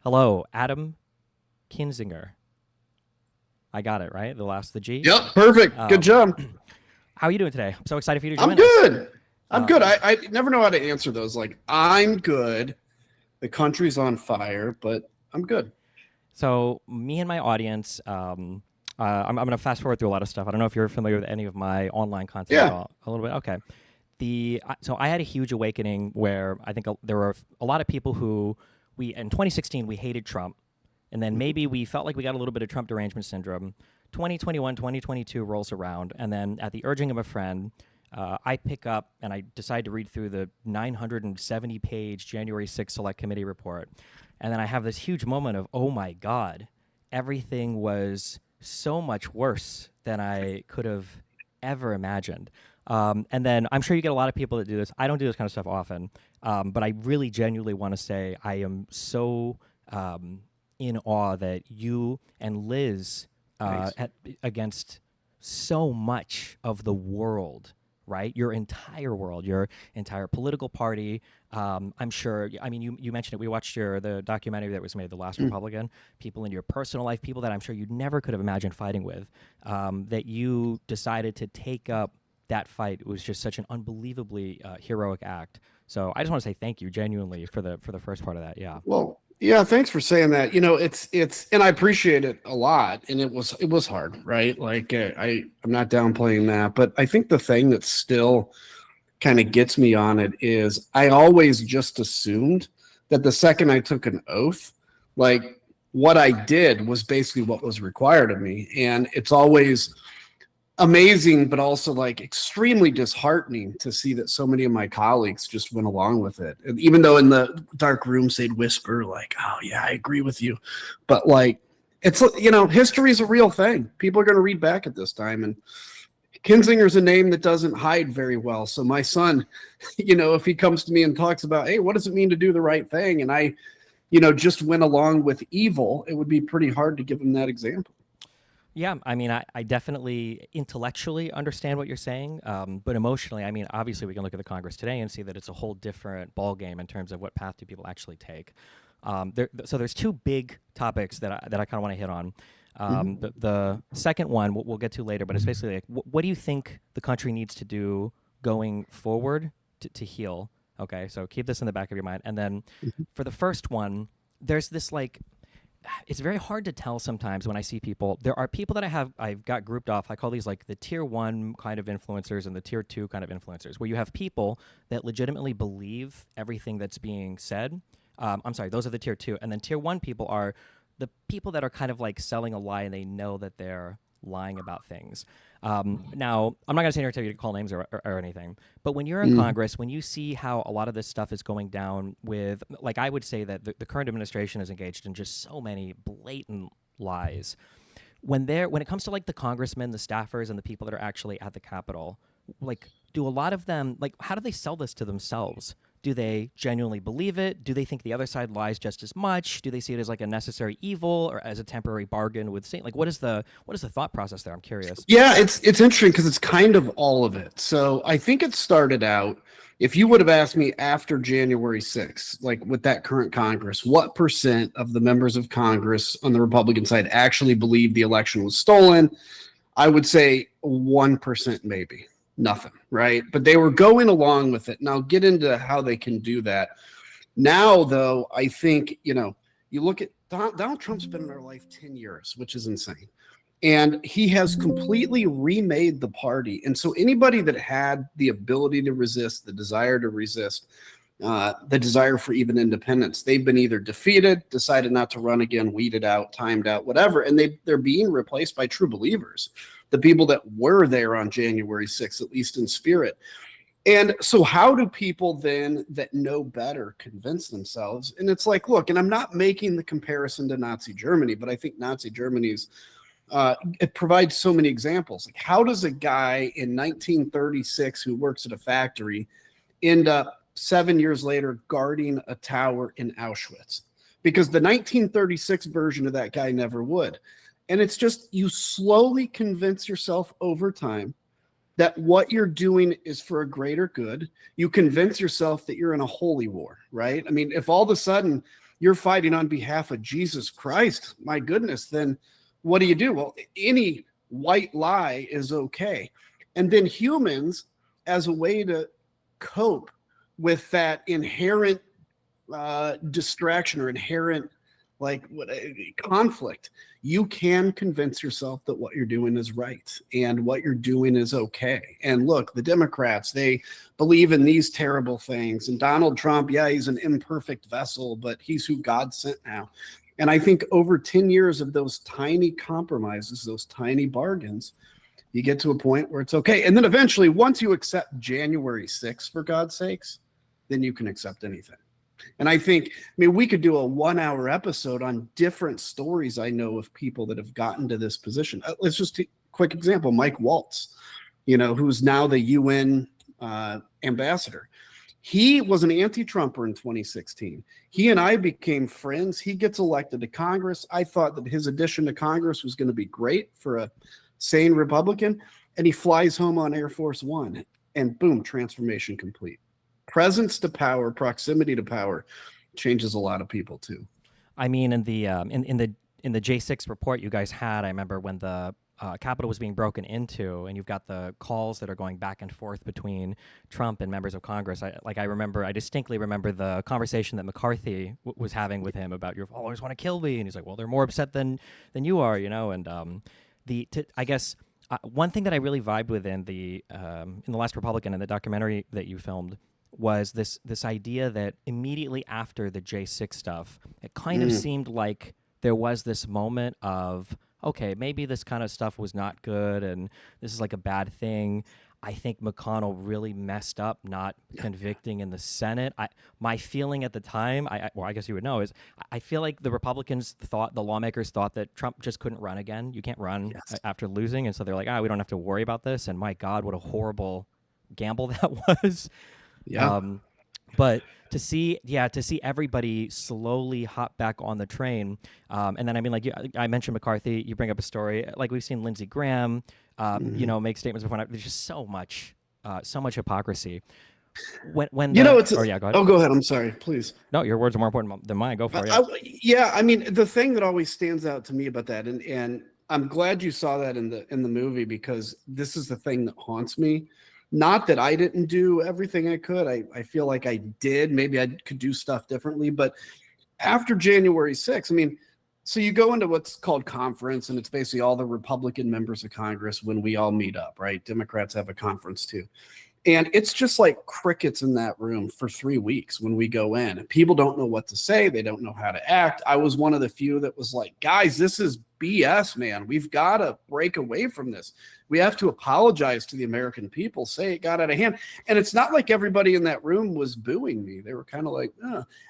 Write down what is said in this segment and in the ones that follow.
Hello, Adam Kinzinger. I got it right. The G. Yep, perfect. Good Um, job. how are you doing today? I'm so excited for you to I'm join us. good. I'm good. Um, I never know how to answer those. Like, I'm good. The country's on fire, but I'm good. so me and my audience, I'm going to fast forward through a lot of stuff. I don't know if you're familiar with any of my online content at Yeah. all. A little bit. Okay. So I had a huge awakening where I think there were a lot of people who we in 2016 we hated Trump, and then maybe we felt like we got a little bit of Trump derangement syndrome. 2021, 2022 rolls around, and then at the urging of a friend, I pick up and I decide to read through the 970-page January 6th Select Committee report, and then I have this huge moment of, oh my God, everything was so much worse than I could have ever imagined. And then I'm sure you get a lot of people that do this. I don't do this kind of stuff often, but I really genuinely want to say I am so in awe that you and Liz Thanks. against so much of the world, right? Your entire world, your entire political party. I'm sure. I mean, you mentioned it. We watched the documentary that was made, The Last Mm. Republican. People in your personal life, people that I'm sure you never could have imagined fighting with, that you decided to take up that fight. It was just such an unbelievably heroic act. So I just want to say thank you genuinely for the first part of that. Yeah. Well, yeah, thanks for saying that. And I appreciate it a lot. And it was hard, right? Like I'm not downplaying that, but I think the thing that still kind of gets me on it is I always just assumed that the second I took an oath, like what I did was basically what was required of me. And it's always amazing, but also like extremely disheartening to see that so many of my colleagues just went along with it. And even though in the dark rooms they'd whisper, like, oh, yeah, I agree with you. But like, history is a real thing. People are going to read back at this time. And Kinzinger's a name that doesn't hide very well. So my son, if he comes to me and talks about, hey, what does it mean to do the right thing? And I, just went along with evil, it would be pretty hard to give him that example. Yeah, I mean, I definitely intellectually understand what you're saying, but emotionally, I mean, obviously, we can look at the Congress today and see that it's a whole different ballgame in terms of what path do people actually take. So there's two big topics that I kind of want to hit on. Mhm. The second one we'll get to later, but it's basically like, what do you think the country needs to do going forward to heal? Okay, so keep this in the back of your mind. And then for the first one, there's this like it's very hard to tell sometimes when I see people. There are people that I've got grouped off. I call these like the tier one kind of influencers and the tier two kind of influencers, where you have people that legitimately believe everything that's being said. I'm sorry, those are the tier two, and then tier one people are the people that are kind of like selling a lie and they know that they're lying about things. Now, I'm not going to sit here and tell you to call names or anything, but when you're in Mhm. Congress, when you see how a lot of this stuff is going down with, like, I would say that the current administration is engaged in just so many blatant lies. When it comes to like the congressmen, the staffers, and the people that are actually at the Capitol, like, do a lot of them like how do they sell this to themselves? Do they genuinely believe it? Do they think the other side lies just as much? Do they see it as like a necessary evil or as a temporary bargain with Satan? Like, what is the thought process there? I'm curious. Yeah, it's interesting because it's kind of all of it. So I think it started out, if you would have asked me after January 6th, like with that current Congress, what percent of the members of Congress on the Republican side actually believed the election was stolen? I would say 1% maybe. Nothing, right? But they were going along with it. And I'll get into how they can do that. Now, though, I think, you look at Donald Trump's been in our life 10 years, which is insane. And he has completely remade the party. And so anybody that had the ability to resist, the desire to resist, the desire for even independence, they've been either defeated, decided not to run again, weeded out, timed out, whatever. And they're being replaced by true believers, the people that were there on January 6th, at least in spirit. And so, how do people then that know better convince themselves? And it's like, look, and I'm not making the comparison to Nazi Germany, but I think Nazi Germany's it provides so many examples. Like, how does a guy in 1936 who works at a factory end up 7 years later guarding a tower in Auschwitz? Because the 1936 version of that guy never would. And it's just you slowly convince yourself over time that what you're doing is for a greater good. You convince yourself that you're in a holy war, right? I mean, if all of a sudden you're fighting on behalf of Jesus Christ, my goodness, then what do? Well, any white lie is okay. And then humans, as a way to cope with that inherent distraction or inherent conflict, you can convince yourself that what you're doing is right and what you're doing is okay. And look, the Democrats, they believe in these terrible things. And Donald Trump, yeah, he's an imperfect vessel, but he's who God sent now. And I think over 10 years of those tiny compromises, those tiny bargains, you get to a point where it's okay. And then eventually, once you accept January 6th, for God's sakes, then you can accept anything. And I think, we could do a 1-hour episode on different stories I know of people that have gotten to this position. Let's just take a quick example. Mike Waltz, who's now the UN ambassador. He was an anti-Trumper in 2016. He and I became friends. He gets elected to Congress. I thought that his addition to Congress was going to be great for a sane Republican. And he flies home on Air Force One, and boom, transformation complete. Presence to power, proximity to power changes a lot of people too. I mean, in the J6 report you guys had, I remember when the Capitol was being broken into, and you've got the calls that are going back and forth between Trump and members of Congress. I distinctly remember the conversation that McCarthy was having with him about, your followers want to kill me, and he's like, well, they're more upset than you are, And I guess one thing that I really vibed with in the Last Republican, in the documentary that you filmed, was this idea that immediately after the J6 stuff, it kind of seemed like there was this moment of, okay, maybe this kind of stuff was not good and this is like a bad thing. I think McConnell really messed up not convicting in the Senate. My feeling at the time, I guess you would know, is I feel like the Republicans thought, the lawmakers thought that Trump just couldn't run again. You can't run after losing. And so they're like, we don't have to worry about this. And my God, what a horrible gamble that was. Yeah. But to see everybody slowly hop back on the train, and then I mentioned McCarthy. You bring up a story like we've seen Lindsey Graham, make statements before. There's just so much hypocrisy. Go ahead. Oh, go ahead. I'm sorry, please. No, your words are more important than mine. Go for it. The thing that always stands out to me about that, and I'm glad you saw that in the movie, because this is the thing that haunts me. Not that I didn't do everything I could. I feel like I did. Maybe I could do stuff differently. But after January 6th, so you go into what's called conference, and it's basically all the Republican members of Congress when we all meet up, right? Democrats have a conference too. And it's just like crickets in that room for 3 weeks when we go in. People don't know what to say. They don't know how to act. I was one of the few that was like, guys, this is BS, man. We've got to break away from this. We have to apologize to the American people, say it got out of hand. And it's not like everybody in that room was booing me. They were kind of like,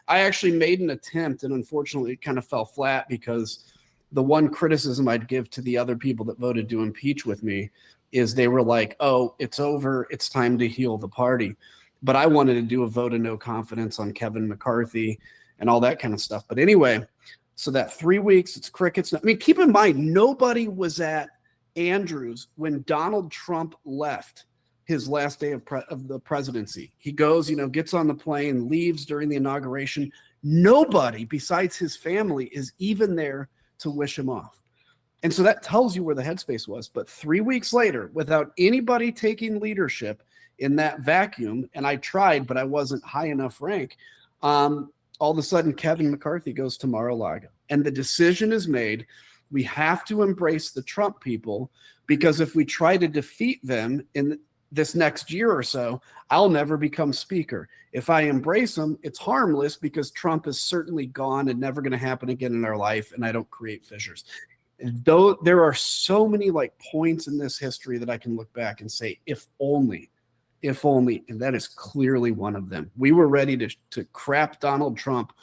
I actually made an attempt, and unfortunately it kind of fell flat, because the one criticism I'd give to the other people that voted to impeach with me is they were like, oh, it's over. It's time to heal the party. But I wanted to do a vote of no confidence on Kevin McCarthy and all that kind of stuff. But anyway, so that 3 weeks, it's crickets. Keep in mind, nobody was at Andrews when Donald Trump left his last day of the presidency. He goes, gets on the plane, leaves during the inauguration. Nobody besides his family is even there to wish him off. And so that tells you where the headspace was. But 3 weeks later, without anybody taking leadership in that vacuum, and I tried, but I wasn't high enough rank, all of a sudden Kevin McCarthy goes to Mar-a-Lago. And the decision is made. We have to embrace the Trump people, because if we try to defeat them in this next year or so, I'll never become speaker. If I embrace them, it's harmless, because Trump is certainly gone and never going to happen again in our life, and I don't create fissures. Though there are so many points in this history that I can look back and say, if only, and that is clearly one of them. We were ready to crap Donald Trump,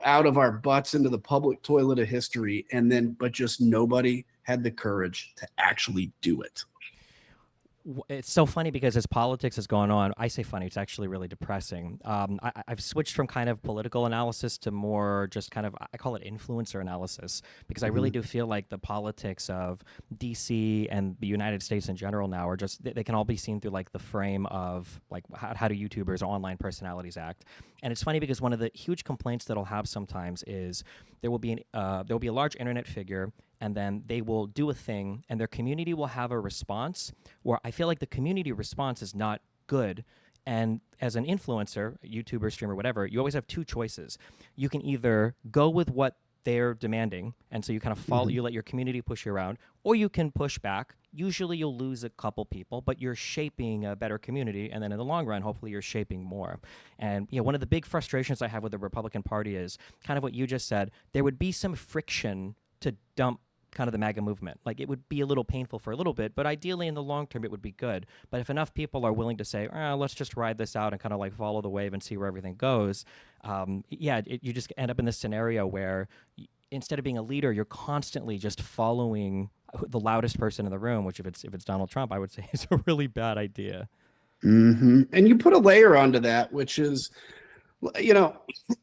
out of our butts into the public toilet of history, but just nobody had the courage to actually do it. It's so funny because as politics has gone on, I say funny, it's actually really depressing. I've switched from kind of political analysis to more just kind of, I call it influencer analysis, because I really Mhm. do feel like the politics of DC and the United States in general now are just, they can all be seen through like the frame of like how do YouTubers or online personalities act. And it's funny because one of the huge complaints that I'll have sometimes is there will be a large internet figure, and then they will do a thing and their community will have a response where I feel like the community response is not good. And as an influencer, YouTuber, streamer, whatever, you always have two choices. You can either go with what they're demanding, and so you kind of follow, Mhm. you let your community push you around, or you can push back. Usually you'll lose a couple people, but you're shaping a better community, and then in the long run, hopefully you're shaping more. And one of the big frustrations I have with the Republican Party is kind of what you just said. There would be some friction to dump kind of the MAGA movement. Like it would be a little painful for a little bit, but ideally in the long term it would be good. But if enough people are willing to say, let's just ride this out and kind of like follow the wave and see where everything goes, you just end up in this scenario where instead of being a leader, you're constantly just following the loudest person in the room, which if it's Donald Trump, I would say is a really bad idea. Mhm. And you put a layer onto that, which is, you know,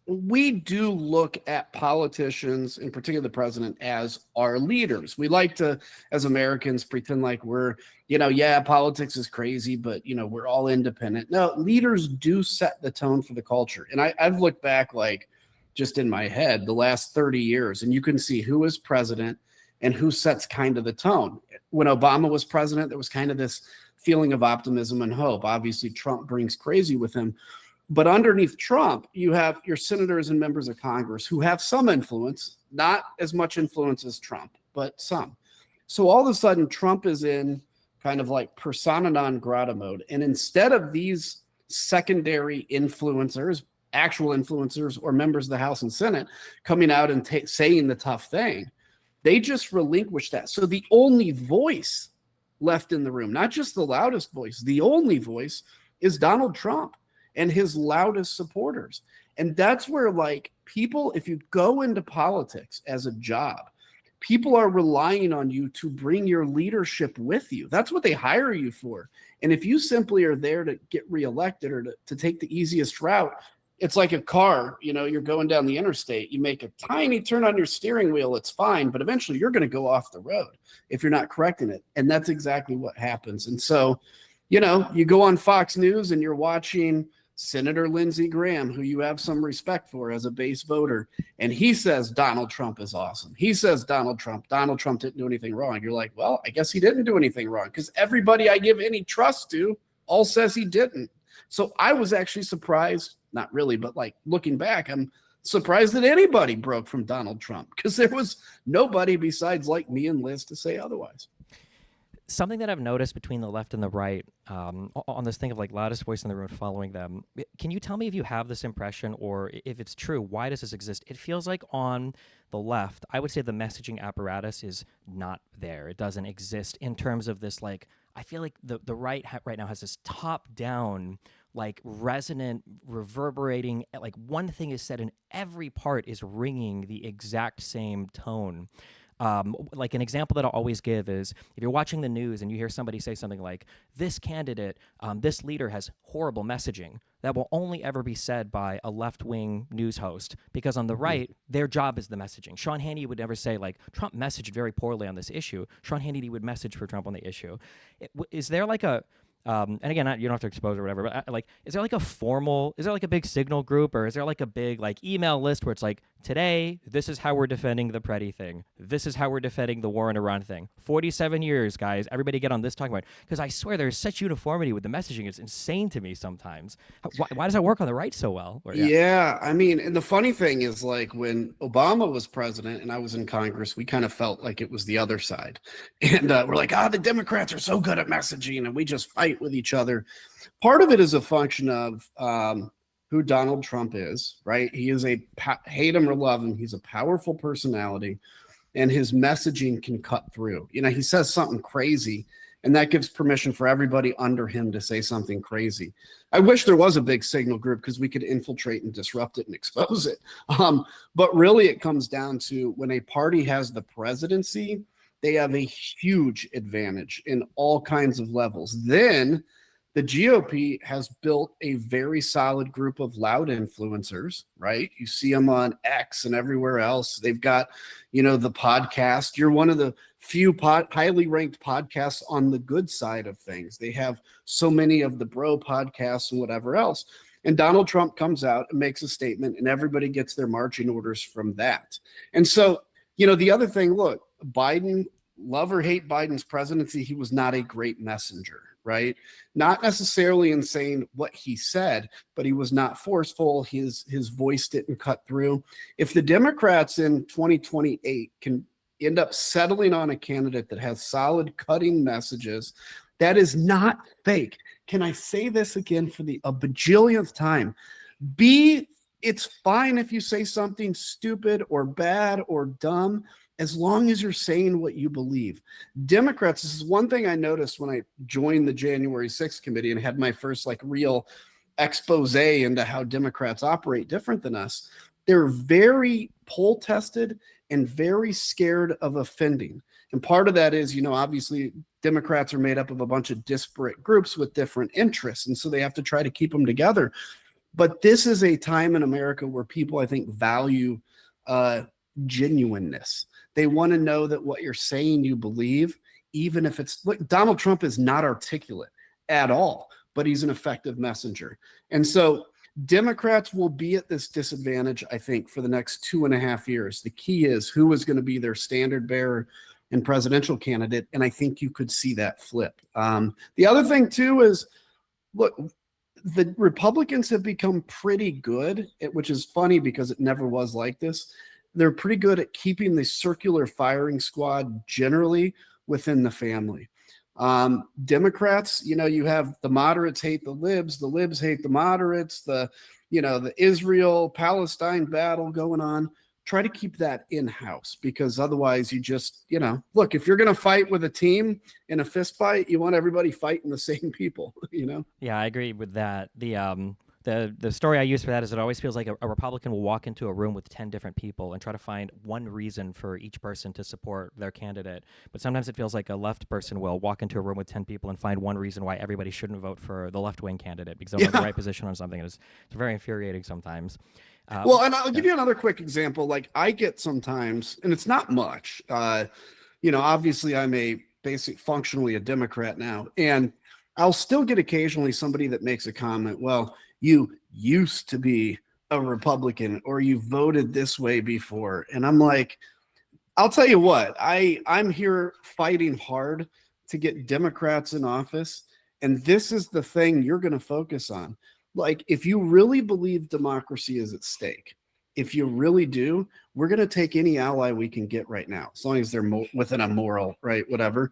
we do look at politicians, in particular the president, as our leaders. We like to, as Americans, pretend like we're, yeah, politics is crazy, but, we're all independent. No, leaders do set the tone for the culture. And I've looked back, like, just in my head, the last 30 years, and you can see who is president and who sets kind of the tone. When Obama was president, there was kind of this feeling of optimism and hope. Obviously, Trump brings crazy with him. But underneath Trump, you have your senators and members of Congress who have some influence, not as much influence as Trump, but some. So all of a sudden, Trump is in kind of like persona non grata mode. And instead of these secondary influencers, actual influencers, or members of the House and Senate coming out and saying the tough thing, they just relinquish that. So the only voice left in the room, not just the loudest voice, the only voice is Donald Trump and his loudest supporters. And that's where, like, people, if you go into politics as a job, people are relying on you to bring your leadership with you. That's what they hire you for. And if you simply are there to get reelected or to take the easiest route, it's like a car, you're going down the interstate, you make a tiny turn on your steering wheel, it's fine, but eventually you're going to go off the road if you're not correcting it. And that's exactly what happens. And so, you go on Fox News and you're watching Senator Lindsey Graham, who you have some respect for as a base voter, and he says Donald Trump is awesome. He says Donald Trump didn't do anything wrong. You're like, well, I guess he didn't do anything wrong because everybody I give any trust to all says he didn't. So I was actually surprised, not really, but like looking back, I'm surprised that anybody broke from Donald Trump because there was nobody besides like me and Liz to say otherwise. Something that I've noticed between the left and the right on this thing of like loudest voice in the room following them, can you tell me if you have this impression or if it's true, why does this exist? It feels like on the left, I would say the messaging apparatus is not there. It doesn't exist in terms of this, like, I feel like the right right now has this top down, like resonant, reverberating, like one thing is said and every part is ringing the exact same tone. Like an example that I'll always give is if you're watching the news and you hear somebody say something like, this candidate, this leader has horrible messaging, that will only ever be said by a left-wing news host, because on the right, their job is the messaging. Sean Hannity would never say, like, Trump messaged very poorly on this issue. Sean Hannity would message for Trump on the issue. Is there like a, and again, you don't have to expose or whatever, but like, is there like a big signal group, or is there like a big like email list where it's like, today, this is how we're defending the Preddy thing. This is how we're defending the war in Iran thing. 47 years, guys. Everybody get on this talking about it. Because I swear there's such uniformity with the messaging. It's insane to me sometimes. Why does that work on the right so well? Yeah, I mean, and the funny thing is, like, when Obama was president and I was in Congress, we kind of felt like it was the other side. And we're like, the Democrats are so good at messaging and we just fight with each other. Part of it is a function of who Donald Trump is, right? He is hate him or love him, he's a powerful personality, and his messaging can cut through. He says something crazy, and that gives permission for everybody under him to say something crazy. I wish there was a big signal group because we could infiltrate and disrupt it and expose it. But really, it comes down to when a party has the presidency, they have a huge advantage in all kinds of levels. Then the GOP has built a very solid group of loud influencers, right? You see them on X and everywhere else. They've got, the podcast. You're one of the few highly ranked podcasts on the good side of things. They have so many of the bro podcasts and whatever else. And Donald Trump comes out and makes a statement, and everybody gets their marching orders from that. And so, the other thing, look, Biden, love or hate Biden's presidency, he was not a great messenger, right? Not necessarily in saying what he said, but he was not forceful. His voice didn't cut through. If the Democrats in 2028 can end up settling on a candidate that has solid cutting messages, that is not fake. Can I say this again for a bajillionth time? It's fine if you say something stupid or bad or dumb, as long as you're saying what you believe. Democrats, this is one thing I noticed when I joined the January 6th committee and had my first real expose into how Democrats operate different than us. They're very poll tested and very scared of offending. And part of that is, obviously Democrats are made up of a bunch of disparate groups with different interests. And so they have to try to keep them together. But this is a time in America where people, I think, value genuineness. They want to know that what you're saying you believe, even if look, Donald Trump is not articulate at all, but he's an effective messenger. And so Democrats will be at this disadvantage, I think, for the next 2.5 years. The key is who is going to be their standard bearer and presidential candidate. And I think you could see that flip. The other thing, too, is, look, the Republicans have become pretty good, which is funny because it never was like this. They're pretty good at keeping the circular firing squad generally within the family. Democrats, you have the moderates hate the libs hate the moderates, the Israel-Palestine battle going on. Try to keep that in-house, because otherwise you just, look, if you're going to fight with a team in a fist fight, you want everybody fighting the same people, Yeah, I agree with that. The story I use for that is it always feels like a Republican will walk into a room with 10 different people and try to find one reason for each person to support their candidate. But sometimes it feels like a left person will walk into a room with 10 people and find one reason why everybody shouldn't vote for the left-wing candidate because they're in the right position on something. It's very infuriating sometimes. Well, and I'll give you another quick example. I get sometimes, and it's not much, obviously I'm functionally a Democrat now, and I'll still get occasionally somebody that makes a comment, well, you used to be a Republican or you voted this way before. And I'm like, I'll tell you what, I'm here fighting hard to get Democrats in office. And this is the thing you're going to focus on. If you really believe democracy is at stake, if you really do, we're going to take any ally we can get right now, as long as they're within a moral, right, whatever.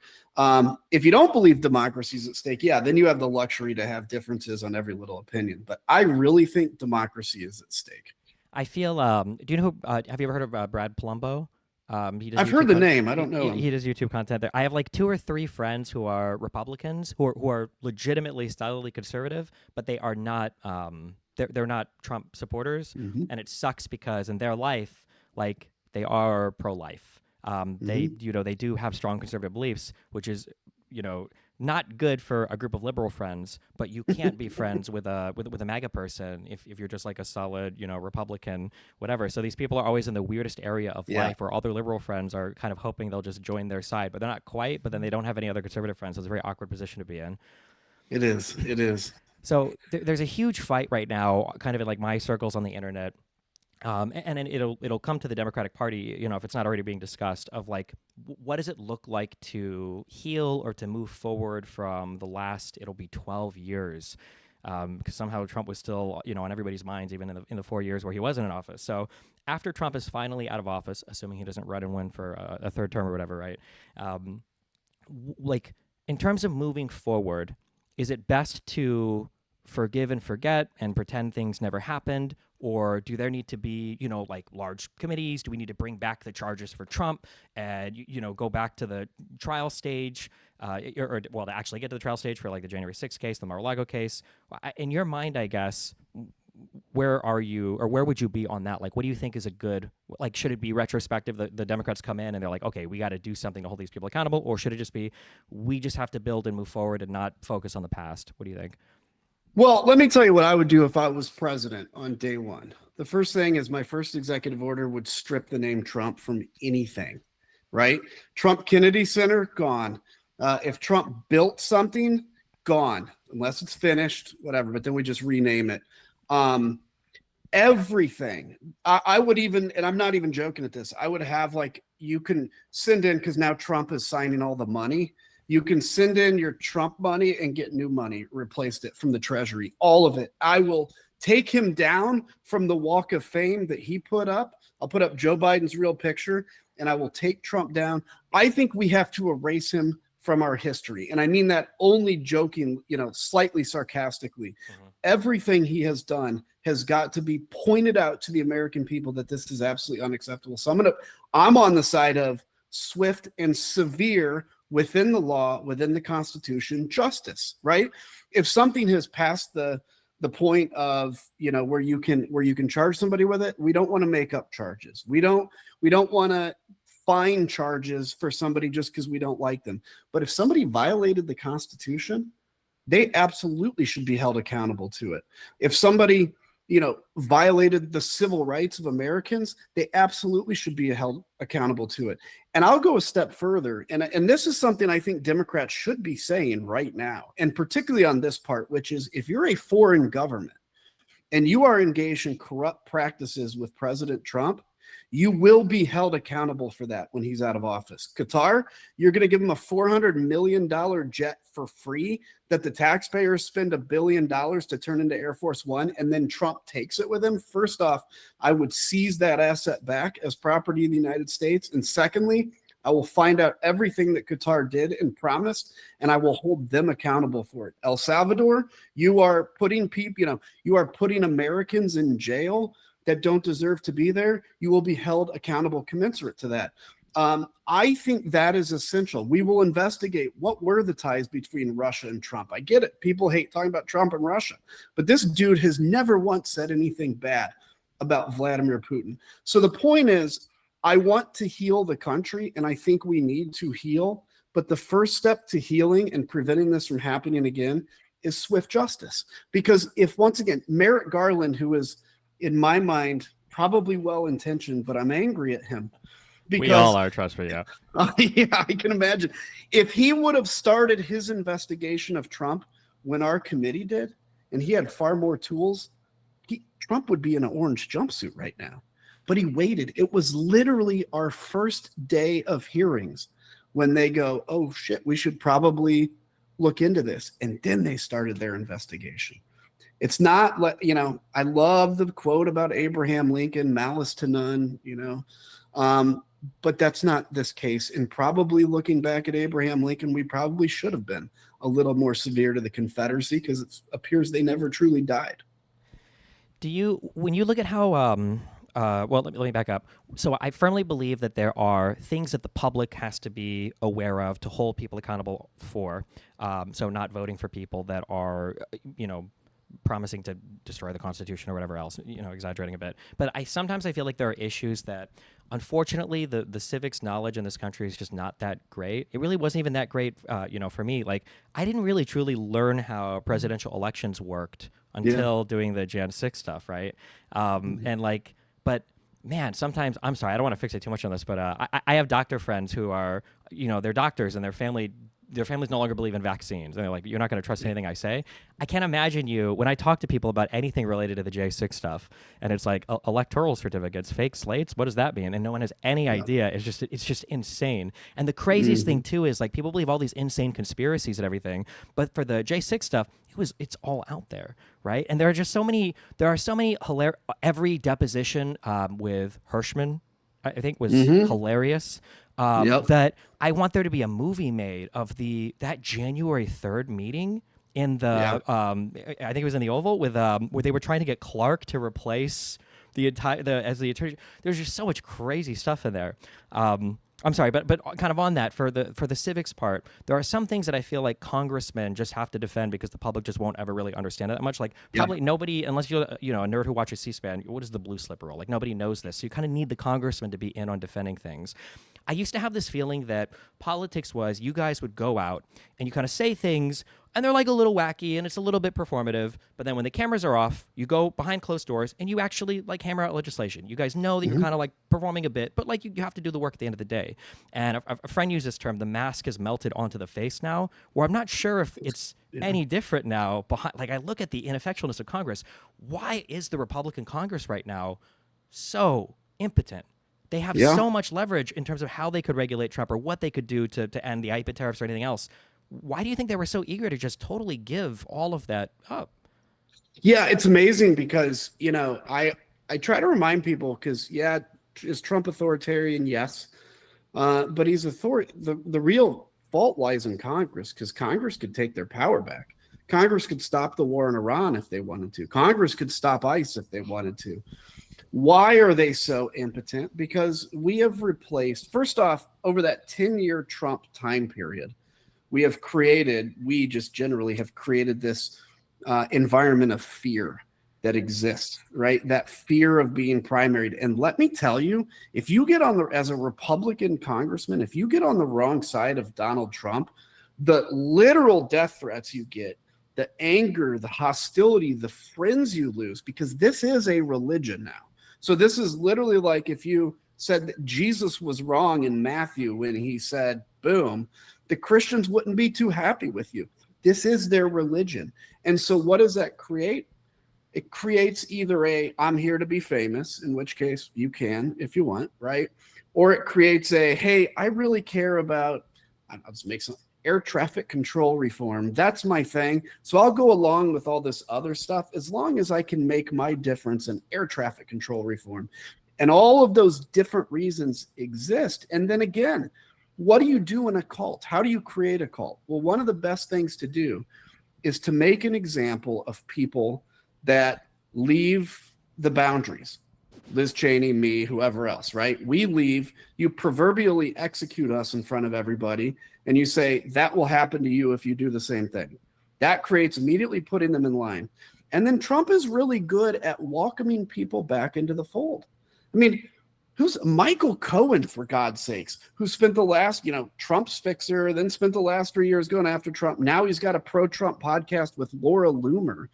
If you don't believe democracy is at stake, yeah, then you have the luxury to have differences on every little opinion. But I really think democracy is at stake. I feel, do you know have you ever heard of Brad Palumbo? I've heard the name. I don't know him. He does YouTube content there. I have 2 or 3 friends who are Republicans who are legitimately stolidly conservative, but they are not they're not Trump supporters, and it sucks because in their life, they are pro-life. They they do have strong conservative beliefs, which is not good for a group of liberal friends, but you can't be friends with a MAGA person if you're just a solid, Republican, whatever. So these people are always in the weirdest area of life where all their liberal friends are kind of hoping they'll just join their side, but they're not quite, but then they don't have any other conservative friends. So it's a very awkward position to be in. It is. So there's a huge fight right now, kind of in my circles on the internet. And then it'll come to the Democratic Party, if it's not already being discussed, of what does it look like to heal or to move forward from the last, it'll be 12 years, because somehow Trump was still, on everybody's minds, even in the 4 years where he wasn't in office. So after Trump is finally out of office, assuming he doesn't run and win for a third term or whatever, right? In terms of moving forward, is it best to forgive and forget and pretend things never happened? Or do there need to be, large committees? Do we need to bring back the charges for Trump and, go back to the trial stage to actually get to the trial stage for the January 6th case, the Mar-a-Lago case? In your mind, I guess, where are you, or where would you be on that? Like, what do you think is a good, like, should it be retrospective? The Democrats come in and they're like, okay, we got to do something to hold these people accountable, or should it just be, we just have to build and move forward and not focus on the past? What do you think? Well, let me tell you what I would do if I was president on day one. The first thing is my first executive order would strip the name Trump from anything, right? Trump Kennedy Center, gone. If Trump built something, gone, unless it's finished, whatever, but then we just rename it. Everything. I would even, and I'm not even joking at this, I would have like, you can send in, because now Trump is signing all the money. You can send in your Trump money and get new money, replaced it from the Treasury, all of it. I will take him down from the Walk of Fame that he put up. I'll put up Joe Biden's real picture and I will take Trump down. I think we have to erase him from our history. And I mean that only joking, slightly sarcastically. Mm-hmm. Everything he has done has got to be pointed out to the American people that this is absolutely unacceptable. So I'm on the side of swift and severe, within the law, within the Constitution, justice, right? If something has passed the point of, where you can charge somebody with it, we don't want to make up charges. We don't want to fine charges for somebody just because we don't like them. But if somebody violated the Constitution, they absolutely should be held accountable to it. If somebody, violated the civil rights of Americans, they absolutely should be held accountable to it. And I'll go a step further. And this is something I think Democrats should be saying right now, and particularly on this part, which is if you're a foreign government and you are engaged in corrupt practices with President Trump, you will be held accountable for that when he's out of office. Qatar, you're going to give him a $400 million jet for free that the taxpayers spend $1 billion to turn into Air Force One, and then Trump takes it with him. First off, I would seize that asset back as property of the United States. And secondly, I will find out everything that Qatar did and promised, and I will hold them accountable for it. El Salvador, you are putting people, you are putting Americans in jail that don't deserve to be there. You will be held accountable commensurate to that. I think that is essential. We will investigate what were the ties between Russia and Trump. I get it. People hate talking about Trump and Russia, but this dude has never once said anything bad about Vladimir Putin. So the point is, I want to heal the country, and I think we need to heal. But the first step to healing and preventing this from happening again is swift justice. Because if, once again, Merrick Garland, who is, in my mind, probably well-intentioned, but I'm angry at him. Because, we all are, trust me, yeah. Yeah, I can imagine. If he would have started his investigation of Trump when our committee did, and he had far more tools, Trump would be in an orange jumpsuit right now. But he waited. It was literally our first day of hearings when they go, oh, shit, we should probably look into this. And then they started their investigation. It's not, I love the quote about Abraham Lincoln, malice to none, but that's not this case. And probably looking back at Abraham Lincoln, we probably should have been a little more severe to the Confederacy because it appears they never truly died. When you look at how, well, let me back up. So I firmly believe that there are things that the public has to be aware of to hold people accountable for. So not voting for people that are, promising to destroy the Constitution or whatever else, exaggerating a bit. But sometimes I feel like there are issues that, unfortunately, the civics knowledge in this country is just not that great. It really wasn't even that great, for me. Like, I didn't really truly learn how presidential elections worked until doing the Jan 6 stuff, right? But man, sometimes, I'm sorry, I don't want to fixate too much on this, but I have doctor friends who are, they're doctors and their families no longer believe in vaccines. And they're like, you're not going to trust anything I say. I can't imagine when I talk to people about anything related to the J6 stuff, and it's like electoral certificates, fake slates, what does that mean? And no one has any idea. It's just insane. And the craziest thing too is, like, people believe all these insane conspiracies and everything, but for the J6 stuff, it's all out there, right? And there are so many hilarious, every deposition with Hirschman, I think, was hilarious. That I want there to be a movie made of that January 3rd meeting in the I think it was in the Oval with where they were trying to get Clark to replace as the attorney. There's just so much crazy stuff in there. I'm sorry, but kind of on that for the civics part, there are some things that I feel like congressmen just have to defend because the public just won't ever really understand it that much. Like Yeah. probably nobody, unless you're a nerd who watches C-SPAN, what is the blue slip rule? Like nobody knows this, so you kind of need the congressman to be in on defending things. I used to have this feeling that politics was you guys would go out and you kind of say things and they're like a little wacky and it's a little bit performative, but then when the cameras are off, you go behind closed doors and you actually like hammer out legislation. You guys know that you're kind of like performing a bit, but like you have to do the work at the end of the day. And a friend used this term, the mask has melted onto the face now, where I'm not sure if it's any different now. Like I look at the ineffectualness of Congress. Why is the Republican Congress right now so impotent? They have Yeah. so much leverage in terms of how they could regulate Trump or what they could do to end the IPA tariffs or anything else. Why do you think they were so eager to just totally give all of that up? Yeah, it's amazing because, I try to remind people because, yeah, is Trump authoritarian? Yes. But he's the real fault lies in Congress because Congress could take their power back. Congress could stop the war in Iran if they wanted to. Congress could stop ICE if they wanted to. Why are they so impotent? Because we have replaced, first off, over that 10-year Trump time period, we just generally have created this environment of fear that exists, right? That fear of being primaried. And let me tell you, if you get as a Republican congressman, if you get on the wrong side of Donald Trump, the literal death threats you get, the anger, the hostility, the friends you lose, because this is a religion now. So this is literally like if you said that Jesus was wrong in Matthew when he said, boom, the Christians wouldn't be too happy with you. This is their religion. And so what does that create? It creates either I'm here to be famous, in which case you can if you want, right? Or it creates hey, I really care about, I'll just make some air traffic control reform. That's my thing. So I'll go along with all this other stuff as long as I can make my difference in air traffic control reform. And all of those different reasons exist. And then again, what do you do in a cult? How do you create a cult? Well, one of the best things to do is to make an example of people that leave the boundaries. Liz Cheney, me, whoever else, right? We leave, you proverbially execute us in front of everybody, and you say, that will happen to you if you do the same thing. That creates immediately putting them in line. And then Trump is really good at welcoming people back into the fold. I mean, who's Michael Cohen, for God's sakes, who spent the last, Trump's fixer, then spent the last 3 years going after Trump. Now he's got a pro-Trump podcast with Laura Loomer.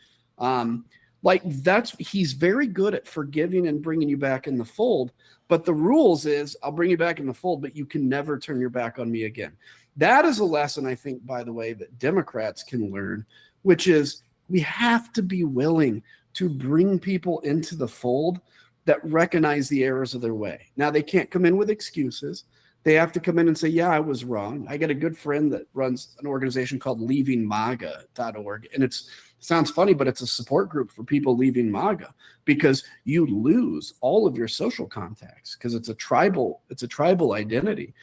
He's very good at forgiving and bringing you back in the fold. But the rules is I'll bring you back in the fold, but you can never turn your back on me again. That is a lesson, I think, by the way, that Democrats can learn, which is we have to be willing to bring people into the fold that recognize the errors of their way. Now, they can't come in with excuses. They have to come in and say, yeah, I was wrong. I got a good friend that runs an organization called leavingmaga.org. And it sounds funny, but it's a support group for people leaving MAGA because you lose all of your social contacts because it's a tribal identity.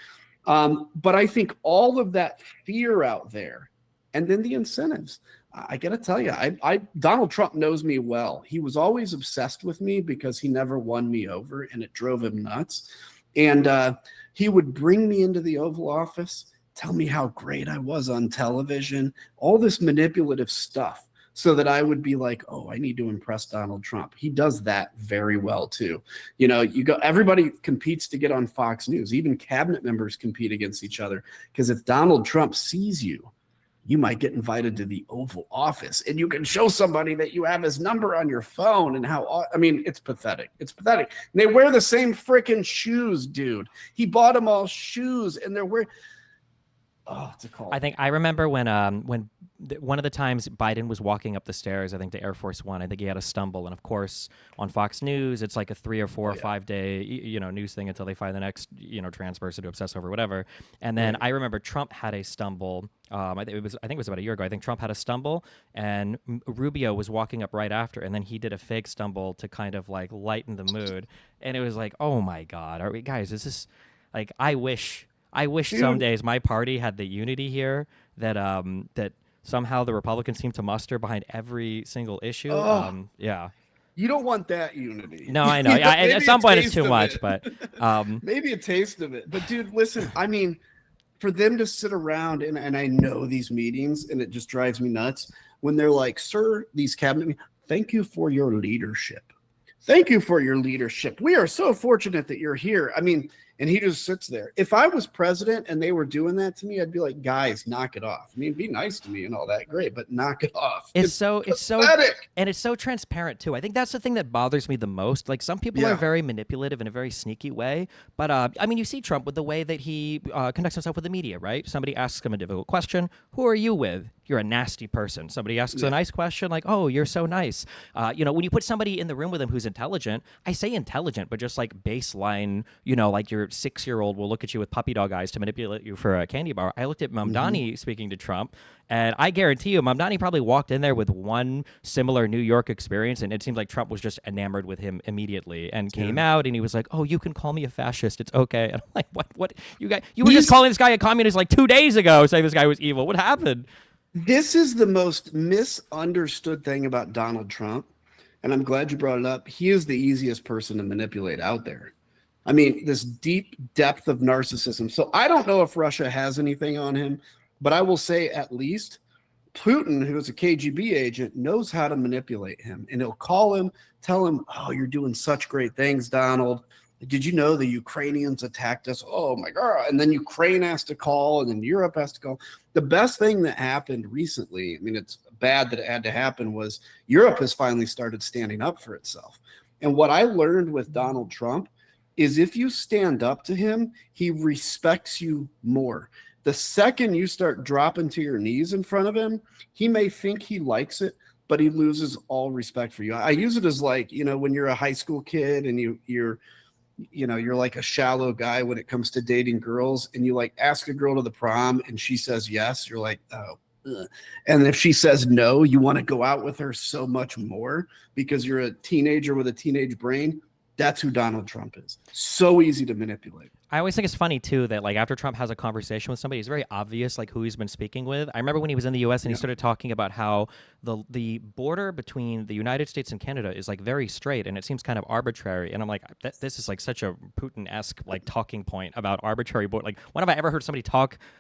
But I think all of that fear out there and then the incentives, I got to tell you, Donald Trump knows me well. He was always obsessed with me because he never won me over and it drove him nuts. And he would bring me into the Oval Office, tell me how great I was on television, all this manipulative stuff so that I would be like, oh, I need to impress Donald Trump. He does that very well too. Everybody competes to get on Fox News. Even cabinet members compete against each other because if Donald Trump sees you, you might get invited to the Oval Office and you can show somebody that you have his number on your phone and it's pathetic. It's pathetic. And they wear the same freaking shoes, dude. He bought them all shoes and they're wearing, it's a call. I remember when one of the times Biden was walking up the stairs, I think to Air Force One, I think he had a stumble. And of course, on Fox News, it's like a 3 or 4 or 5 day, news thing until they find the next, trans person to obsess over, whatever. And then I remember Trump had a stumble. I think it was about a year ago. I think Trump had a stumble and Rubio was walking up right after. And then he did a fake stumble to kind of like lighten the mood. And it was like, oh my God, is this like, I wish some days my party had the unity here that somehow the Republicans seem to muster behind every single issue. Yeah. You don't want that unity. No, I know. At some point, it's too much, but maybe a taste of it. But dude, listen, I mean, for them to sit around and I know these meetings and it just drives me nuts when they're like, sir, these cabinet, thank you for your leadership. Thank you for your leadership. We are so fortunate that you're here. I mean, and he just sits there. If I was president and they were doing that to me, I'd be like, guys, knock it off. I mean, be nice to me and all that, great, but knock it off. It's so and it's so transparent too. I think that's the thing that bothers me the most. Like some people are very manipulative in a very sneaky way, but I mean, you see Trump with the way that he conducts himself with the media, right? Somebody asks him a difficult question. Who are you with? You're a nasty person. Somebody asks a nice question, like, oh, you're so nice. You know, when you put somebody in the room with him who's intelligent, I say intelligent, but just like baseline, you know, like your 6-year-old will look at you with puppy dog eyes to manipulate you for a candy bar. I looked at Mamdani speaking to Trump, and I guarantee you, Mamdani probably walked in there with one similar New York experience, and it seemed like Trump was just enamored with him immediately and came out, and he was like, oh, you can call me a fascist. It's okay. And I'm like, what? You were just calling this guy a communist like 2 days ago, saying this guy was evil. What happened? This is the most misunderstood thing about Donald Trump, and I'm glad you brought it up. He is the easiest person to manipulate out there. I mean, this deep depth of narcissism. So I don't know if Russia has anything on him, but I will say at least Putin, who is a KGB agent, knows how to manipulate him. And he'll call him, tell him, oh, you're doing such great things, Donald. Did you know the Ukrainians attacked us? Oh, my God. And then Ukraine has to call, and then Europe has to call. The best thing that happened recently, I mean, it's bad that it had to happen, was Europe has finally started standing up for itself. And what I learned with Donald Trump is if you stand up to him, he respects you more. The second you start dropping to your knees in front of him, he may think he likes it, but he loses all respect for you. I use it as like, you know, when you're a high school kid and you're like a shallow guy when it comes to dating girls, and you like ask a girl to the prom and she says yes, you're like, oh. And if she says no, you want to go out with her so much more because you're a teenager with a teenage brain. That's who Donald Trump is. So easy to manipulate. I always think it's funny, too, that like after Trump has a conversation with somebody, it's very obvious like who he's been speaking with. I remember when he was in the U.S. and he started talking about how the border between the United States and Canada is like very straight and it seems kind of arbitrary. And I'm like, this is like such a Putin-esque like talking point about arbitrary border. Like, when have I ever heard somebody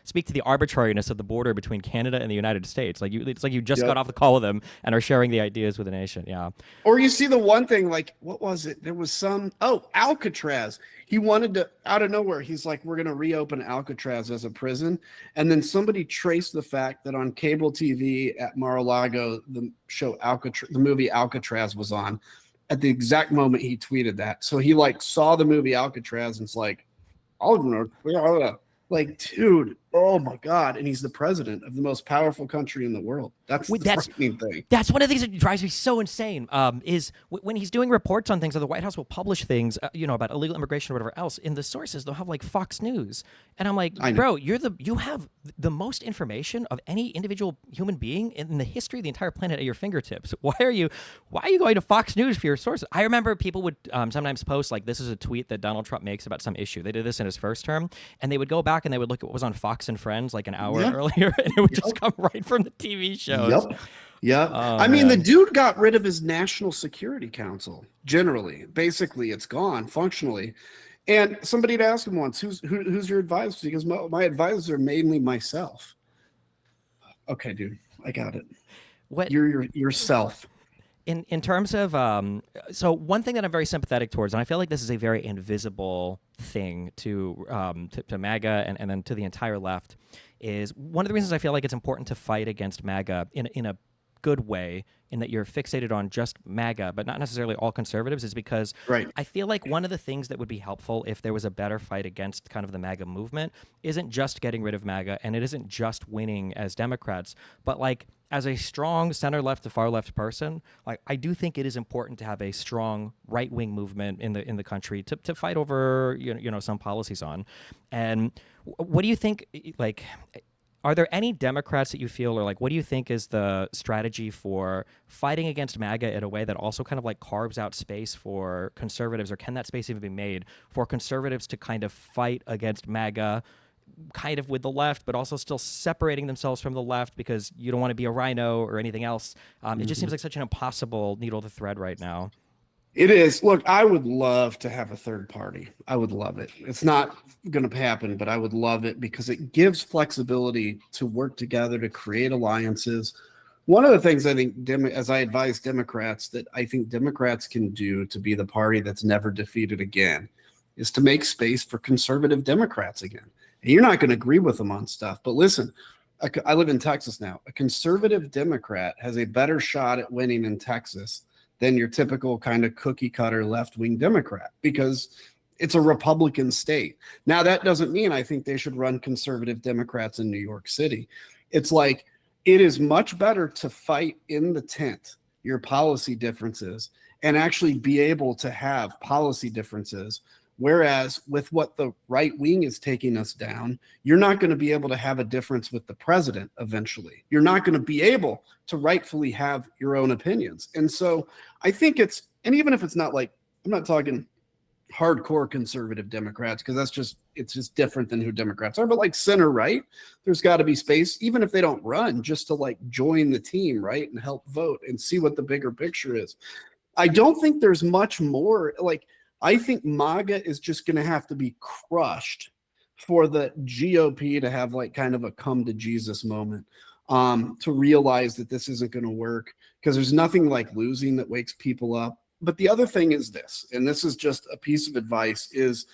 speak to the arbitrariness of the border between Canada and the United States? Like, it's like you just got off the call with them and are sharing the ideas with a nation. Yeah. Or you see the one thing, like, what was it? There was Alcatraz. He wanted to, out of nowhere, he's like, we're going to reopen Alcatraz as a prison. And then somebody traced the fact that on cable TV at Mar-a-Lago, the movie Alcatraz was on at the exact moment he tweeted that. So he like saw the movie Alcatraz and it's like, like, dude, oh my God. And he's the president of the most powerful country in the world. That's the frightening thing. That's one of the things that drives me so insane is when he's doing reports on things, or the White House will publish things, about illegal immigration or whatever else. In the sources, they'll have like Fox News. And I'm like, bro, you have the most information of any individual human being in the history of the entire planet at your fingertips. Why are you going to Fox News for your sources? I remember people would sometimes post like, this is a tweet that Donald Trump makes about some issue. They did this in his first term, and they would go back and they would look at what was on Fox and Friends like an hour earlier, and it would just come right from the TV shows. Yep. I mean, the dude got rid of his National Security Council. Generally, basically, it's gone functionally. And somebody had asked him once, "Who's your advisor?" He goes, "My advisors are mainly myself." Okay, dude, I got it. What you're yourself. In terms of so one thing that I'm very sympathetic towards, and I feel like this is a very invisible thing to MAGA and then to the entire left, is one of the reasons I feel like it's important to fight against MAGA in a good way, in that you're fixated on just MAGA, but not necessarily all conservatives, is because I feel like one of the things that would be helpful if there was a better fight against kind of the MAGA movement isn't just getting rid of MAGA, and it isn't just winning as Democrats, but like as a strong center left to far left person, like I do think it is important to have a strong right wing movement in the country to fight over some policies on. And what do you think? Like, are there any Democrats that you feel, or like, what do you think is the strategy for fighting against MAGA in a way that also kind of like carves out space for conservatives, or can that space even be made for conservatives to kind of fight against MAGA kind of with the left, but also still separating themselves from the left because you don't want to be a rhino or anything else? It just seems like such an impossible needle to thread right now. It is. Look, I would love to have a third party. I would love it. It's not going to happen, but I would love it because it gives flexibility to work together to create alliances. One of the things I think, as I advise Democrats, that I think Democrats can do to be the party that's never defeated again is to make space for conservative Democrats again. And you're not going to agree with them on stuff, but listen, I live in Texas now. A conservative Democrat has a better shot at winning in Texas than your typical kind of cookie cutter left-wing Democrat because it's a Republican state. Now, that doesn't mean I think they should run conservative Democrats in New York City. It's like it is much better to fight in the tent your policy differences and actually be able to have policy differences. Whereas with what the right wing is taking us down, you're not going to be able to have a difference with the president eventually. You're not going to be able to rightfully have your own opinions. And so I think and even if it's not like, I'm not talking hardcore conservative Democrats, because it's just different than who Democrats are, but like center right, there's got to be space, even if they don't run, just to like join the team, right, and help vote and see what the bigger picture is. I don't think there's much more. Like, I think MAGA is just going to have to be crushed for the GOP to have like kind of a come to Jesus moment, to realize that this isn't going to work, because there's nothing like losing that wakes people up. But the other thing is this, and this is just a piece of advice, is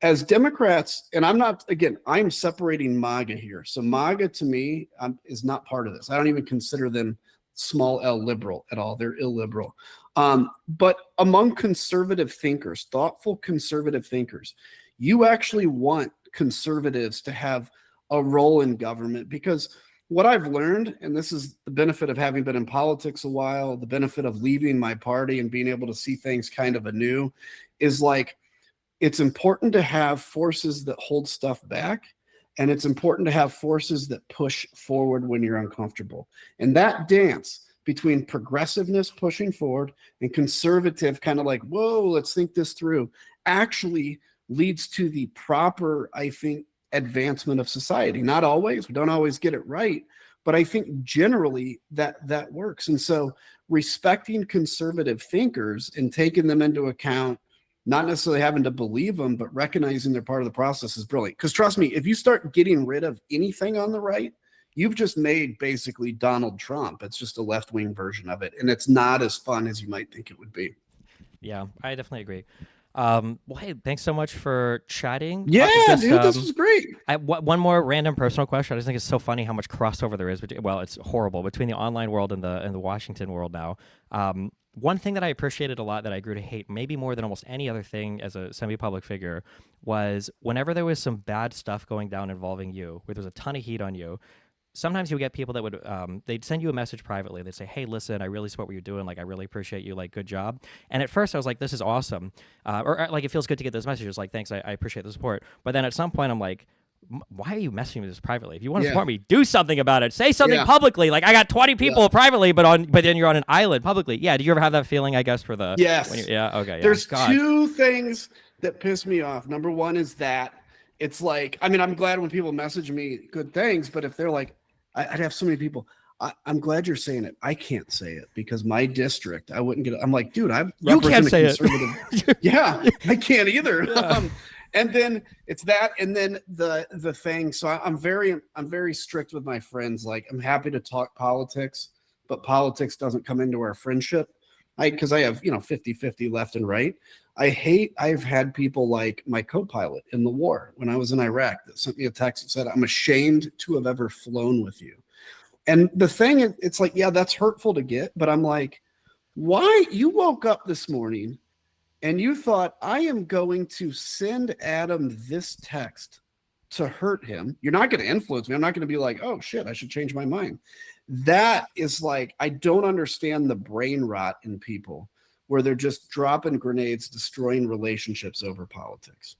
as Democrats, and I'm separating MAGA here. So MAGA to me is not part of this. I don't even consider them small L liberal at all. They're illiberal. But among conservative thinkers, thoughtful conservative thinkers, you actually want conservatives to have a role in government, because what I've learned, and this is the benefit of having been in politics a while, the benefit of leaving my party and being able to see things kind of anew, is like, it's important to have forces that hold stuff back. And it's important to have forces that push forward when you're uncomfortable. And that dance between progressiveness pushing forward and conservative kind of like, whoa, let's think this through, actually leads to the proper, I think, advancement of society. Not always, we don't always get it right, but I think generally that works. And so respecting conservative thinkers and taking them into account, not necessarily having to believe them, but recognizing they're part of the process is brilliant. Because trust me, if you start getting rid of anything on the right, you've just made basically Donald Trump. It's just a left-wing version of it. And it's not as fun as you might think it would be. Yeah, I definitely agree. Well, hey, thanks so much for chatting. Yeah, dude, this was great. One more random personal question. I just think it's so funny how much crossover there is. Well, it's horrible between the online world and the Washington world now. One thing that I appreciated a lot that I grew to hate, maybe more than almost any other thing as a semi-public figure, was whenever there was some bad stuff going down involving you, where there was a ton of heat on you, sometimes you get people that would, they'd send you a message privately. They'd say, hey, listen, I really support what you're doing. Like, I really appreciate you. Like, good job. And at first I was like, this is awesome. Or like, it feels good to get those messages. Like, thanks, I appreciate the support. But then at some point I'm like, why are you messaging me this privately? If you want to support me, do something about it. Say something publicly. Like, I got 20 people privately, but then you're on an island publicly. Yeah. Did you ever have that feeling, I guess, for the... Yes. Okay. Yeah. There's two things that piss me off. Number one is that it's like, I mean, I'm glad when people message me good things, but if they're like, I'd have so many people, I'm glad you're saying it. I can't say it because my district, I wouldn't get it. I'm like, dude, you can't say conservative. It. Yeah, I can't either. Yeah. And then it's that, and then the thing. So I'm very strict with my friends. Like, I'm happy to talk politics, but politics doesn't come into our friendship. Because I have 50-50 left and right. I've had people like my co-pilot in the war when I was in Iraq that sent me a text that said, I'm ashamed to have ever flown with you. And the thing, it's like, yeah, that's hurtful to get, but I'm like, why? You woke up this morning and you thought, I am going to send Adam this text to hurt him. You're not going to influence me. I'm not going to be like, oh shit, I should change my mind. That is like, I don't understand the brain rot in people where they're just dropping grenades, destroying relationships over politics.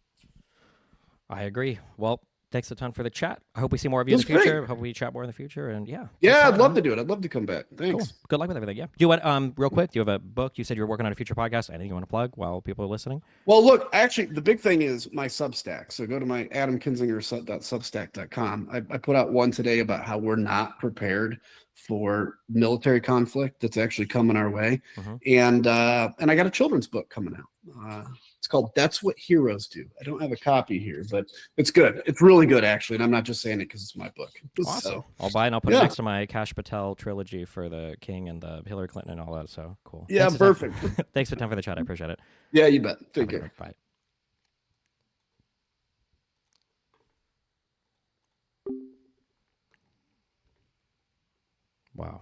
I agree. Well, thanks a ton for the chat. I hope we see more of you in the future. Hope we chat more in the future. And yeah. Yeah, I'd love to do it. I'd love to come back. Thanks. Cool. Good luck with everything. Yeah. Do you want, real quick, do you have a book? You said you were working on a future podcast. Anything you want to plug while people are listening? Well, look, actually, the big thing is my Substack. So go to my adamkinzinger.substack.com. I put out one today about how we're not prepared for military conflict that's actually coming our way. Mm-hmm. And I got a children's book coming out. It's called That's What Heroes Do. I don't have a copy here, but it's good. It's really good, actually. And I'm not just saying it because it's my book. Awesome. So, I'll buy it and I'll put it yeah. next to my Kash Patel trilogy for the King and the Hillary Clinton and all that. So cool. Yeah, Thanks perfect. Thanks for the time for the chat. I appreciate it. Yeah, you bet. Take Have a good care. one. Bye. Wow.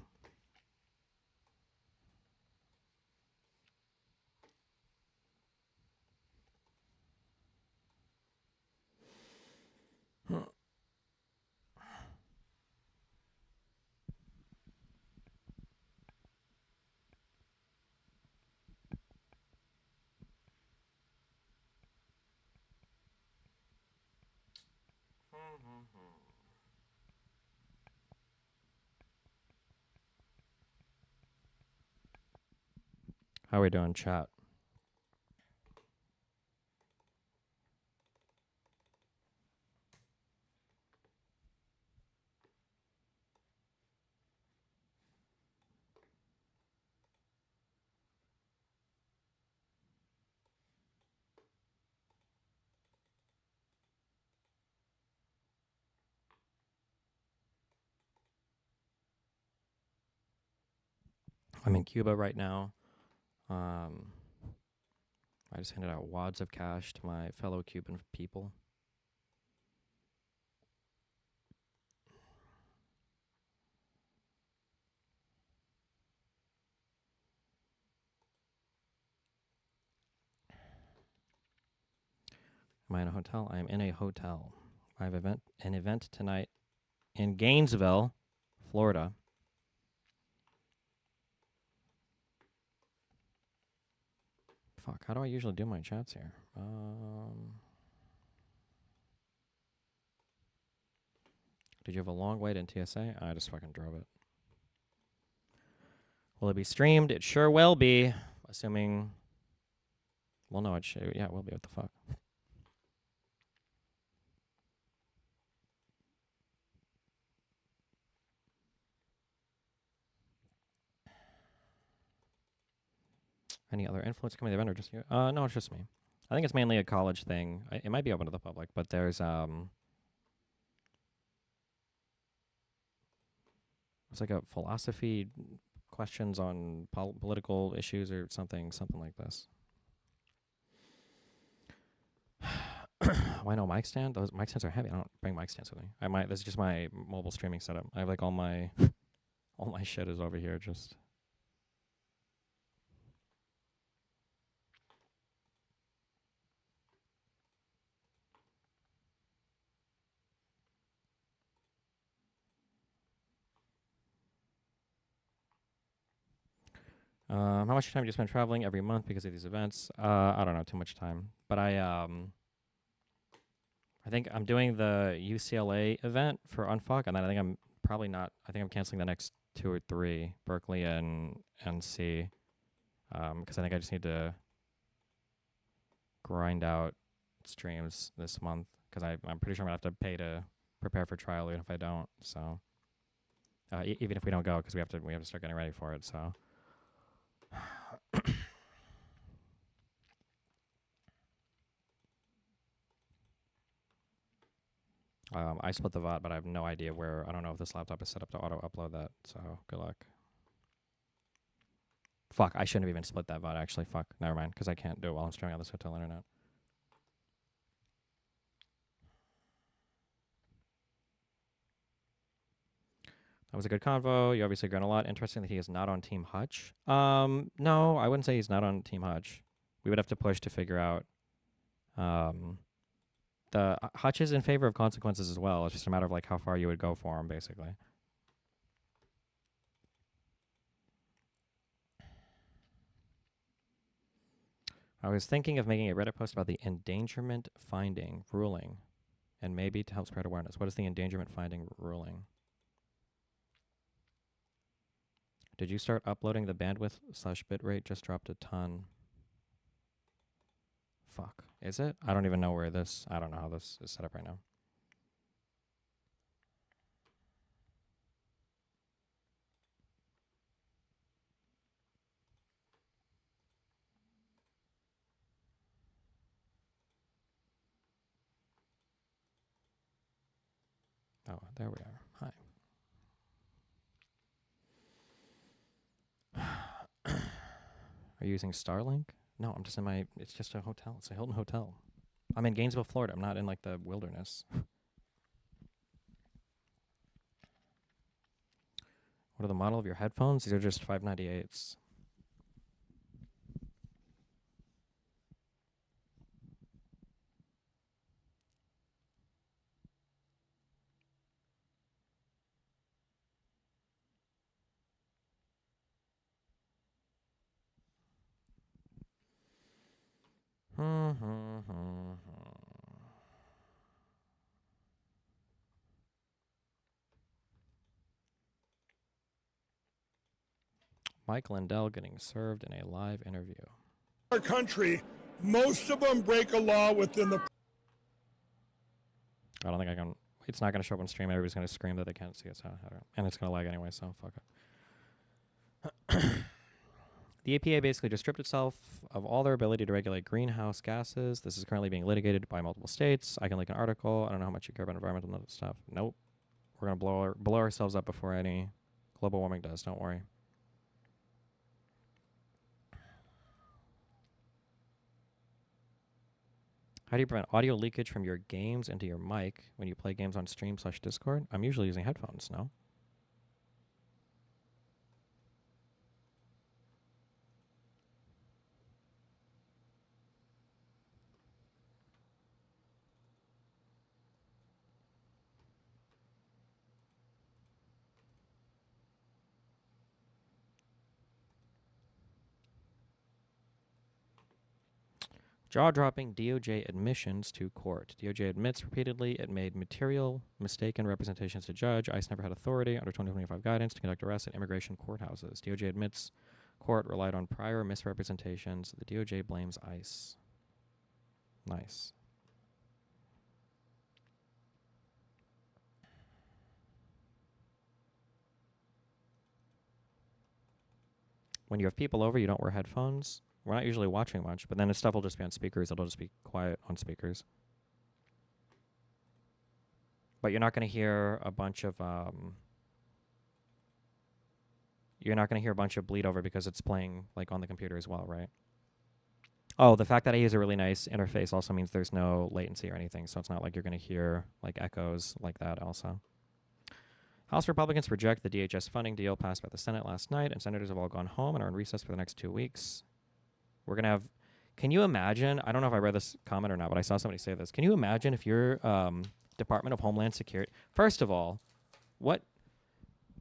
How are we doing, chat? I'm in Cuba right now. I just handed out wads of cash to my fellow Cuban people. Am I in a hotel? I am in a hotel. I have an event tonight in Gainesville, Florida. Fuck, how do I usually do my chats here? Did you have a long wait in TSA? I just fucking drove it. Will it be streamed? It sure will be. Assuming... Well, no, it should. Yeah, it will be. What the fuck? Any other influence coming to the event or just you? No, it's just me. I think it's mainly a college thing. It might be open to the public, but there's it's like a philosophy questions on political issues or something like this. Why no mic stand? Those mic stands are heavy. I don't bring mic stands with me. I might. This is just my mobile streaming setup. I have like all my shit is over here. Just. How much time do you spend traveling every month because of these events? I don't know, too much time. But I think I'm doing the UCLA event for Unfuck, and then I think I'm probably not. I think I'm canceling the next 2 or 3, Berkeley and NC, because I think I just need to grind out streams this month because I'm pretty sure I'm gonna have to pay to prepare for trial even if I don't. So even if we don't go, because we have to start getting ready for it. So. I split the VOD, but I have no idea where. I don't know if this laptop is set up to auto-upload that, so good luck. Fuck, I shouldn't have even split that VOD, actually. Fuck, never mind, because I can't do it while I'm streaming on this hotel internet. That was a good convo. You obviously grown a lot. Interesting that he is not on Team Hutch. No, I wouldn't say he's not on Team Hutch. We would have to push to figure out. The Hutch is in favor of consequences as well. It's just a matter of like how far you would go for him, basically. I was thinking of making a Reddit post about the endangerment finding ruling, and maybe to help spread awareness. What is the endangerment finding ruling? Did you start uploading the bandwidth / bitrate? Just dropped a ton. Fuck. Is it? I don't even know where this... I don't know how this is set up right now. Oh, there we are. Hi. Are you using Starlink? No, I'm just in my. It's just a hotel. It's a Hilton hotel. I'm in Gainesville, Florida. I'm not in like the wilderness. What are the model of your headphones? These are just 598s. Mike Lindell getting served in a live interview. Our country, most of them break a law within the. I don't think I can. It's not going to show up on stream. Everybody's going to scream that they can't see us. And it's going to lag anyway, so fuck it. The EPA basically just stripped itself of all their ability to regulate greenhouse gases. This is currently being litigated by multiple states. I can link an article. I don't know how much you care about environmental stuff. Nope. We're going to blow ourselves up before any global warming does. Don't worry. How do you prevent audio leakage from your games into your mic when you play games on stream/Discord? I'm usually using headphones, no? Jaw-dropping DOJ admissions to court. DOJ admits repeatedly it made material mistaken representations to judge. ICE never had authority under 2025 guidance to conduct arrests at immigration courthouses. DOJ admits court relied on prior misrepresentations. The DOJ blames ICE. Nice. When you have people over, you don't wear headphones. We're not usually watching much, but then the stuff will just be on speakers. It'll just be quiet on speakers. But you're not going to hear a bunch of bleed over because it's playing like on the computer as well, right? Oh, the fact that I use a really nice interface also means there's no latency or anything, so it's not like you're going to hear like echoes like that also. House Republicans reject the DHS funding deal passed by the Senate last night, and senators have all gone home and are in recess for the next 2 weeks. We're going to have... Can you imagine... I don't know if I read this comment or not, but I saw somebody say this. Can you imagine if your Department of Homeland Security... First of all, what...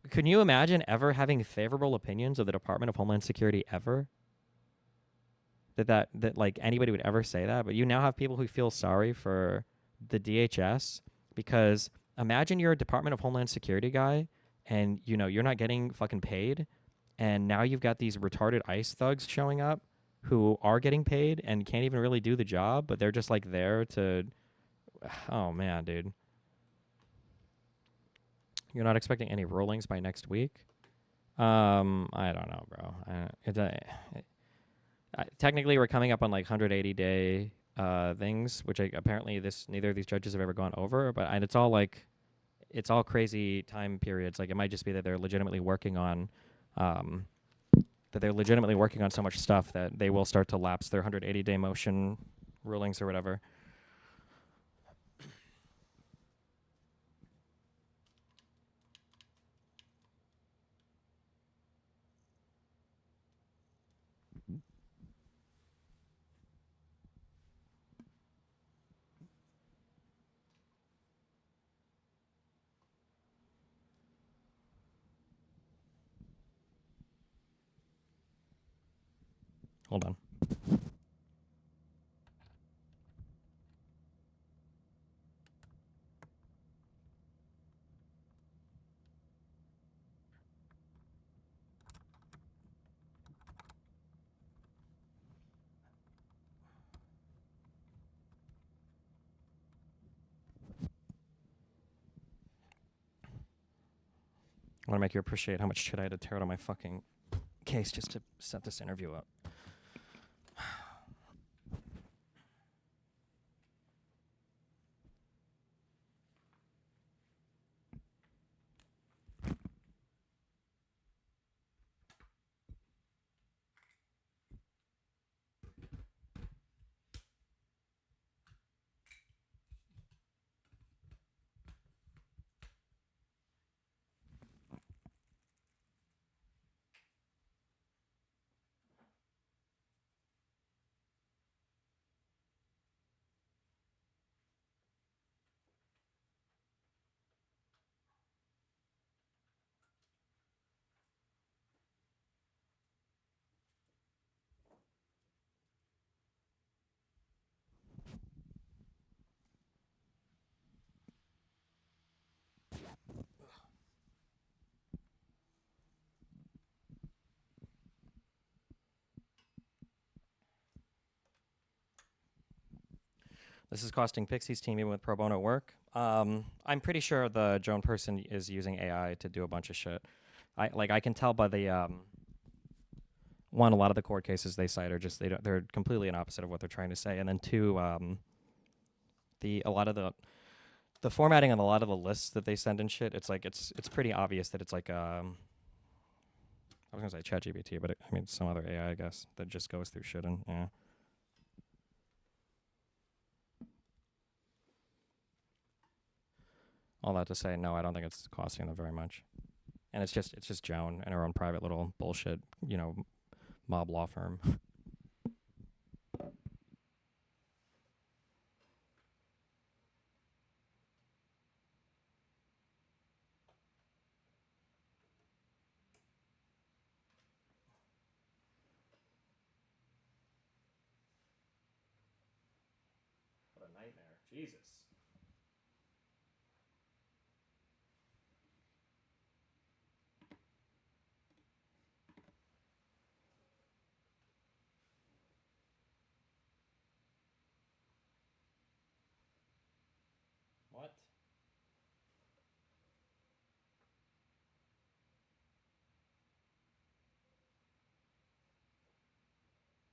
Can you imagine ever having favorable opinions of the Department of Homeland Security ever? That like anybody would ever say that? But you now have people who feel sorry for the DHS because imagine you're a Department of Homeland Security guy and, you know, you're not getting fucking paid, and now you've got these retarded ICE thugs showing up who are getting paid and can't even really do the job, but they're just like there to... Oh, man, dude. You're not expecting any rulings by next week? I don't know, bro. Technically, we're coming up on like 180-day things, which apparently neither of these judges have ever gone over. But it's all like, it's all crazy time periods. Like it might just be that they're legitimately working on, so much stuff that they will start to lapse their 180-day motion rulings or whatever. Hold on. I want to make you appreciate how much shit I had to tear out of my fucking case just to set this interview up. This is costing Pixie's team even with pro bono work. I'm pretty sure the Joan person is using AI to do a bunch of shit. I can tell by the one, a lot of the court cases they cite are just they're completely an opposite of what they're trying to say, and then two, a lot of the formatting on a lot of the lists that they send and shit, it's like it's pretty obvious that it's like I was gonna say ChatGPT, but I mean some other AI, I guess, that just goes through shit and yeah. All that to say, no, I don't think it's costing them very much, and it's just Joan and her own private little bullshit, mob law firm. What a nightmare. Jesus. What?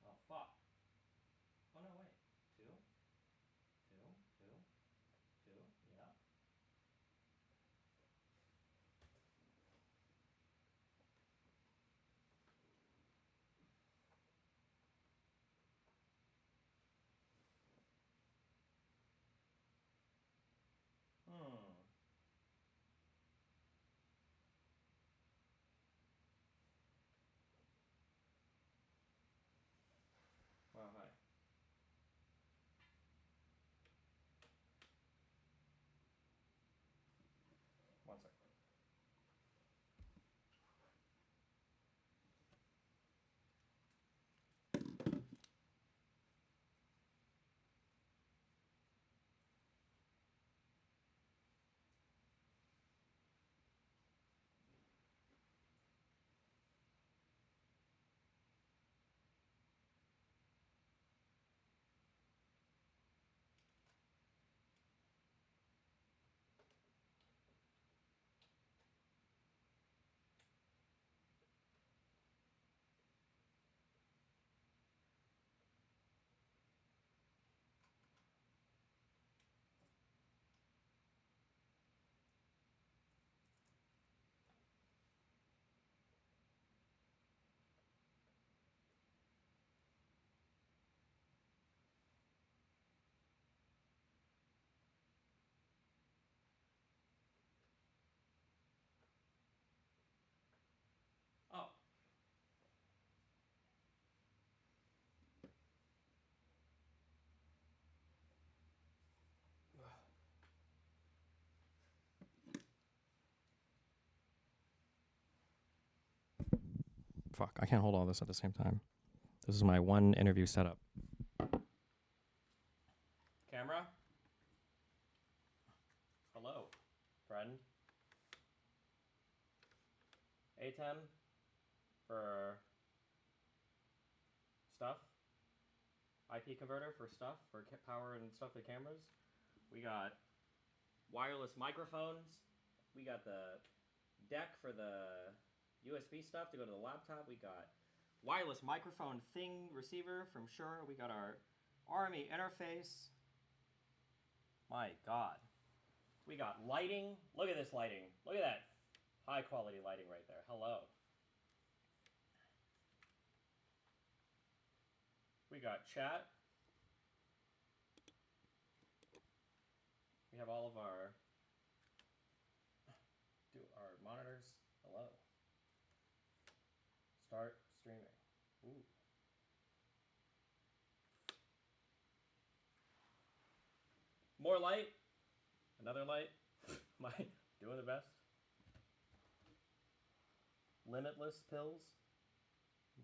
Oh, fuck. Oh, no, wait. Two? Two? Two? Two? Yeah. Hmm. Wow, hi. One second. Oh. Fuck, I can't hold all this at the same time. This is my one interview setup. Camera? Hello, friend. A10 for stuff. IP converter for stuff, for power and stuff for cameras. We got wireless microphones. We got the deck for the USB stuff to go to the laptop. We got wireless microphone thing receiver from Shure. We got our RME interface. My God. We got lighting. Look at this lighting. Look at that high quality lighting right there. Hello. We got chat. We have all of our monitors. Hello. Start streaming. Ooh. More light. Another light. Am I doing the best? Limitless pills.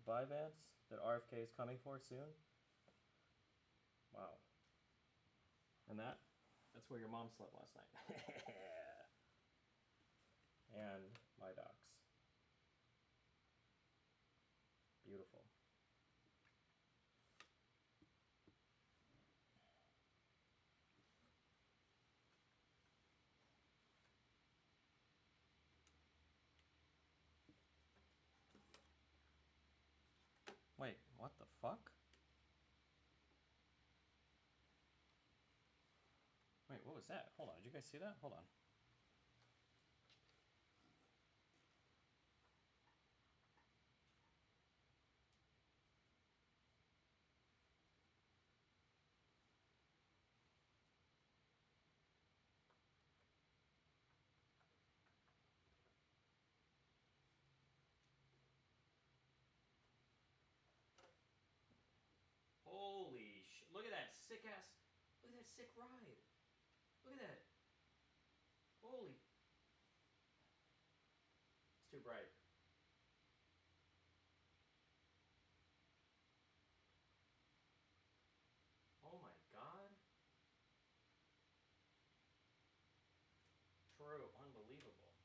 Vyvanse that RFK is coming for soon. Wow. And that's where your mom slept last night. And my docs. Beautiful. Wait, what the fuck? Wait, what was that? Hold on, did you guys see that? Hold on. Holy shit. Look at that sick ass. Look at that sick ride. Look at that. Holy. It's too bright. Oh my god. True. Unbelievable.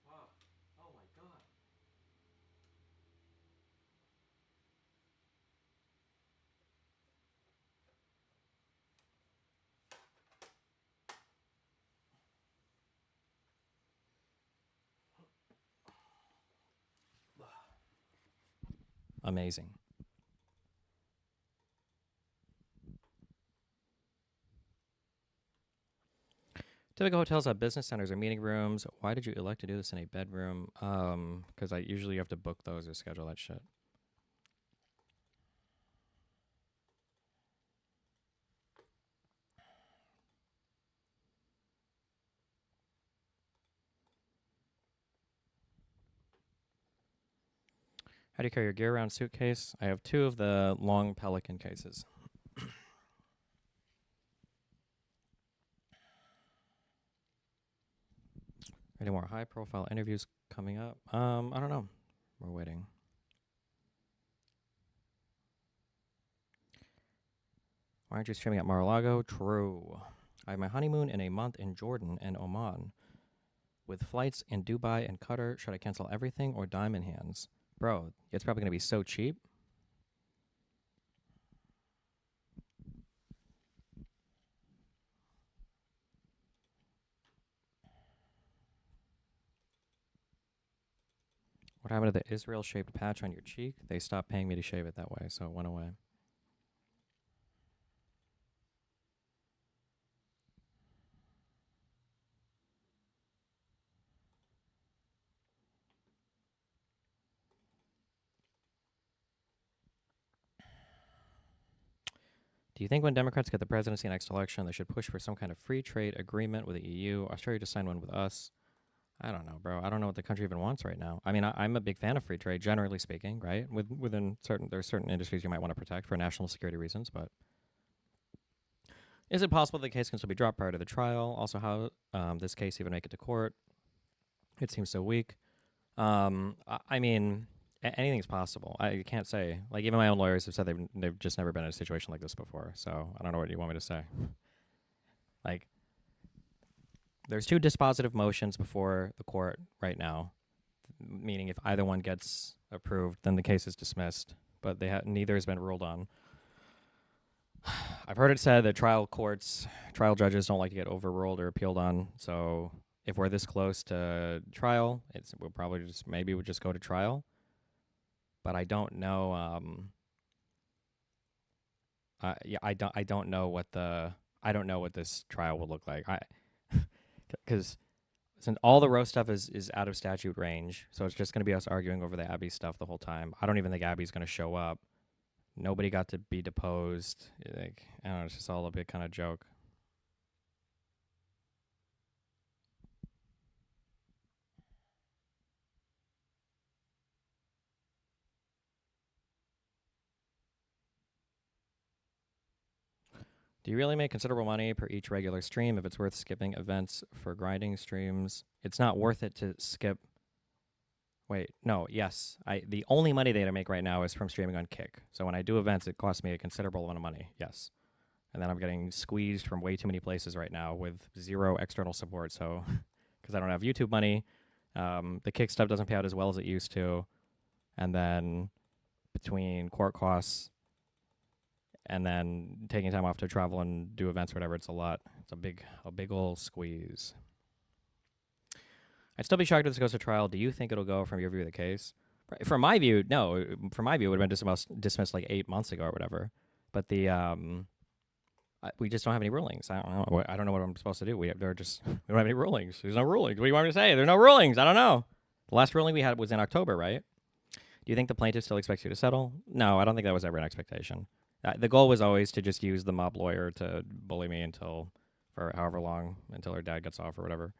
Wow. Oh my god. Amazing. Typical hotels have business centers or meeting rooms. Why did you elect to do this in a bedroom? Because I usually have to book those or schedule that shit. How do you carry your gear around suitcase? I have 2 of the long Pelican cases. Any more high-profile interviews coming up? I don't know. We're waiting. Why aren't you streaming at Mar-a-Lago? True. I have my honeymoon in a month in Jordan and Oman. With flights in Dubai and Qatar, should I cancel everything or diamond hands? Bro, it's probably going to be so cheap. What happened to the Israel-shaped patch on your cheek? They stopped paying me to shave it that way, so it went away. Do you think when Democrats get the presidency next election, they should push for some kind of free trade agreement with the EU? Australia just signed one with us. I don't know, bro. I don't know what the country even wants right now. I mean, I'm a big fan of free trade, generally speaking, right? There's certain industries you might want to protect for national security reasons, but is it possible the case can still be dropped prior to the trial? Also, how this case even make it to court? It seems so weak. I mean, anything's possible. I can't say. Like, even my own lawyers have said they've just never been in a situation like this before. So I don't know what you want me to say. Like, there's 2 dispositive motions before the court right now, meaning if either one gets approved, then the case is dismissed. But neither has been ruled on. I've heard it said that trial judges don't like to get overruled or appealed on. So if we're this close to trial, we'll probably we'll just go to trial. But I don't know. I don't know what this trial will look like. Because since all the Roe stuff is out of statute range, so it's just going to be us arguing over the Abby stuff the whole time. I don't even think Abby's going to show up. Nobody got to be deposed. Like, I don't know, it's just all a big kind of joke. Do you really make considerable money per each regular stream if it's worth skipping events for grinding streams? It's not worth it to skip. Wait, no, yes. The only money that I make right now is from streaming on Kick. So when I do events, it costs me a considerable amount of money, yes. And then I'm getting squeezed from way too many places right now with 0 external support. So, because I don't have YouTube money, the Kick stuff doesn't pay out as well as it used to. And then between court costs and then taking time off to travel and do events or whatever, it's a lot. It's a big old squeeze. I'd still be shocked if this goes to trial. Do you think it'll go from your view of the case? Right. From my view, no. From my view, it would have been dismissed like 8 months ago or whatever. But we just don't have any rulings. I don't know. I don't know what I'm supposed to do. We don't have any rulings. There's no rulings. What do you want me to say? There's no rulings. I don't know. The last ruling we had was in October, right? Do you think the plaintiff still expects you to settle? No, I don't think that was ever an expectation. The goal was always to just use the mob lawyer to bully me for however long, until her dad gets off or whatever.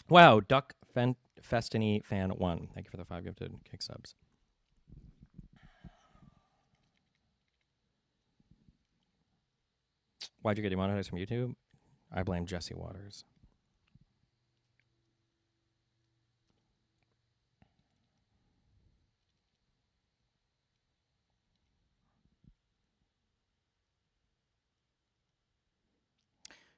Wow, Duck Festini fan 1. Thank you for the 5 gifted kick subs. Why'd you get demonetized from YouTube? I blame Jesse Waters.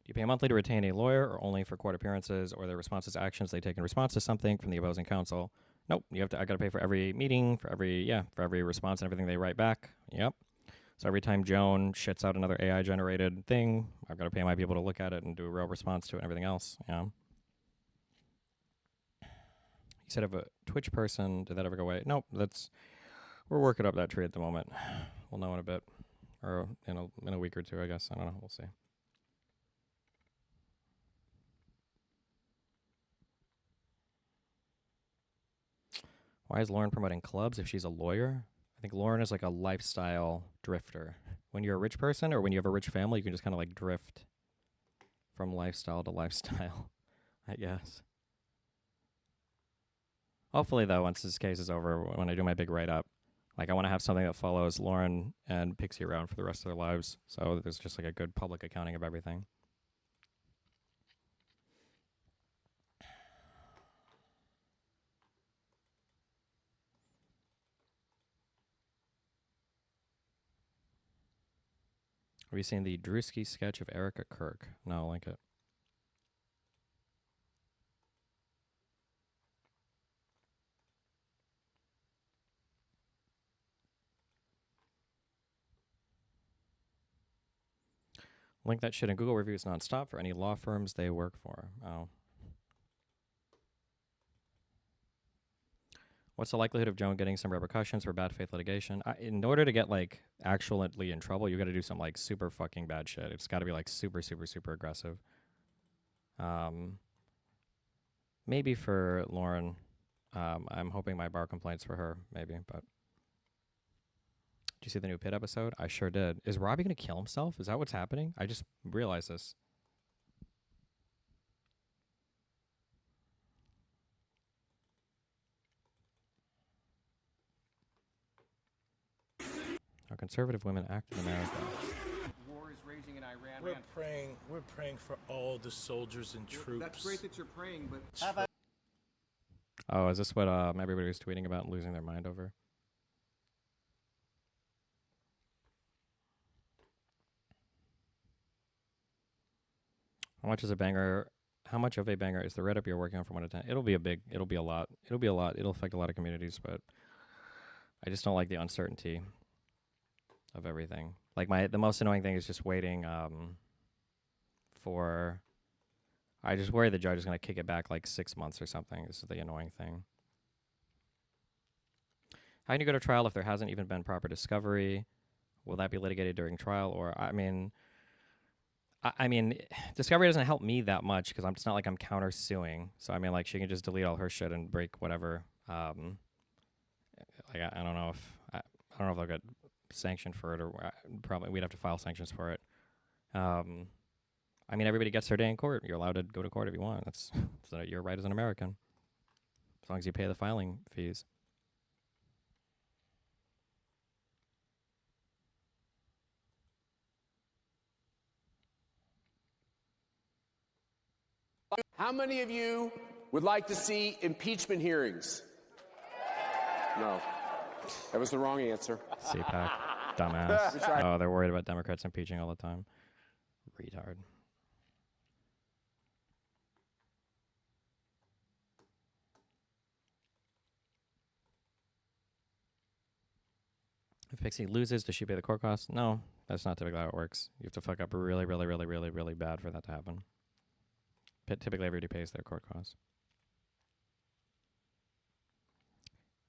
Do you pay monthly to retain a lawyer, or only for court appearances or their responses to actions they take in response to something from the opposing counsel? Nope. I got to pay for every meeting, for every response and everything they write back. Yep. So every time Joan shits out another AI generated thing, I've got to pay my people to look at it and do a real response to it and everything else. Yeah. You said of a Twitch person, did that ever go away? Nope. We're working up that tree at the moment. We'll know in a bit, or in a week or two, I guess. I don't know. We'll see. Why is Lauren promoting clubs if she's a lawyer? I think Lauren is like a lifestyle drifter. When you're a rich person or when you have a rich family, you can just kind of like drift from lifestyle to lifestyle, I guess. Hopefully, though, once this case is over, when I do my big write-up, like I want to have something that follows Lauren and Pixie around for the rest of their lives. So there's just like a good public accounting of everything. Have you seen the Drewski sketch of Erica Kirk? No, I like it. Link that shit in Google reviews nonstop for any law firms they work for. Oh. What's the likelihood of Joan getting some repercussions for bad faith litigation? In order to get like actually in trouble, you got to do some like super fucking bad shit. It's got to be like super, super, super aggressive. Maybe for Lauren, I'm hoping my bar complaints for her, maybe. But did you see the new Pit episode? I sure did. Is Robbie gonna kill himself? Is that what's happening? I just realized this. How conservative women act in America. War is raging in Iran. We're praying for all the soldiers and troops. That's great that you're praying, but Oh, is this what everybody was tweeting about and losing their mind over? How much is a banger? How much of a banger is the Reddit you're working on from 1 to 10? It'll be a lot. It'll affect a lot of communities, but I just don't like the uncertainty of everything. Like the most annoying thing is just waiting for. I just worry the judge is going to kick it back like 6 months or something. This is the annoying thing. How can you go to trial if there hasn't even been proper discovery? Will that be litigated during trial? Or I mean, discovery doesn't help me that much because it's not like I'm countersuing. So I mean, like she can just delete all her shit and break whatever. Like I don't know if they'll get sanctioned for it, or probably we'd have to file sanctions for it. I mean, everybody gets their day in court. You're allowed to go to court if you want. That's your right as an American, as long as you pay the filing fees. How many of you would like to see impeachment hearings? No. That was the wrong answer. CPAC, dumbass. Oh, they're worried about Democrats impeaching all the time. Retard. If Pixie loses, does she pay the court costs? No, That's not typically how it works. You have to fuck up really, really, really, really, really bad for that to happen. Typically, everybody pays their court costs.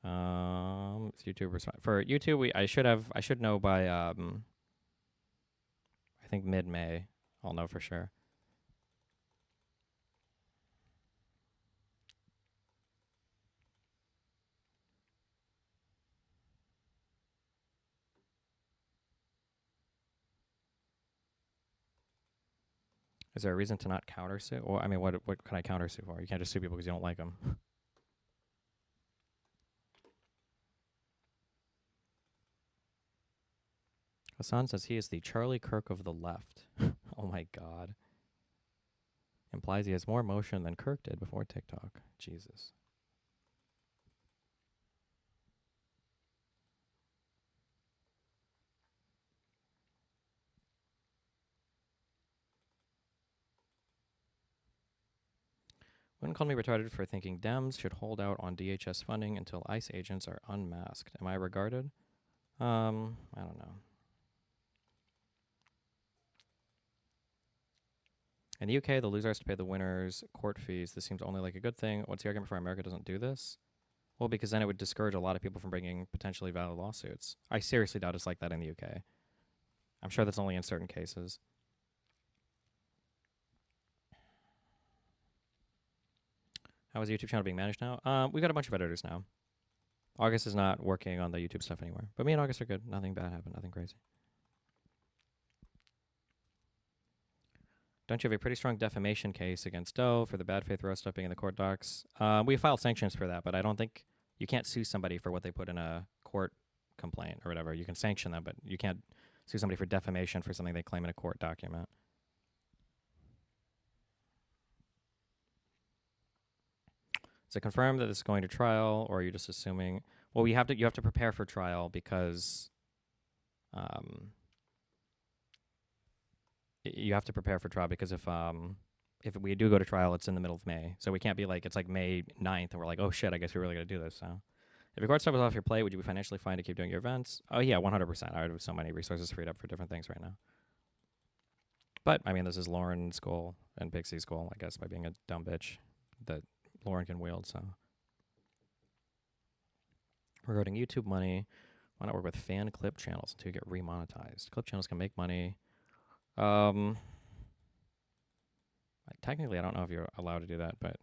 It's YouTube for YouTube. I should know by I think mid-May. I'll know for sure. Is there a reason to not countersue? Well, I mean, what can I countersue for? You can't just sue people because you don't like them. Hassan says he is the Charlie Kirk of the left. Oh my god. Implies he has more emotion than Kirk did before TikTok. Jesus. Wouldn't call me retarded for thinking Dems should hold out on DHS funding until ICE agents are unmasked. Am I regarded? I don't know. In the UK, the loser has to pay the winners court fees. This seems only like a good thing. What's the argument for America doesn't do this? Well, because then it would discourage a lot of people from bringing potentially valid lawsuits. I seriously doubt it's like that in the UK. I'm sure that's only in certain cases. How is the YouTube channel being managed now? We've got a bunch of editors now. August is not working on the YouTube stuff anymore. But me and August are good. Nothing bad happened. Nothing crazy. Don't you have a pretty strong defamation case against Doe for the bad faith roast up being in the court docs? We filed sanctions for that, but I don't think you can't sue somebody for what they put in a court complaint or whatever. You can sanction them, but you can't sue somebody for defamation for something they claim in a court document. Is it confirmed that this is going to trial, or are you just assuming? Well, you have to prepare for trial because you have to prepare for trial because if we do go to trial, it's in the middle of May, so we can't be like it's like May 9th and we're like, oh shit, I guess we're really gonna do this. So if your court stuff is off your plate, would you be financially fine to keep doing your events? Oh yeah, 100%. I would have so many resources freed up for different things right now. But I mean, this is Lauren's goal and Pixie's goal, I guess, by being a dumb bitch that Lauren can wield. So regarding YouTube money, why not work with fan clip channels until you get remonetized? Clip channels can make money. Technically, I don't know if you're allowed to do that, but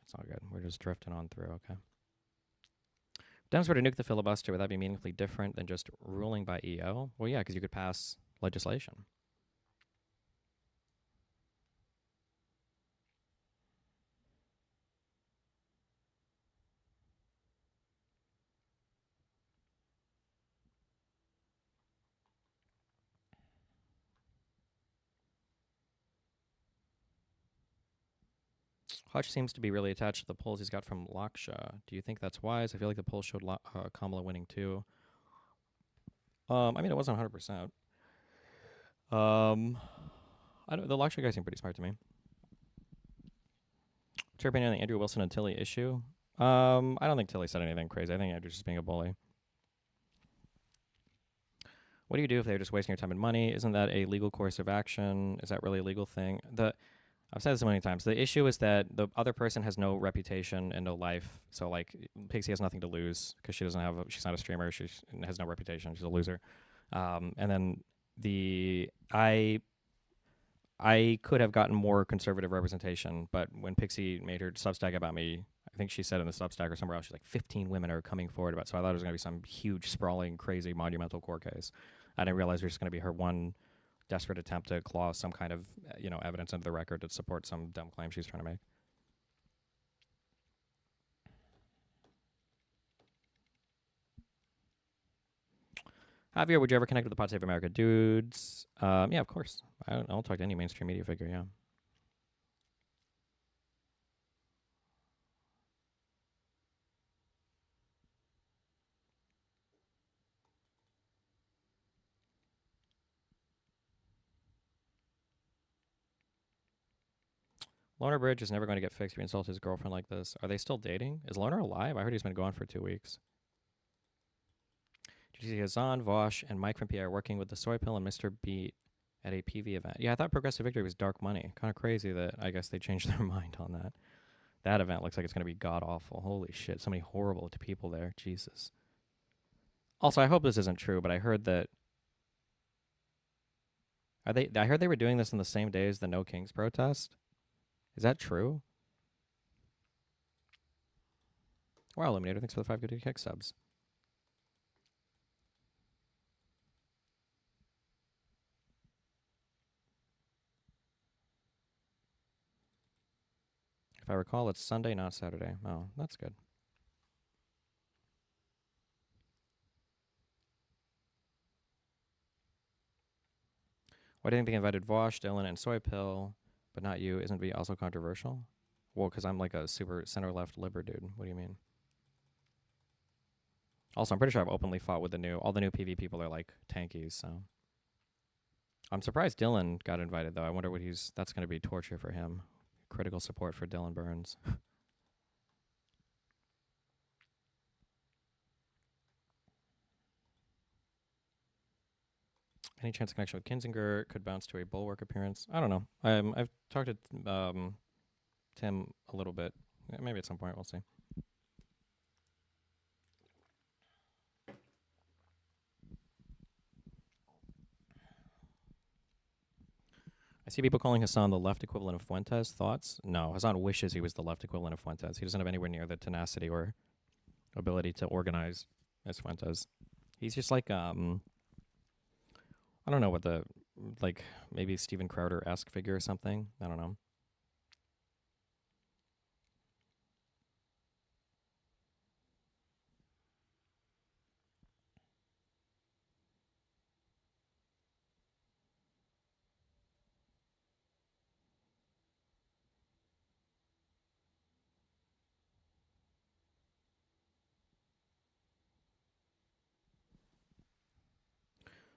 it's all good. We're just drifting on through, okay? If Dems were to nuke the filibuster, would that be meaningfully different than just ruling by EO? Well, yeah, because you could pass legislation. Hutch seems to be really attached to the polls he's got from Laksha. Do you think that's wise? I feel like the polls showed Kamala winning too. I mean, it wasn't 100%. The Laksha guy seemed pretty smart to me. What's your opinion on the Andrew Wilson and Tilly issue? I don't think Tilly said anything crazy. I think Andrew's just being a bully. What do you do if they're just wasting your time and money? Isn't that a legal course of action? Is that really a legal thing? I've said this many times. The issue is that the other person has no reputation and no life. So like Pixie has nothing to lose because she's not a streamer. She has no reputation. She's a loser. And then I could have gotten more conservative representation, but when Pixie made her Substack about me, I think she said in the Substack or somewhere else, she's like 15 women are coming forward about. So I thought it was going to be some huge, sprawling, crazy, monumental court case. I didn't realize it was just going to be her one desperate attempt to claw some kind of evidence into the record to support some dumb claim she's trying to make. Javier, would you ever connect with the Pod Save America dudes? Yeah, of course. I'll talk to any mainstream media figure, yeah. Loner Bridge is never going to get fixed if he insults his girlfriend like this. Are they still dating? Is Loner alive? I heard he's been gone for 2 weeks. Do Did you see Hassan, Vosh, and Mike from Pierre working with the Soy Pill and Mr. Beat at a PV event? Yeah, I thought Progressive Victory was dark money. Kind of crazy that I guess they changed their mind on that. That event looks like it's going to be god-awful. Holy shit, so many horrible people there. Jesus. Also, I hope this isn't true, but I heard that... I heard they were doing this on the same day as the No Kings protest. Is that true? Wow, Illuminator, thanks for the 5 good kick subs. If I recall, it's Sunday, not Saturday. Oh, that's good. Why do you think they invited Vosh, Dylan, and Soy Pill, but not you? Isn't V also controversial? Well, because I'm like a super center-left liber dude. What do you mean? Also, I'm pretty sure I've openly fought with all the new PV people are like tankies, so. I'm surprised Dylan got invited, though. I wonder what that's going to be torture for him. Critical support for Dylan Burns. Any chance connection with Kinzinger could bounce to a Bulwark appearance? I don't know. I've talked to Tim a little bit. Maybe at some point. We'll see. I see people calling Hassan the left equivalent of Fuentes. Thoughts? No. Hassan wishes he was the left equivalent of Fuentes. He doesn't have anywhere near the tenacity or ability to organize as Fuentes. He's just like, I don't know what maybe Steven Crowder-esque figure or something. I don't know.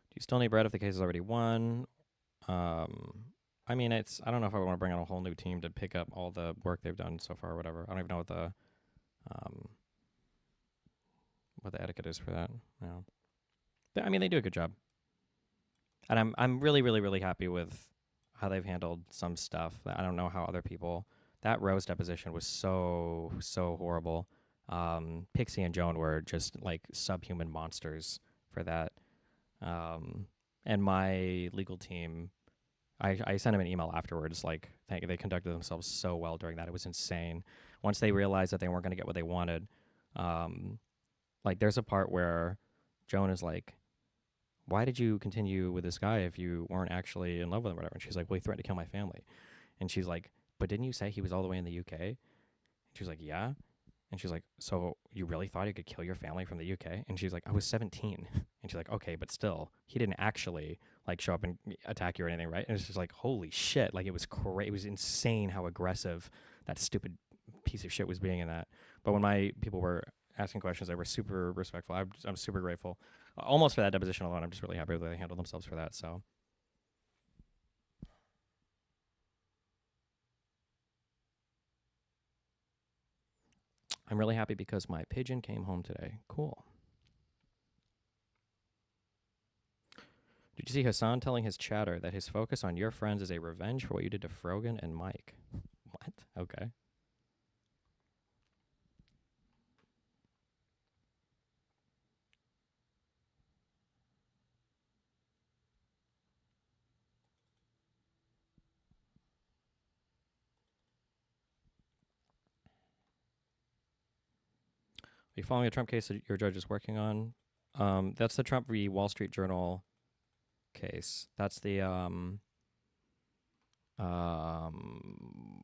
Do you still need Brett if the case is already won? I mean, I don't know if I want to bring on a whole new team to pick up all the work they've done so far or whatever. I don't even know what the etiquette is for that. No. I mean, they do a good job. And I'm really, really, really happy with how they've handled some stuff. I don't know how other people... That Rose deposition was so, so horrible. Pixie and Joan were just like subhuman monsters for that. And my legal team, I sent him an email afterwards, like, they conducted themselves so well during that. It was insane. Once they realized that they weren't going to get what they wanted, like, there's a part where Joan is like, why did you continue with this guy if you weren't actually in love with him or whatever? And she's like, well, he threatened to kill my family. And she's like, but didn't you say he was all the way in the UK? And she's like, yeah. And she's like, so you really thought he could kill your family from the UK? And she's like, I was 17. And she's like, okay, but still, he didn't actually like show up and attack you or anything, right? And it's just like, holy shit. Like, it was crazy. It was insane how aggressive that stupid piece of shit was being in that. But when my people were asking questions, they were super respectful. I'm super grateful. Almost for that deposition alone. I'm just really happy with the way they handled themselves for that. So. I'm really happy because my pigeon came home today. Cool. Did you see Hassan telling his chatter that his focus on your friends is a revenge for what you did to Frogan and Mike? What? Okay. Are you following a Trump case that your judge is working on? That's the Trump v. Wall Street Journal case. That's the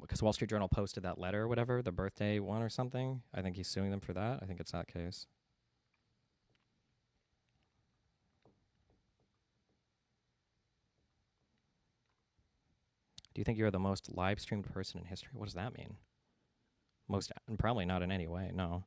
because Wall Street Journal posted that letter or whatever, the birthday one or something. I think he's suing them for that. I think it's that case. Do you think you're the most live streamed person in history? What does that mean? Most, probably not in any way, no.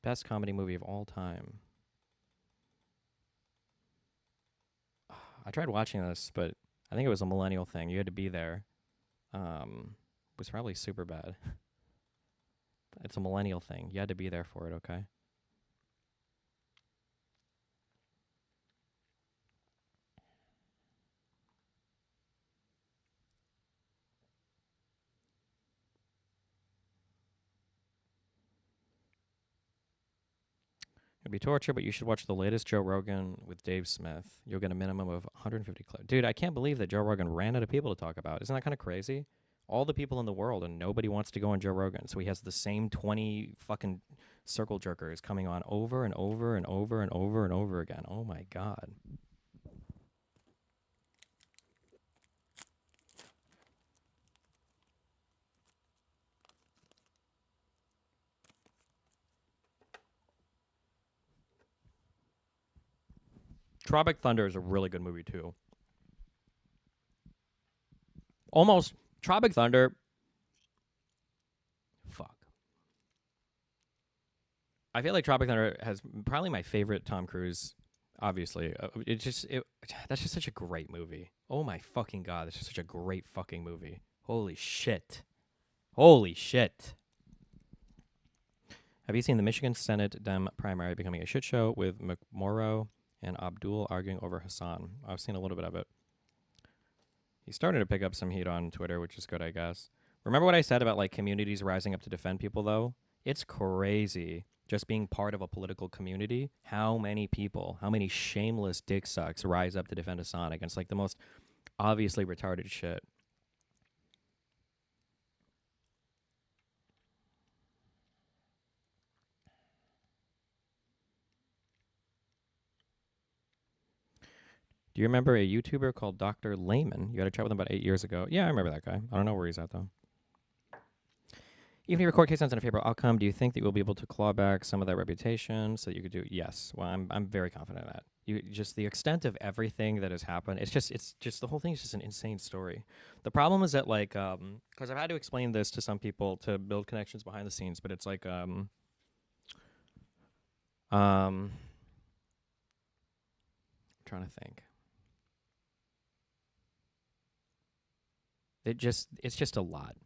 Best comedy movie of all time. I tried watching this, but I think it was a millennial thing. You had to be there. It was probably super bad. It's a millennial thing. You had to be there for it, okay? It'd be torture, but you should watch the latest Joe Rogan with Dave Smith. You'll get a minimum of 150 clips. Dude, I can't believe that Joe Rogan ran out of people to talk about. Isn't that kind of crazy? All the people in the world, and nobody wants to go on Joe Rogan. So he has the same 20 fucking circle jerkers coming on over and over and over and over and over again. Oh my God. Tropic Thunder is a really good movie too. Almost Tropic Thunder. Fuck. I feel like Tropic Thunder has probably my favorite Tom Cruise. Obviously, that's just such a great movie. Oh my fucking God, that's just such a great fucking movie. Holy shit. Holy shit. Have you seen the Michigan Senate Dem primary becoming a shit show with McMorrow and Abdul arguing over Hassan? I've seen a little bit of it. He's starting to pick up some heat on Twitter, which is good, I guess. Remember what I said about like communities rising up to defend people, though? It's crazy just being part of a political community. How many people, how many shameless dick sucks rise up to defend Hassan against like the most obviously retarded shit? Do you remember a YouTuber called Dr. Layman? You had a chat with him about 8 years ago. Yeah, I remember that guy. I don't know where he's at, though. Even if your court case ends in a favorable outcome, do you think that you will be able to claw back some of that reputation so that you could do? Yes. Well, I'm very confident in that. You just the extent of everything that has happened. It's just the whole thing is just an insane story. The problem is that like because I've had to explain this to some people to build connections behind the scenes, but it's like I'm trying to think. It's just a lot.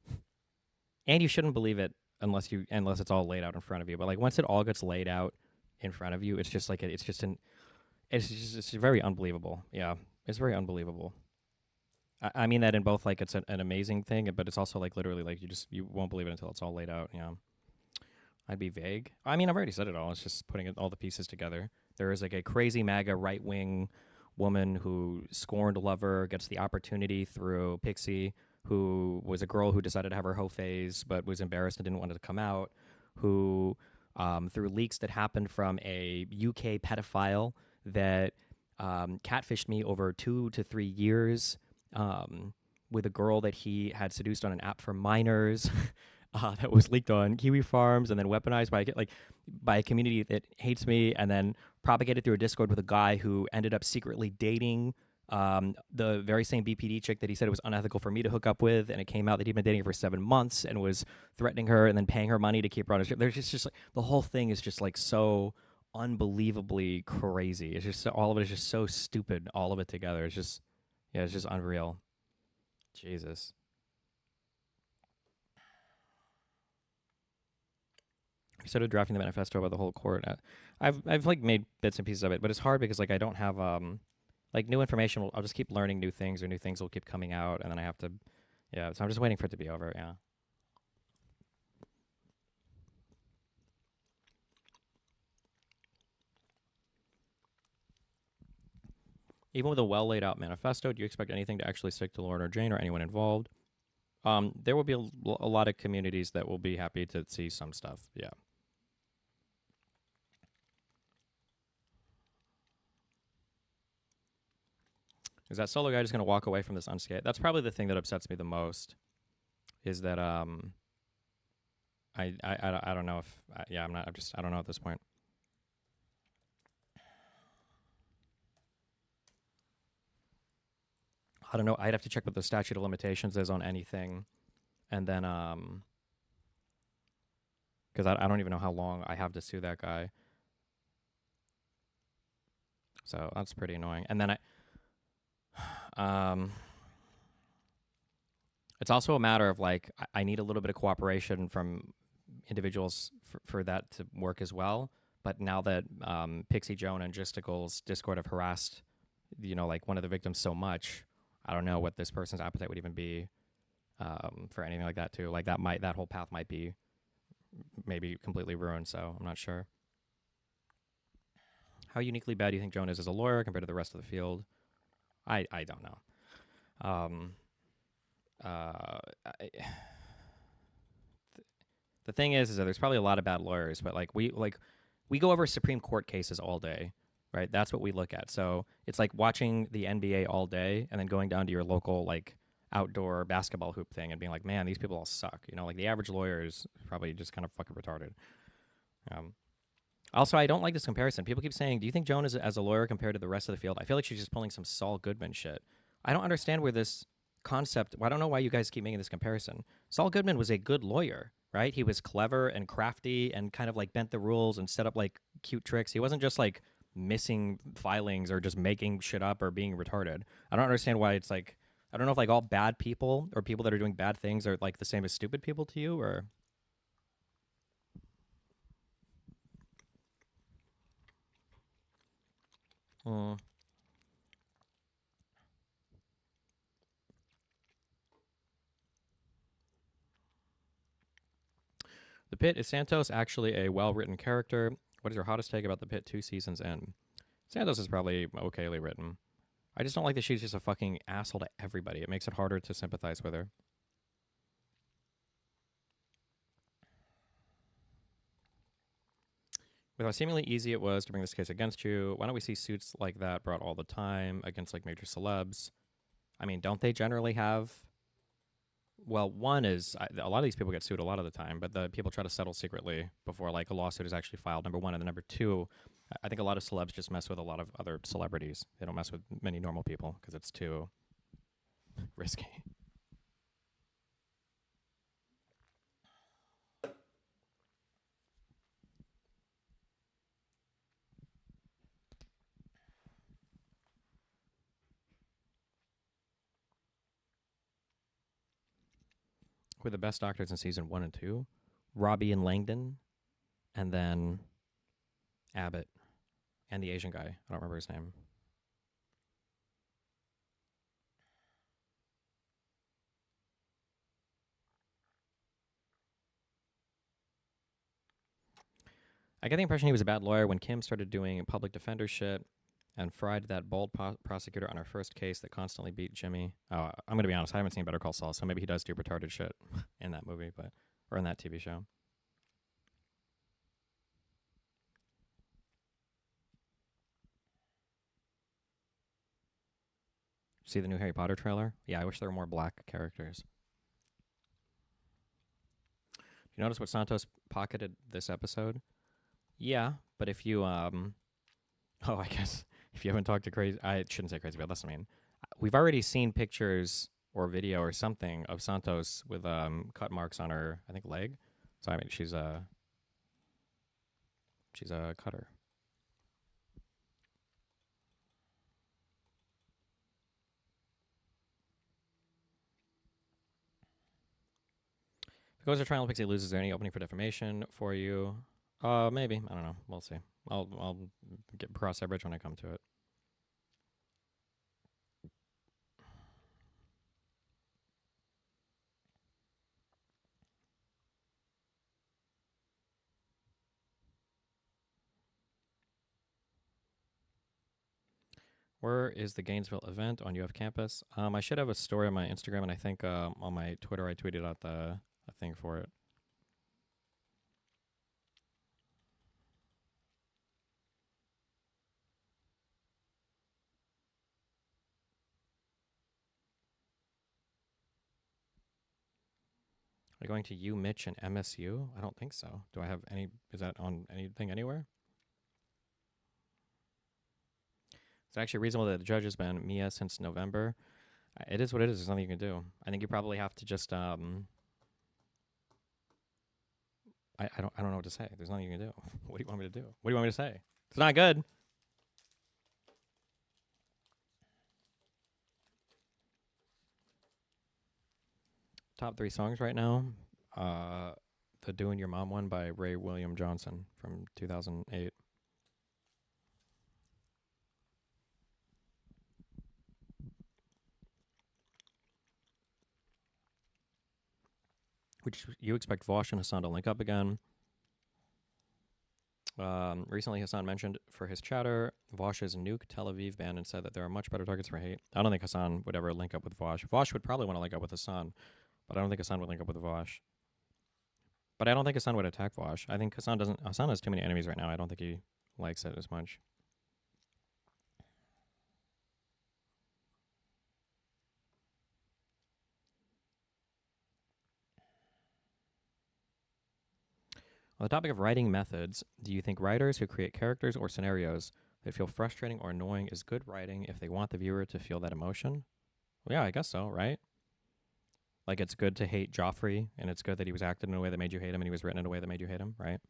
And you shouldn't believe it unless it's all laid out in front of you. But like once it all gets laid out in front of you, it's just like it's very unbelievable. Yeah, it's very unbelievable. I mean that in both like it's an amazing thing, but it's also like literally like you won't believe it until it's all laid out. Yeah, I'd be vague. I mean I've already said it all. It's just putting all the pieces together. There is like a crazy MAGA right wing woman who scorned a lover gets the opportunity through Pixie, who was a girl who decided to have her hoe phase but was embarrassed and didn't want it to come out, who through leaks that happened from a UK pedophile that catfished me over 2 to 3 years with a girl that he had seduced on an app for minors that was leaked on Kiwi Farms and then weaponized by a community that hates me, and then propagated through a Discord with a guy who ended up secretly dating the very same BPD chick that he said it was unethical for me to hook up with, and it came out that he'd been dating her for 7 months and was threatening her and then paying her money to keep her on his ship. There's just like the whole thing is just like so unbelievably crazy. It's just all of it is just so stupid. All of it together. It's just it's just unreal. Jesus. I started drafting the manifesto about the whole court. I've like made bits and pieces of it, but it's hard because like I don't have like new information. I'll just keep learning new things, or new things will keep coming out, and then I have to, so I'm just waiting for it to be over. Yeah. Even with a well laid out manifesto, do you expect anything to actually stick to Lauren or Jane or anyone involved? There will be a lot of communities that will be happy to see some stuff. Yeah. Is that solo guy just going to walk away from this unscathed? That's probably the thing that upsets me the most. Is that I don't know if I'm not. I don't know at this point. I don't know. I'd have to check what the statute of limitations is on anything, and then because I don't even know how long I have to sue that guy. So that's pretty annoying. And then It's also a matter of like I need a little bit of cooperation from individuals for that to work as well. But now that Pixie Joan and Gisticle's Discord have harassed, like one of the victims so much, I don't know what this person's appetite would even be for anything like that too. Like that whole path might be maybe completely ruined. So I'm not sure. How uniquely bad do you think Joan is as a lawyer compared to the rest of the field? I don't know. The thing is that there's probably a lot of bad lawyers, but we go over Supreme Court cases all day, right? That's what we look at. So it's like watching the NBA all day and then going down to your local outdoor basketball hoop thing and being like, man, these people all suck. Like the average lawyer is probably just kind of fucking retarded. Also, I don't like this comparison. People keep saying, do you think Joan is as a lawyer compared to the rest of the field? I feel like she's just pulling some Saul Goodman shit. I don't understand where this concept, I don't know why you guys keep making this comparison. Saul Goodman was a good lawyer, right? He was clever and crafty and kind of bent the rules and set up cute tricks. He wasn't just missing filings or just making shit up or being retarded. I don't understand why it's I don't know if all bad people or people that are doing bad things are the same as stupid people to you, or... The Pit, is Santos actually a well-written character? What is your hottest take about The Pit 2 seasons in? Santos is probably okayly written. I just don't like that she's just a fucking asshole to everybody. It makes it harder to sympathize with her. With how seemingly easy it was to bring this case against you, why don't we see suits like that brought all the time against major celebs? I mean, don't they generally have... Well, one is, a lot of these people get sued a lot of the time, but the people try to settle secretly before a lawsuit is actually filed, number one. And then number two, I think a lot of celebs just mess with a lot of other celebrities. They don't mess with many normal people because it's too risky. Who are the best doctors in season 1 and 2? Robbie and Langdon, and then Abbott, and the Asian guy. I don't remember his name. I get the impression he was a bad lawyer when Kim started doing public defender shit and fried that bold prosecutor on her first case that constantly beat Jimmy. Oh, I'm going to be honest, I haven't seen Better Call Saul, so maybe he does do retarded shit in that movie, or in that TV show. See the new Harry Potter trailer? Yeah, I wish there were more black characters. You notice what Santos pocketed this episode? Yeah, but if you, I guess if you haven't talked to Crazy, I shouldn't say Crazy Bale, that's what I mean. We've already seen pictures or video or something of Santos with cut marks on her, I think, leg. So I mean, she's a cutter. If it goes to trial and Pixie loses, is there any opening for defamation for you? Maybe. I don't know. We'll see. I'll cross that bridge when I come to it. Where is the Gainesville event on UF campus? I should have a story on my Instagram, and I think on my Twitter I tweeted out a thing for it. Are you going to U, Mitch, and MSU? I don't think so. Do I have any? Is that on anything anywhere? It's actually reasonable that the judge has been Mia since November. It is what it is. There's nothing you can do. I think you probably have to just I don't know what to say. There's nothing you can do. What do you want me to do? What do you want me to say? It's not good. top 3 songs right now. The Doing Your Mom one by Ray William Johnson from 2008. Which you expect Vosh and Hassan to link up again. Recently, Hassan mentioned for his chatter Vosh's nuke Tel Aviv ban and said that there are much better targets for hate. I don't think Hassan would ever link up with Vosh. Vosh would probably want to link up with Hassan, but I don't think Hassan would link up with Vosh. But I don't think Hassan would attack Vosh. I think Hassan doesn't. Hassan has too many enemies right now. I don't think he likes it as much. On the topic of writing methods, do you think writers who create characters or scenarios that feel frustrating or annoying is good writing if they want the viewer to feel that emotion? Well, yeah, I guess so, right? Like, it's good to hate Joffrey, and it's good that he was acted in a way that made you hate him, and he was written in a way that made you hate him, right?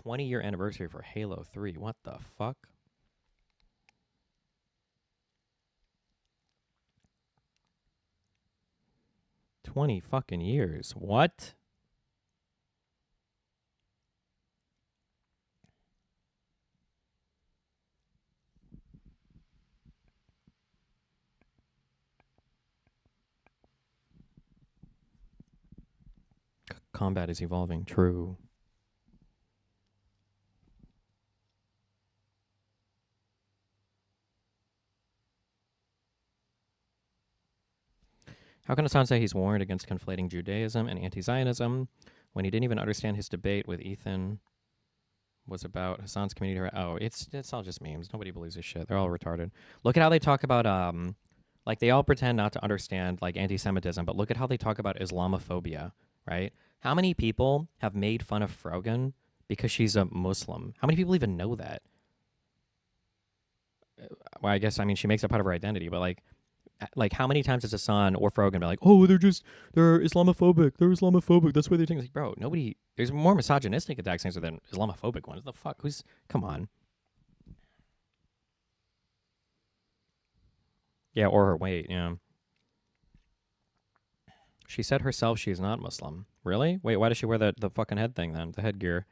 '20-year anniversary for Halo 3. What the fuck? $20 fucking years. What? Combat is evolving. True. How can Hassan say he's warned against conflating Judaism and anti-Zionism when he didn't even understand his debate with Ethan was about Hassan's community? Oh, it's all just memes. Nobody believes this shit. They're all retarded. Look at how they talk about like they all pretend not to understand like anti-Semitism, but look at how they talk about Islamophobia, right? How many people have made fun of Frogan because she's a Muslim? How many people even know that? Well, I guess, I mean, she makes it part of her identity, but like how many times has Hassan or Frogan been like, oh, they're Islamophobic, that's why they're doing, like, bro, nobody, there's more misogynistic attacks than Islamophobic ones. The fuck, come on. Yeah, or her weight, yeah. She said herself she is not Muslim. Really? Wait, why does she wear the fucking head thing then, the headgear?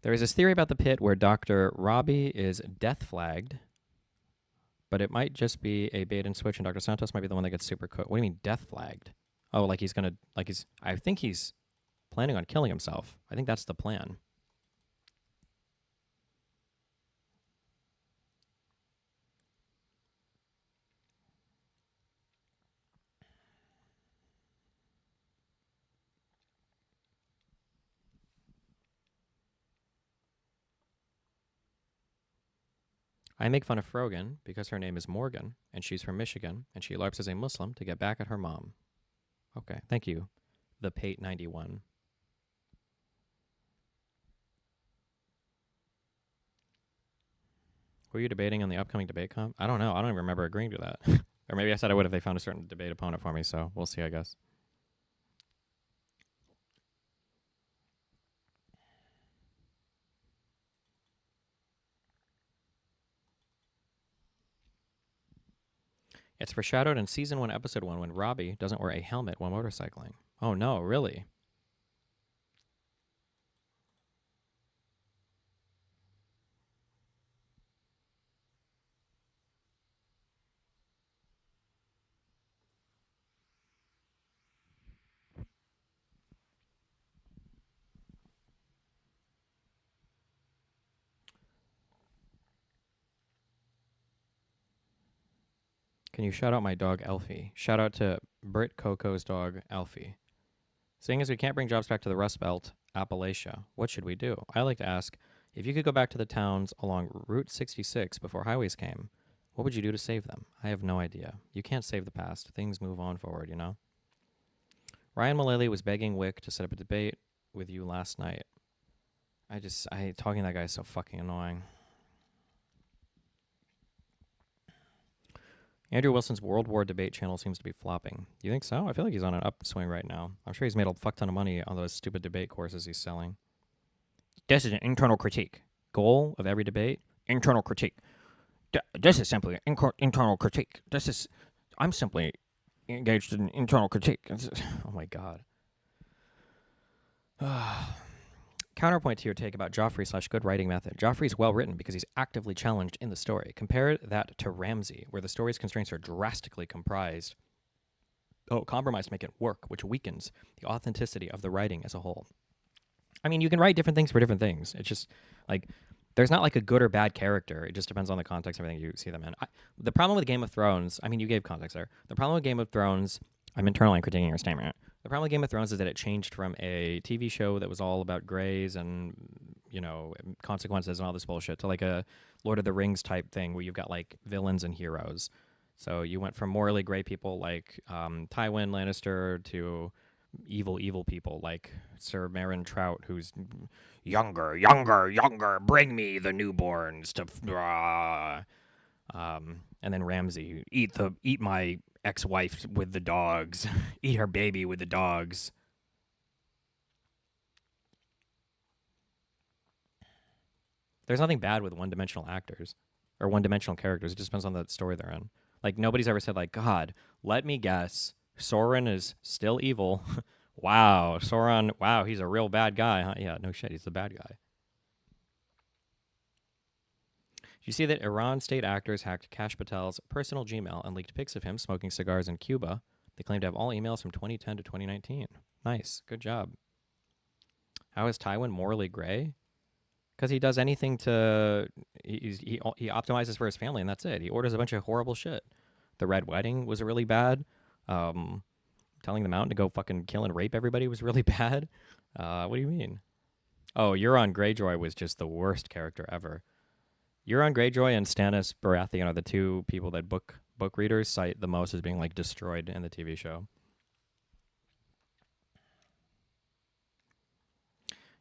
There is this theory about the pit where Dr. Robbie is death flagged, but it might just be a bait and switch, and Dr. Santos might be the one that gets super cooked. What do you mean death flagged? Oh, like he's gonna, I think he's planning on killing himself. I think that's the plan. I make fun of Frogan because her name is Morgan, and she's from Michigan, and she LARPs as a Muslim to get back at her mom. Okay, thank you, the Pate 91. Were you debating on the upcoming debate comp? I don't know. I don't even remember agreeing to that. Or maybe I said I would if they found a certain debate opponent for me, so we'll see, I guess. It's foreshadowed in Season 1, Episode 1 when Robbie doesn't wear a helmet while motorcycling. Oh no, really? Can you shout out my dog, Elfie? Shout out to Britt Coco's dog, Elfie. Seeing as we can't bring jobs back to the Rust Belt, Appalachia, what should we do? I like to ask, if you could go back to the towns along Route 66 before highways came, what would you do to save them? I have no idea. You can't save the past. Things move on forward, you know? Ryan Mullally was begging Wick to set up a debate with you last night. Talking to that guy is so fucking annoying. Andrew Wilson's World War debate channel seems to be flopping. You think so? I feel like he's on an upswing right now. I'm sure he's made a fuck ton of money on those stupid debate courses he's selling. This is an internal critique. goal of every debate? Internal critique. This is simply internal critique. I'm simply engaged in internal critique. Oh my god. Counterpoint to your take about Joffrey / good writing method. Joffrey's well written because he's actively challenged in the story. Compare that to Ramsay, where the story's constraints are drastically compromised to make it work, which weakens the authenticity of the writing as a whole. I mean, you can write different things for different things. It's just like there's not like a good or bad character. It just depends on the context and everything you see them in. The problem with Game of Thrones, I mean, you gave context there. The problem with Game of Thrones, I'm internally critiquing your statement. The problem with Game of Thrones is that it changed from a TV show that was all about grays and, you know, consequences and all this bullshit to like a Lord of the Rings type thing where you've got like villains and heroes. So you went from morally gray people like Tywin Lannister to evil people like Sir Meryn Trout, who's younger, bring me the newborns to and then Ramsay, eat my ex-wife with the dogs, eat her baby with the dogs. There's nothing bad with one-dimensional actors or one-dimensional characters. It just depends on the story they're in. Like, nobody's ever said, like, God, let me guess, Sauron is still evil. Wow, Sauron, wow, he's a real bad guy, huh? Yeah, no shit, he's the bad guy. You see that Iran state actors hacked Kash Patel's personal Gmail and leaked pics of him smoking cigars in Cuba. They claim to have all emails from 2010 to 2019. Nice, good job. How is Tywin morally gray? Because he does anything to... He optimizes for his family, and that's it. He orders a bunch of horrible shit. The Red Wedding was really bad. Telling the Mountain to go fucking kill and rape everybody was really bad. What do you mean? Oh, Euron Greyjoy was just the worst character ever. Euron Greyjoy and Stannis Baratheon are the two people that book readers cite the most as being like destroyed in the TV show.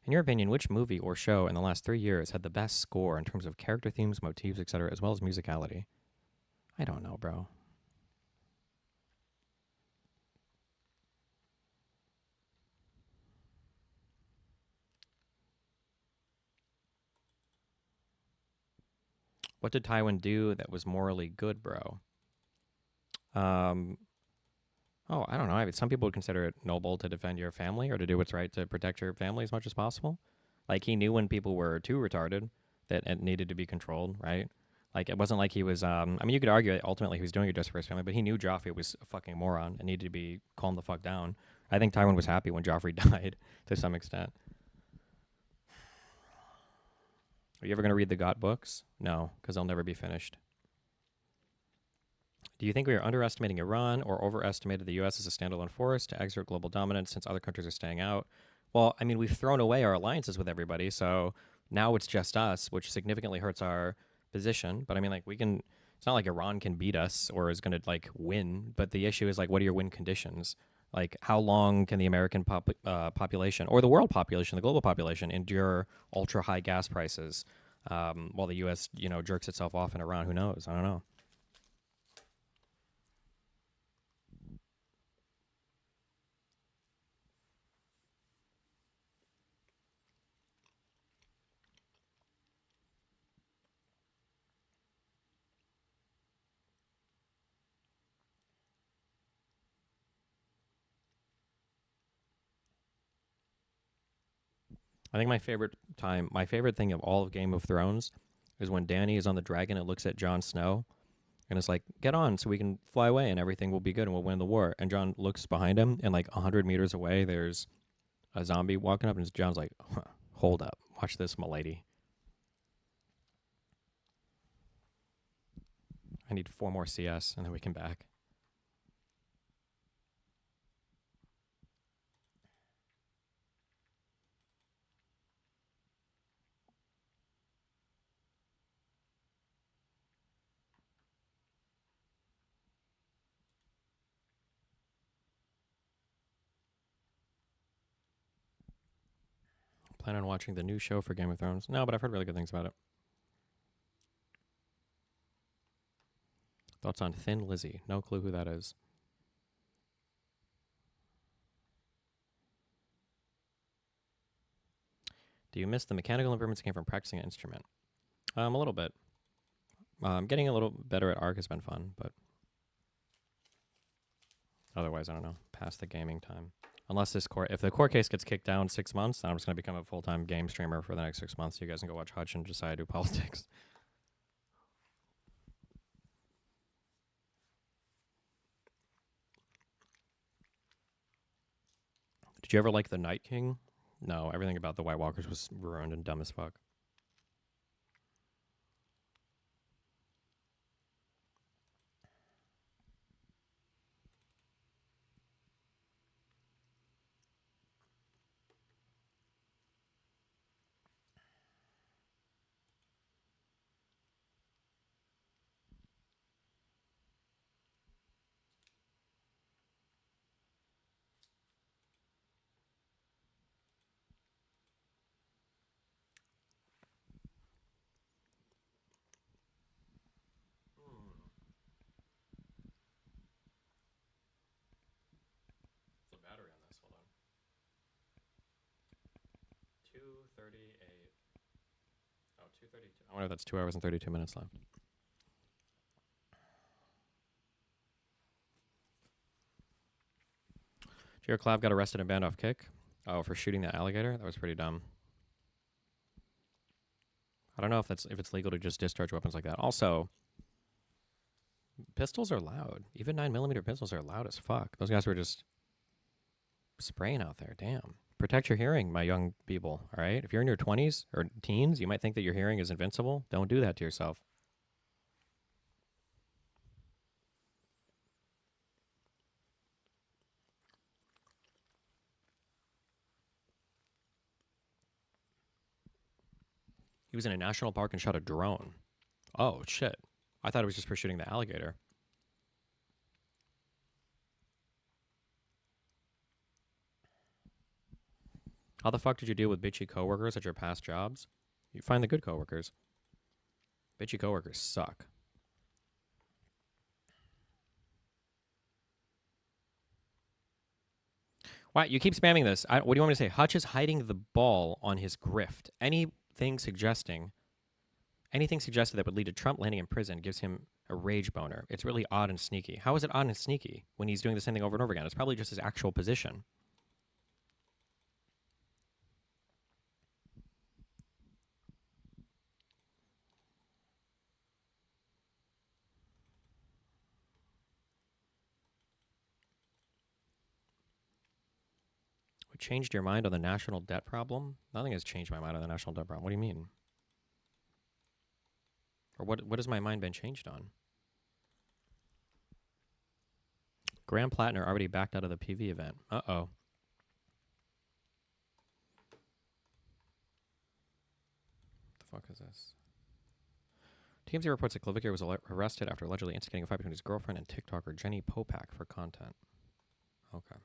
In your opinion, which movie or show in the last 3 years had the best score in terms of character themes, motifs, etc., as well as musicality? I don't know, bro. What did Tywin do that was morally good, bro? Oh, I don't know. Some people would consider it noble to defend your family or to do what's right to protect your family as much as possible. Like, he knew when people were too retarded that it needed to be controlled, right? Like, it wasn't like he was, I mean, you could argue that ultimately he was doing it just for his family, but he knew Joffrey was a fucking moron and needed to be calmed the fuck down. I think Tywin was happy when Joffrey died to some extent. Are you ever going to read the GOT books? No, because they'll never be finished. Do you think we are underestimating Iran or overestimated the U.S. as a standalone force to exert global dominance since other countries are staying out? Well, I mean, we've thrown away our alliances with everybody, so now it's just us, which significantly hurts our position. But I mean, like, it's not like Iran can beat us or is going to, like, win. But the issue is, like, what are your win conditions? Like, how long can the American population or the world population, the global population, endure ultra-high gas prices while the U.S., jerks itself off in Iran? Who knows? I don't know. I think my favorite thing of all of Game of Thrones is when Dany is on the dragon and looks at Jon Snow and it's like, get on so we can fly away and everything will be good and we'll win the war. And Jon looks behind him and like 100 meters away, there's a zombie walking up and Jon's like, hold up, watch this, m'lady. I need 4 more CS and then we can back. Plan on watching the new show for Game of Thrones? No, but I've heard really good things about it. Thoughts on Thin Lizzy? No clue who that is. Do you miss the mechanical improvements that came from practicing an instrument? A little bit. Getting a little better at ARC has been fun, but otherwise, I don't know. Past the gaming time. Unless this court, if the court case gets kicked down 6 months, then I'm just going to become a full-time game streamer for the next 6 months. So you guys can go watch Hutch and decide do politics. Did you ever like The Night King? No, everything about the White Walkers was ruined and dumb as fuck. The battery on this, hold on. 2:38. Oh, 2:32. I wonder if that's 2 hours and 32 minutes left. Jared Clav got arrested and banned off Kick. Oh, for shooting the alligator? That was pretty dumb. I don't know if it's legal to just discharge weapons like that. Also, pistols are loud. Even 9mm pistols are loud as fuck. Those guys were just spraying out there. Damn. Protect your hearing, my young people, all right? If you're in your 20s or teens, you might think that your hearing is invincible. Don't do that to yourself. He was in a national park and shot a drone. Oh, shit. I thought it was just for shooting the alligator. How the fuck did you deal with bitchy coworkers at your past jobs? You find the good coworkers. Bitchy coworkers suck. Why? You keep spamming this. What do you want me to say? Hutch is hiding the ball on his grift. Anything suggested that would lead to Trump landing in prison gives him a rage boner. It's really odd and sneaky. How is it odd and sneaky when he's doing the same thing over and over again? It's probably just his actual position. What changed your mind on the national debt problem? Nothing has changed my mind on the national debt problem. What do you mean? Or what has my mind been changed on? Graham Plattner already backed out of the PV event. Uh-oh. What the fuck is this? TMZ reports that Klaviker was arrested after allegedly instigating a fight between his girlfriend and TikToker Jenny Popak for content. Okay.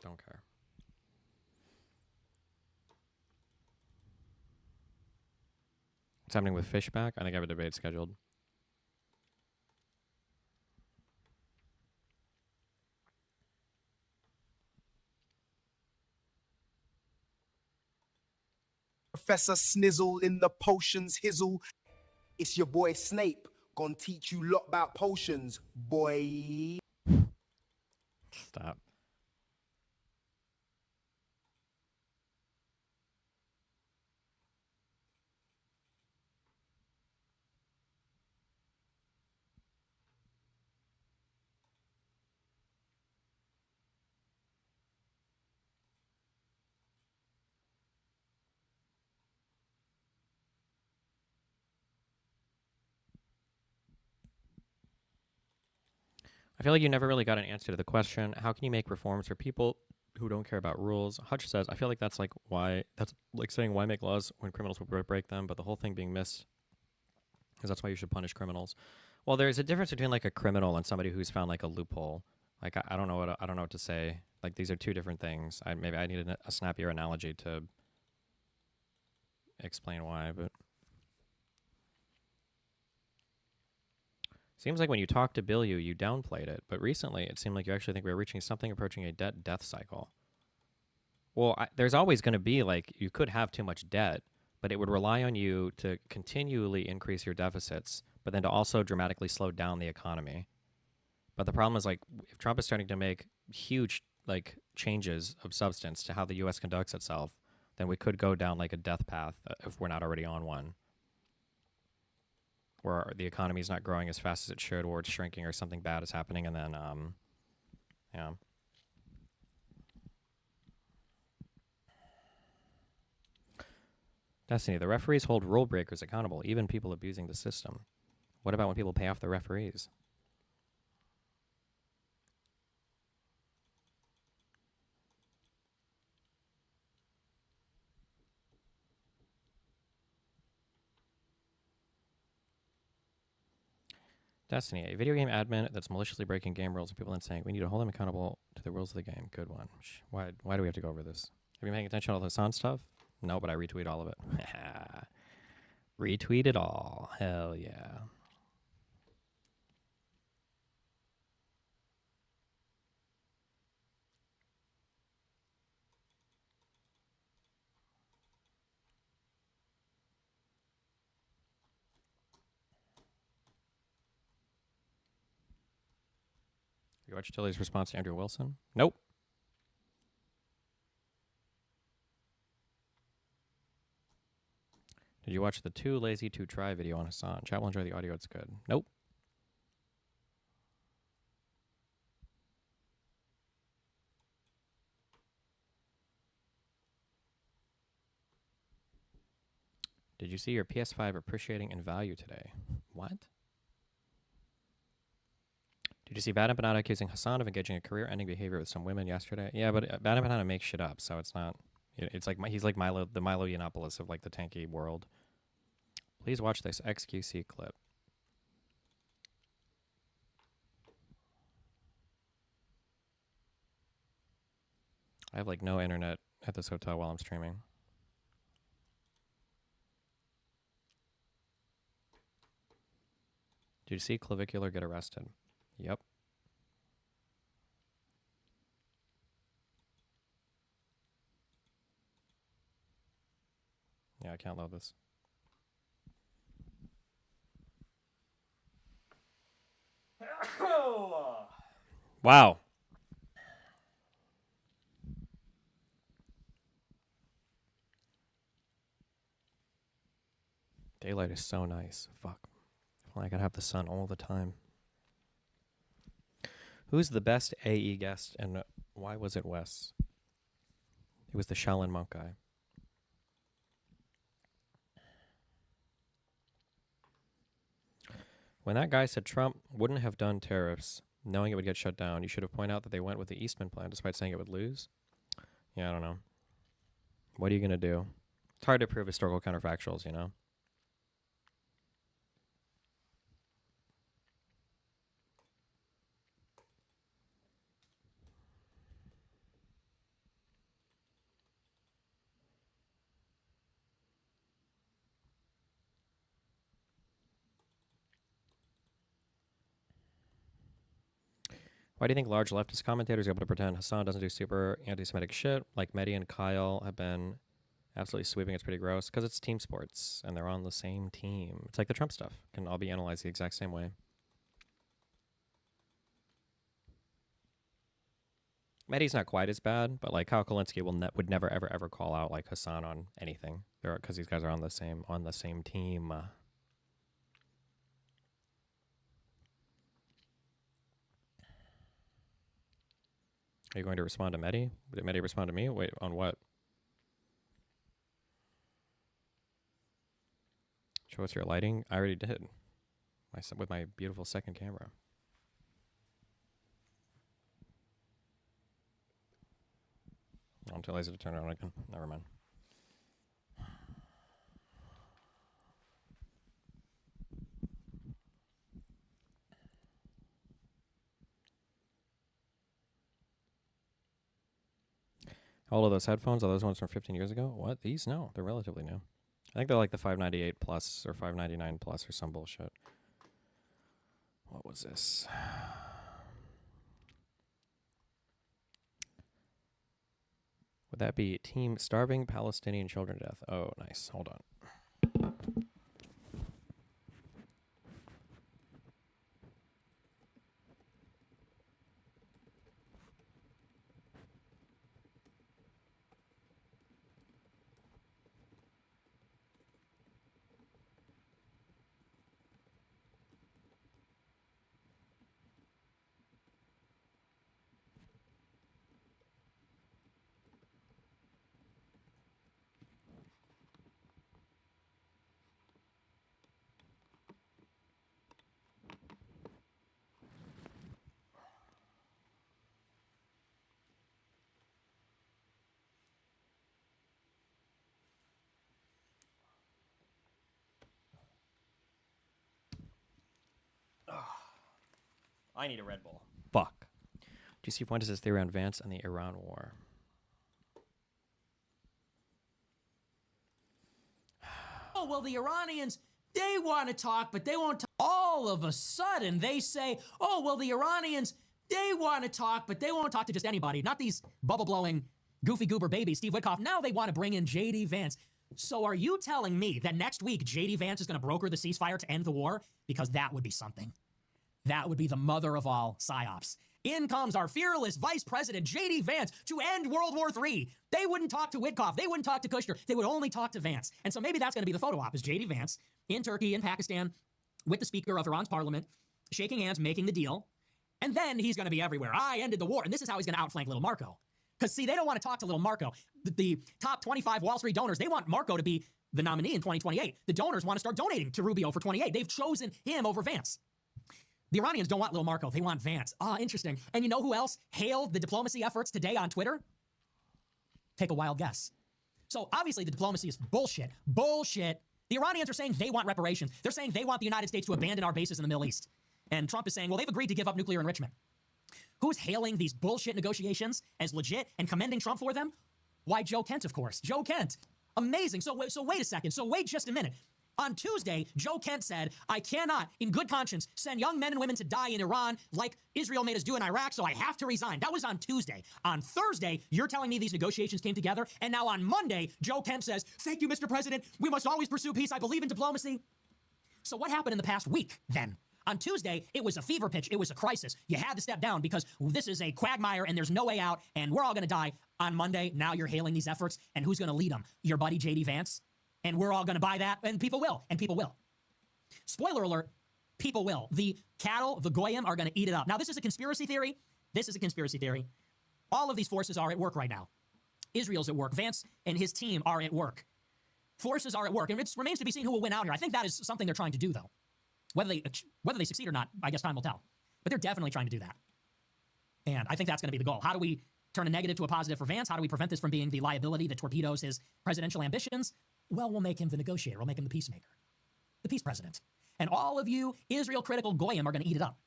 Don't care. What's happening with Fishback? I think I have a debate scheduled. Professor Snizzle in the potions hizzle. It's your boy Snape, gonna teach you lot about potions, boy. Stop. I feel like you never really got an answer to the question, how can you make reforms for people who don't care about rules? Hutch says, I feel like that's like saying why make laws when criminals will break them, but the whole thing being missed is that's why you should punish criminals. Well, there's a difference between like a criminal and somebody who's found like a loophole. Like I don't know what to say. Like these are two different things. Maybe I need a snappier analogy to explain why, but seems like when you talked to Bill, you downplayed it, but recently it seemed like you actually think we were reaching something approaching a debt cycle. Well, there's always going to be, like, you could have too much debt, but it would rely on you to continually increase your deficits, but then to also dramatically slow down the economy. But the problem is, like, if Trump is starting to make huge, like, changes of substance to how the U.S. conducts itself, then we could go down, like, a death path if we're not already on one, where the economy is not growing as fast as it should, or it's shrinking, or something bad is happening, and then, yeah. Destiny, the referees hold rule breakers accountable, even people abusing the system. What about when people pay off the referees? Destiny, a video game admin that's maliciously breaking game rules and people then saying, we need to hold them accountable to the rules of the game. Good one. Why do we have to go over this? Have you been paying attention to all the Hassan stuff? No, but I retweet all of it. Retweet it all. Hell yeah. You watch Tilly's response to Andrew Wilson? Nope. Did you watch the Too Lazy to Try video on Hassan? Chat will enjoy the audio. It's good. Nope. Did you see your PS5 appreciating in value today? What? Did you see Bad Empanada accusing Hassan of engaging in career-ending behavior with some women yesterday? Yeah, but Bad Empanada makes shit up, so it's not. It's like he's like Milo, the Milo Yiannopoulos of like the tanky world. Please watch this XQC clip. I have like no internet at this hotel while I'm streaming. Did you see Clavicular get arrested? Yep. Yeah, I can't load this. Wow. Daylight is so nice. Fuck. Well, I gotta have the sun all the time. Who's the best AE guest and why was it Wes? It was the Shaolin monk guy. When that guy said Trump wouldn't have done tariffs knowing it would get shut down, you should have pointed out that they went with the Eastman plan despite saying it would lose. Yeah, I don't know. What are you going to do? It's hard to prove historical counterfactuals, you know? Why do you think large leftist commentators are able to pretend Hassan doesn't do super anti-Semitic shit like Mehdi and Kyle have been absolutely sweeping? It's pretty gross because it's team sports and they're on the same team. It's like the Trump stuff can all be analyzed the exact same way. Mehdi's not quite as bad, but like Kyle Kulinski would never ever ever call out like Hassan on anything. Because these guys are on the same team. Are you going to respond to Mehdi? Did Mehdi respond to me? Wait, on what? Show us your lighting. I already did. With my beautiful second camera. I'm too lazy to turn it on again. Never mind. How old are those headphones? Are those ones from 15 years ago? What? These? No, they're relatively new. I think they're like the 598 plus or 599 plus or some bullshit. What was this? Would that be Team Starving Palestinian Children to Death? Oh, nice. Hold on. I need a Red Bull. Fuck. Do you see Fuentes' theory on Vance and the Iran war? Oh, well, the Iranians, they want to talk, but they won't talk. All of a sudden, they say, oh, well, the Iranians, they want to talk, but they won't talk to just anybody. Not these bubble-blowing, goofy goober babies, Steve Witkoff. Now they want to bring in J.D. Vance. So are you telling me that next week J.D. Vance is going to broker the ceasefire to end the war? Because that would be something. That would be the mother of all psyops. In comes our fearless Vice President, J.D. Vance, to end World War III. They wouldn't talk to Witkoff. They wouldn't talk to Kushner. They would only talk to Vance. And so maybe that's going to be the photo op, is J.D. Vance in Turkey, in Pakistan, with the Speaker of Iran's parliament, shaking hands, making the deal. And then he's going to be everywhere. I ended the war. And this is how he's going to outflank little Marco. Because, see, they don't want to talk to little Marco. The top 25 Wall Street donors, they want Marco to be the nominee in 2028. The donors want to start donating to Rubio for 28. They've chosen him over Vance. The Iranians don't want little Marco. They want Vance. Ah, interesting. And you know who else hailed the diplomacy efforts today on Twitter? Take a wild guess. So obviously the diplomacy is bullshit. Bullshit. The Iranians are saying they want reparations. They're saying they want the United States to abandon our bases in the Middle East. And Trump is saying, well, they've agreed to give up nuclear enrichment. Who's hailing these bullshit negotiations as legit and commending Trump for them? Why, Joe Kent, of course. Joe Kent. Amazing. So wait a second. So wait just a minute. On Tuesday, Joe Kent said, I cannot, in good conscience, send young men and women to die in Iran like Israel made us do in Iraq, so I have to resign. That was on Tuesday. On Thursday, you're telling me these negotiations came together, and now on Monday, Joe Kent says, thank you, Mr. President. We must always pursue peace. I believe in diplomacy. So what happened in the past week, then? On Tuesday, it was a fever pitch. It was a crisis. You had to step down because this is a quagmire and there's no way out, and we're all going to die. On Monday, now you're hailing these efforts, and who's going to lead them? Your buddy, J.D. Vance? And we're all going to buy that, and people will, and people will. Spoiler alert, people will. The cattle, the goyim, are going to eat it up. Now, this is a conspiracy theory. This is a conspiracy theory. All of these forces are at work right now. Israel's at work. Vance and his team are at work. Forces are at work, and it remains to be seen who will win out here. I think that is something they're trying to do, though. Whether they succeed or not, I guess time will tell. But they're definitely trying to do that. And I think that's going to be the goal. How do we turn a negative to a positive for Vance? How do we prevent this from being the liability that torpedoes his presidential ambitions? Well, we'll make him the negotiator. We'll make him the peacemaker, the peace president. And all of you Israel-critical goyim are going to eat it up.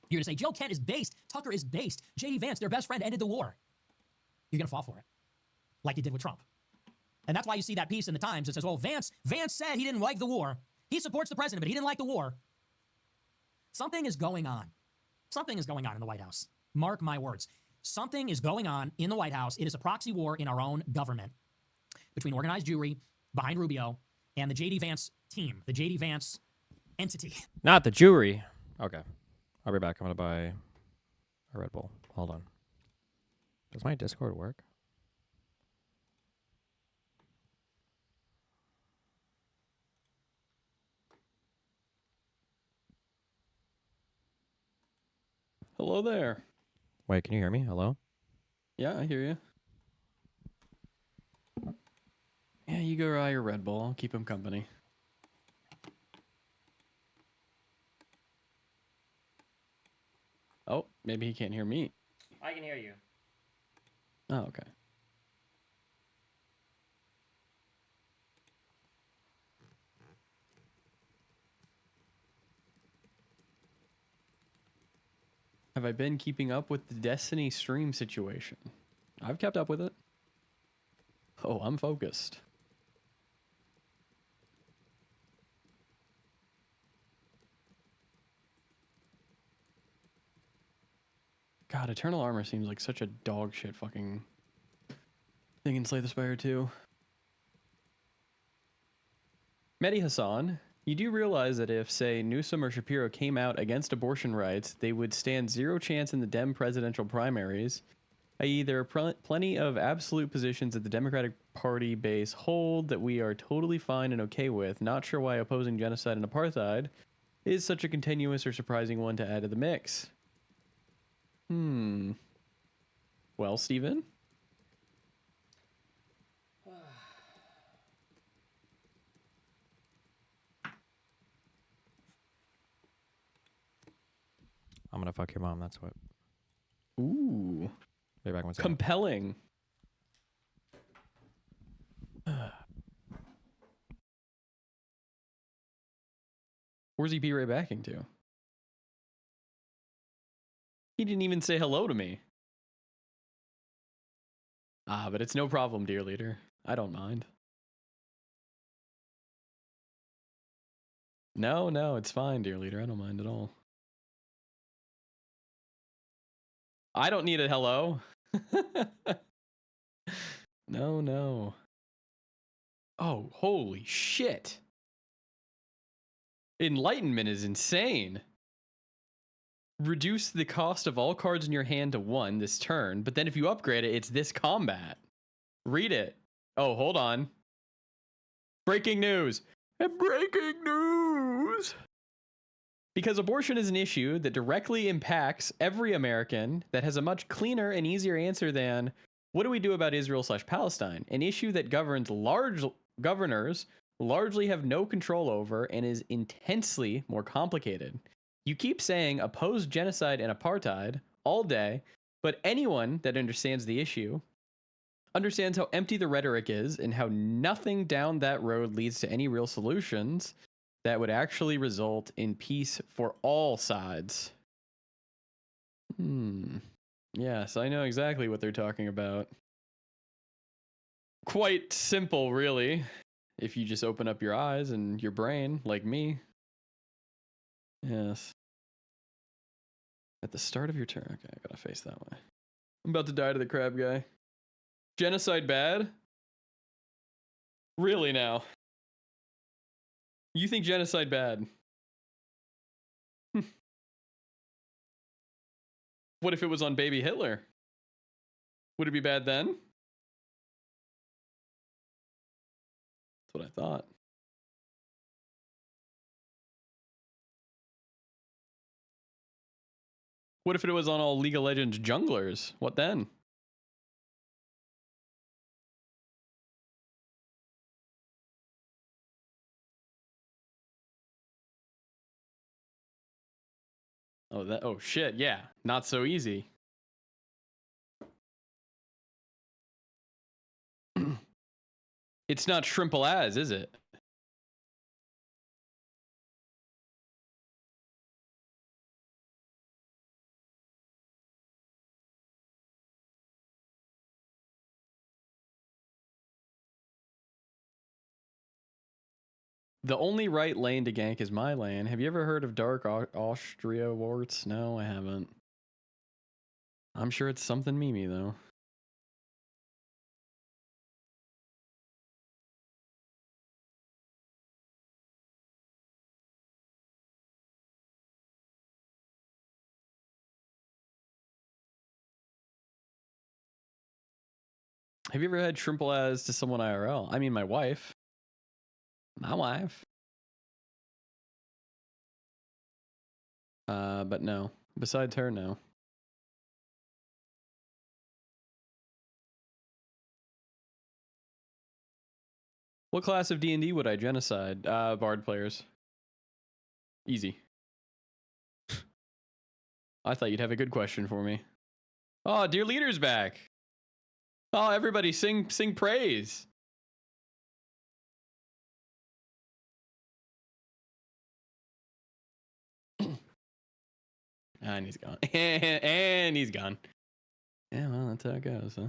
You're going to say, Joe Kent is based, Tucker is based, J.D. Vance, their best friend, ended the war. You're going to fall for it, like you did with Trump. And that's why you see that piece in the Times that says, well, Vance said he didn't like the war. He supports the president, but he didn't like the war. Something is going on. Something is going on in the White House. Mark my words. Something is going on in the White House. It is a proxy war in our own government between organized Jewry, behind Rubio, and the J.D. Vance team, the J.D. Vance entity. Not the Jewry. Okay. I'll be back. I'm going to buy a Red Bull. Hold on. Does my Discord work? Hello there. Wait, can you hear me? Hello? Yeah, I hear you. Yeah, you go buy your Red Bull. I'll keep him company. Oh, maybe he can't hear me. I can hear you. Oh, okay. Have I been keeping up with the Destiny stream situation? I've kept up with it. Oh, I'm focused. God, Eternal Armor seems like such a dog shit fucking Thinking Slay the Spire too. Mehdi Hassan, you do realize that if, say, Newsom or Shapiro came out against abortion rights, they would stand zero chance in the Dem presidential primaries, i.e. there are plenty of absolute positions that the Democratic Party base hold that we are totally fine and okay with. Not sure why opposing genocide and apartheid is such a continuous or surprising one to add to the mix. Well, Steven? I'm gonna fuck your mom. That's what. Ooh. Be back one second. Compelling. Where's he B-Ray backing to? He didn't even say hello to me. Ah, but it's no problem, dear leader. I don't mind. No, it's fine, dear leader. I don't mind at all. I don't need a hello. No. Oh, holy shit. Enlightenment is insane. Reduce the cost of all cards in your hand to 1 this turn, but then if you upgrade it, it's this combat. Read it. Oh, hold on. Breaking news. Breaking news. Because abortion is an issue that directly impacts every American, that has a much cleaner and easier answer than, what do we do about Israel/Palestine? An issue that governors largely have no control over and is intensely more complicated. You keep saying oppose genocide and apartheid all day, but anyone that understands the issue understands how empty the rhetoric is and how nothing down that road leads to any real solutions that would actually result in peace for all sides. Yes, I know exactly what they're talking about. Quite simple, really, if you just open up your eyes and your brain, like me. Yes. At the start of your turn. Okay, I gotta face that way. I'm about to die to the crab guy. Genocide bad? Really now? You think genocide bad? What if it was on baby Hitler? Would it be bad then? That's what I thought. What if it was on all League of Legends junglers? What then? Oh shit, yeah. Not so easy. It's not shrimple as, is it? The only right lane to gank is my lane. Have you ever heard of Dark Austria Warts? No, I haven't. I'm sure it's something memey though. Have you ever had shrimple as to someone IRL? I mean, my wife. My wife. But no. Besides her, no. What class of D&D would I genocide? Bard players. Easy. I thought you'd have a good question for me. Oh, dear leader's back. Oh, everybody sing praise. And he's gone. And he's gone. Yeah, well, that's how it goes, huh?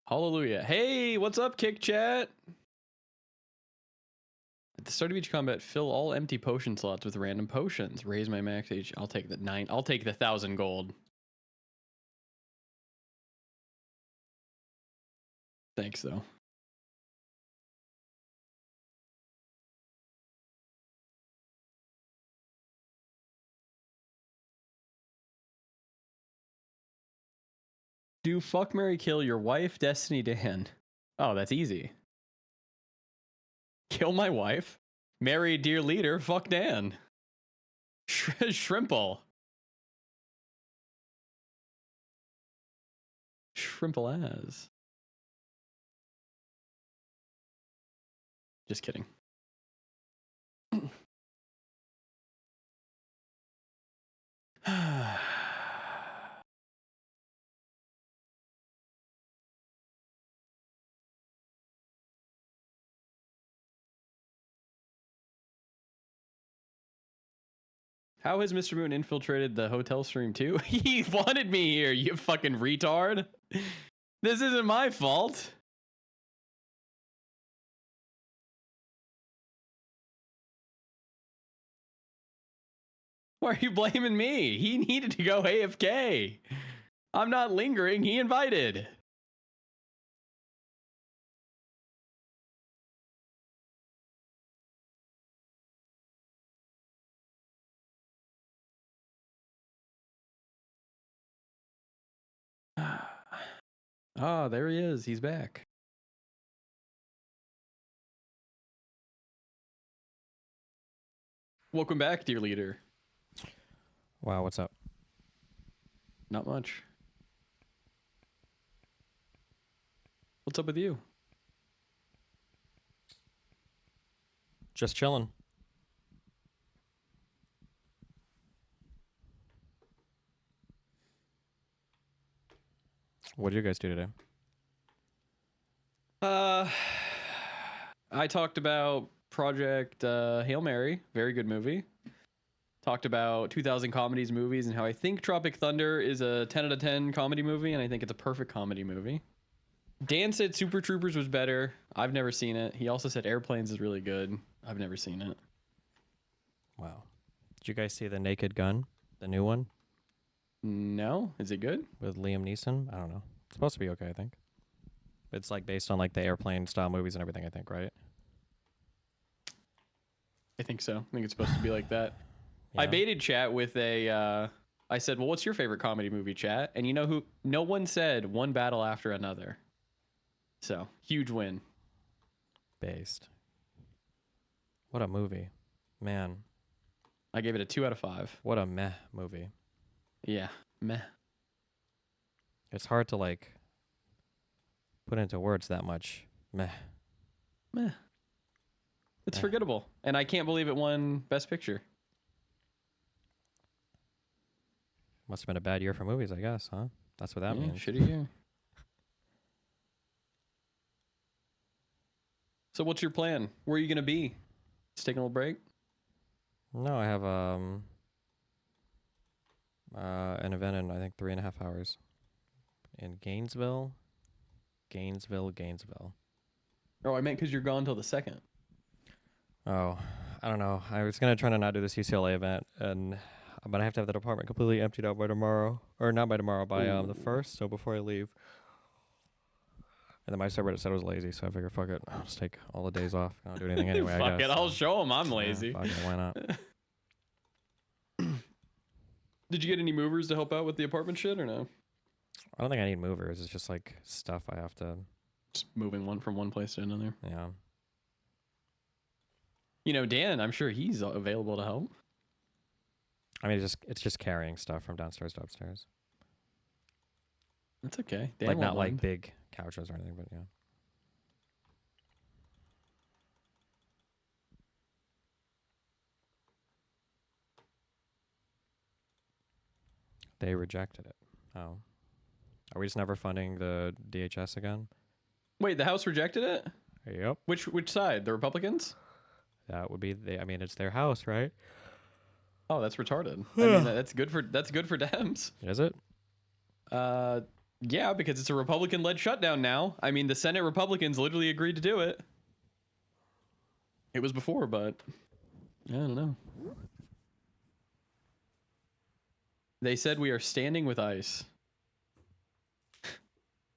Hallelujah. Hey, what's up, Kick Chat? At the start of each combat, fill all empty potion slots with random potions. Raise my max age. I'll take the 9. I'll take the 1,000 gold. Thanks, though. Do fuck, marry, kill your wife, Destiny Dan. Oh, that's easy. Kill my wife, marry dear leader, fuck Dan. Shrimple. Shrimple as. Just kidding. How has Mr. Moon infiltrated the hotel stream too? He wanted me here, you fucking retard. This isn't my fault. Why are you blaming me? He needed to go AFK. I'm not lingering, he invited. Ah, there he is. He's back. Welcome back, dear leader. Wow, what's up? Not much. What's up with you? Just chilling. What did you guys do today? I talked about Project Hail Mary, very good movie. Talked about 2000 comedies movies and how I think Tropic Thunder is a 10 out of 10 comedy movie, and I think it's a perfect comedy movie. Dan said Super Troopers was better. I've never seen it. He also said Airplanes is really good. I've never seen it. Wow. Did you guys see The Naked Gun, the new one? No? Is it good? With Liam Neeson? I don't know. It's supposed to be okay, I think. It's like based on like the airplane style movies and everything, I think, right? I think so. I think it's supposed to be like that. Yeah. I baited chat with a, I said, well, what's your favorite comedy movie, chat? And you know who? No one said One Battle After Another. So, huge win. Based. What a movie. Man. I gave it a 2 out of 5. What a meh movie. Yeah, meh. It's hard to like put into words that much. Meh. Meh. It's forgettable. And I can't believe it won Best Picture. Must have been a bad year for movies, I guess, huh? That's what that means. Shitty year. So what's your plan? Where are you going to be? Just taking a little break? No, I have an event in I think 3.5 hours in Gainesville. Gainesville. Oh, I meant because you're gone till the 2nd. Oh, I don't know. I was gonna try to not do this UCLA event, but I have to have the department completely emptied out by tomorrow, or not by tomorrow, by the 1st. So before I leave. And then my subreddit said I was lazy, so I figured, fuck it, I'll just take all the days off. I don't do anything anyway. I Fuck guess. it, I'll show them I'm lazy. Fuck it, why not? Did you get any movers to help out with the apartment shit or no? I don't think I need movers. It's just like stuff I have to. Just moving one from one place to another. Yeah. You know, Dan, I'm sure he's available to help. I mean, it's just carrying stuff from downstairs to upstairs. That's okay. Dan Like won't not like mind. big couches or anything, but yeah. They rejected it. Oh. Are we just never funding the DHS again? Wait, the House rejected it? Yep. Which side? The Republicans? That would be I mean, it's their house, right? Oh, that's retarded. I mean, that's good for Dems. Is it? Yeah, because it's a Republican-led shutdown now. I mean, the Senate Republicans literally agreed to do it. It was before, but I don't know. They said we are standing with ICE.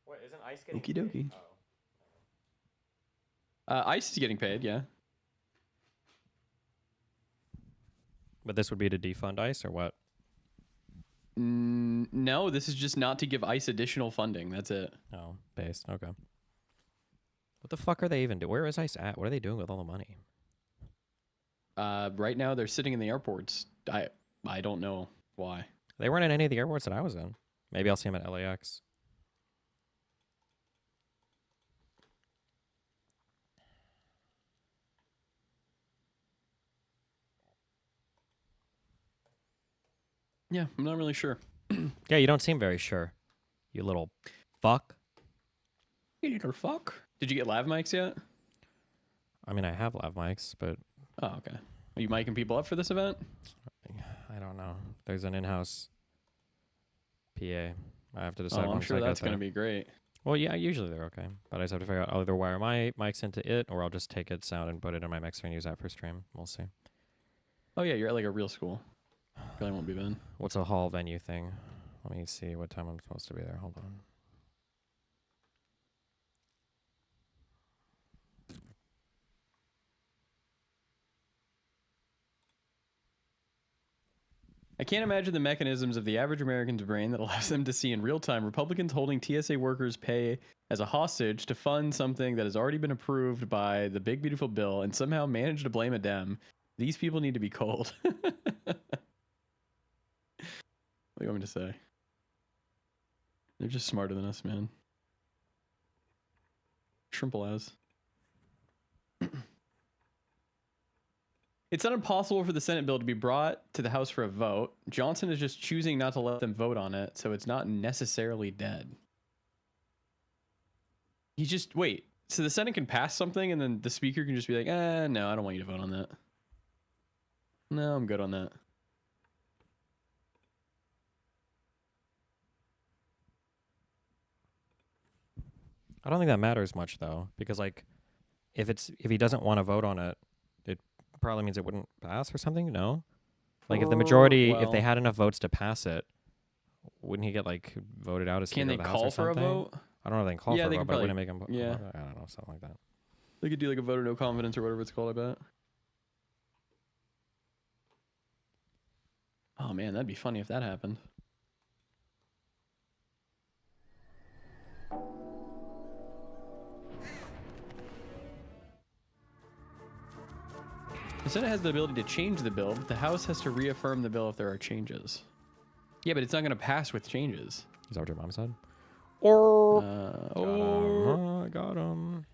What, isn't ICE getting Okie paid? dokie. ICE is getting paid, yeah. But this would be to defund ICE or what? No, this is just not to give ICE additional funding. That's it. Oh, based. Okay. What the fuck are they even doing? Where is ICE at? What are they doing with all the money? Right now they're sitting in the airports. I don't know why. They weren't in any of the airports that I was in. Maybe I'll see them at LAX. Yeah, I'm not really sure. Yeah, you don't seem very sure. You little fuck. You little fuck. Did you get lav mics yet? I mean, I have lav mics, but Oh, okay. Are you micing people up for this event? I don't know. There's an in-house PA. I have to decide. Oh, I'm once sure I get that's going to there. be great. Well, yeah, usually they're okay. But I just have to figure out either wire my mics into it, or I'll just take its sound and put it in my mixer and use that for stream. We'll see. Oh, yeah, you're at like a real school. Probably won't be bad. What's a hall venue thing? Let me see what time I'm supposed to be there. Hold on. I can't imagine the mechanisms of the average American's brain that allows them to see in real time Republicans holding TSA workers' pay as a hostage to fund something that has already been approved by the big beautiful bill and somehow manage to blame a Dem. These people need to be cold. What do you want me to say? They're just smarter than us, man. Shrimple as. It's not impossible for the Senate bill to be brought to the House for a vote. Johnson is just choosing not to let them vote on it, so it's not necessarily dead. You just wait. So the Senate can pass something, and then the Speaker can just be like, no, I don't want you to vote on that. No, I'm good on that. I don't think that matters much though, because like, if he doesn't want to vote on it, it probably means it wouldn't pass or something. No, like if the majority, if they had enough votes to pass it, wouldn't he get like voted out as Can Speaker they of the House call or for a something? vote? I don't know if they can call Yeah, for a they vote, could but it probably- wouldn't make him. yeah. I don't know, something like that. They could do like a vote of no confidence or whatever it's called, I bet. Oh man, that'd be funny if that happened. The Senate has the ability to change the bill, but the House has to reaffirm the bill if there are changes. Yeah, but it's not going to pass with changes. Is that what your mom said? Or Or got him.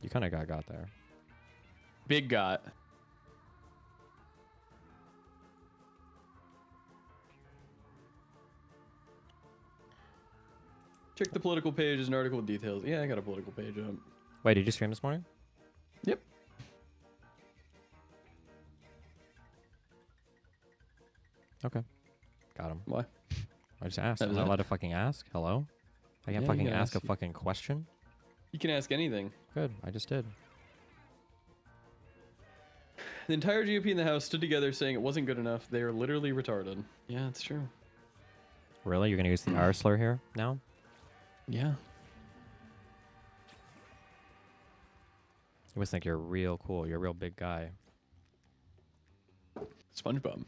You kind of got there. Big got. Check the political page. There's an article with details. Yeah, I got a political page up. Wait, did you stream this morning? Yep. Okay, got him. Why? I just asked. That I'm was not it? allowed to fucking ask. Hello? I can't Yeah, you fucking can ask a ask. fucking question. You can ask anything. Good, I just did. The entire GOP in the House stood together saying it wasn't good enough. They are literally retarded. Yeah, it's true. Really? You're gonna use the R slur here now? Yeah. You must think you're real cool. You're a real big guy. SpongeBob.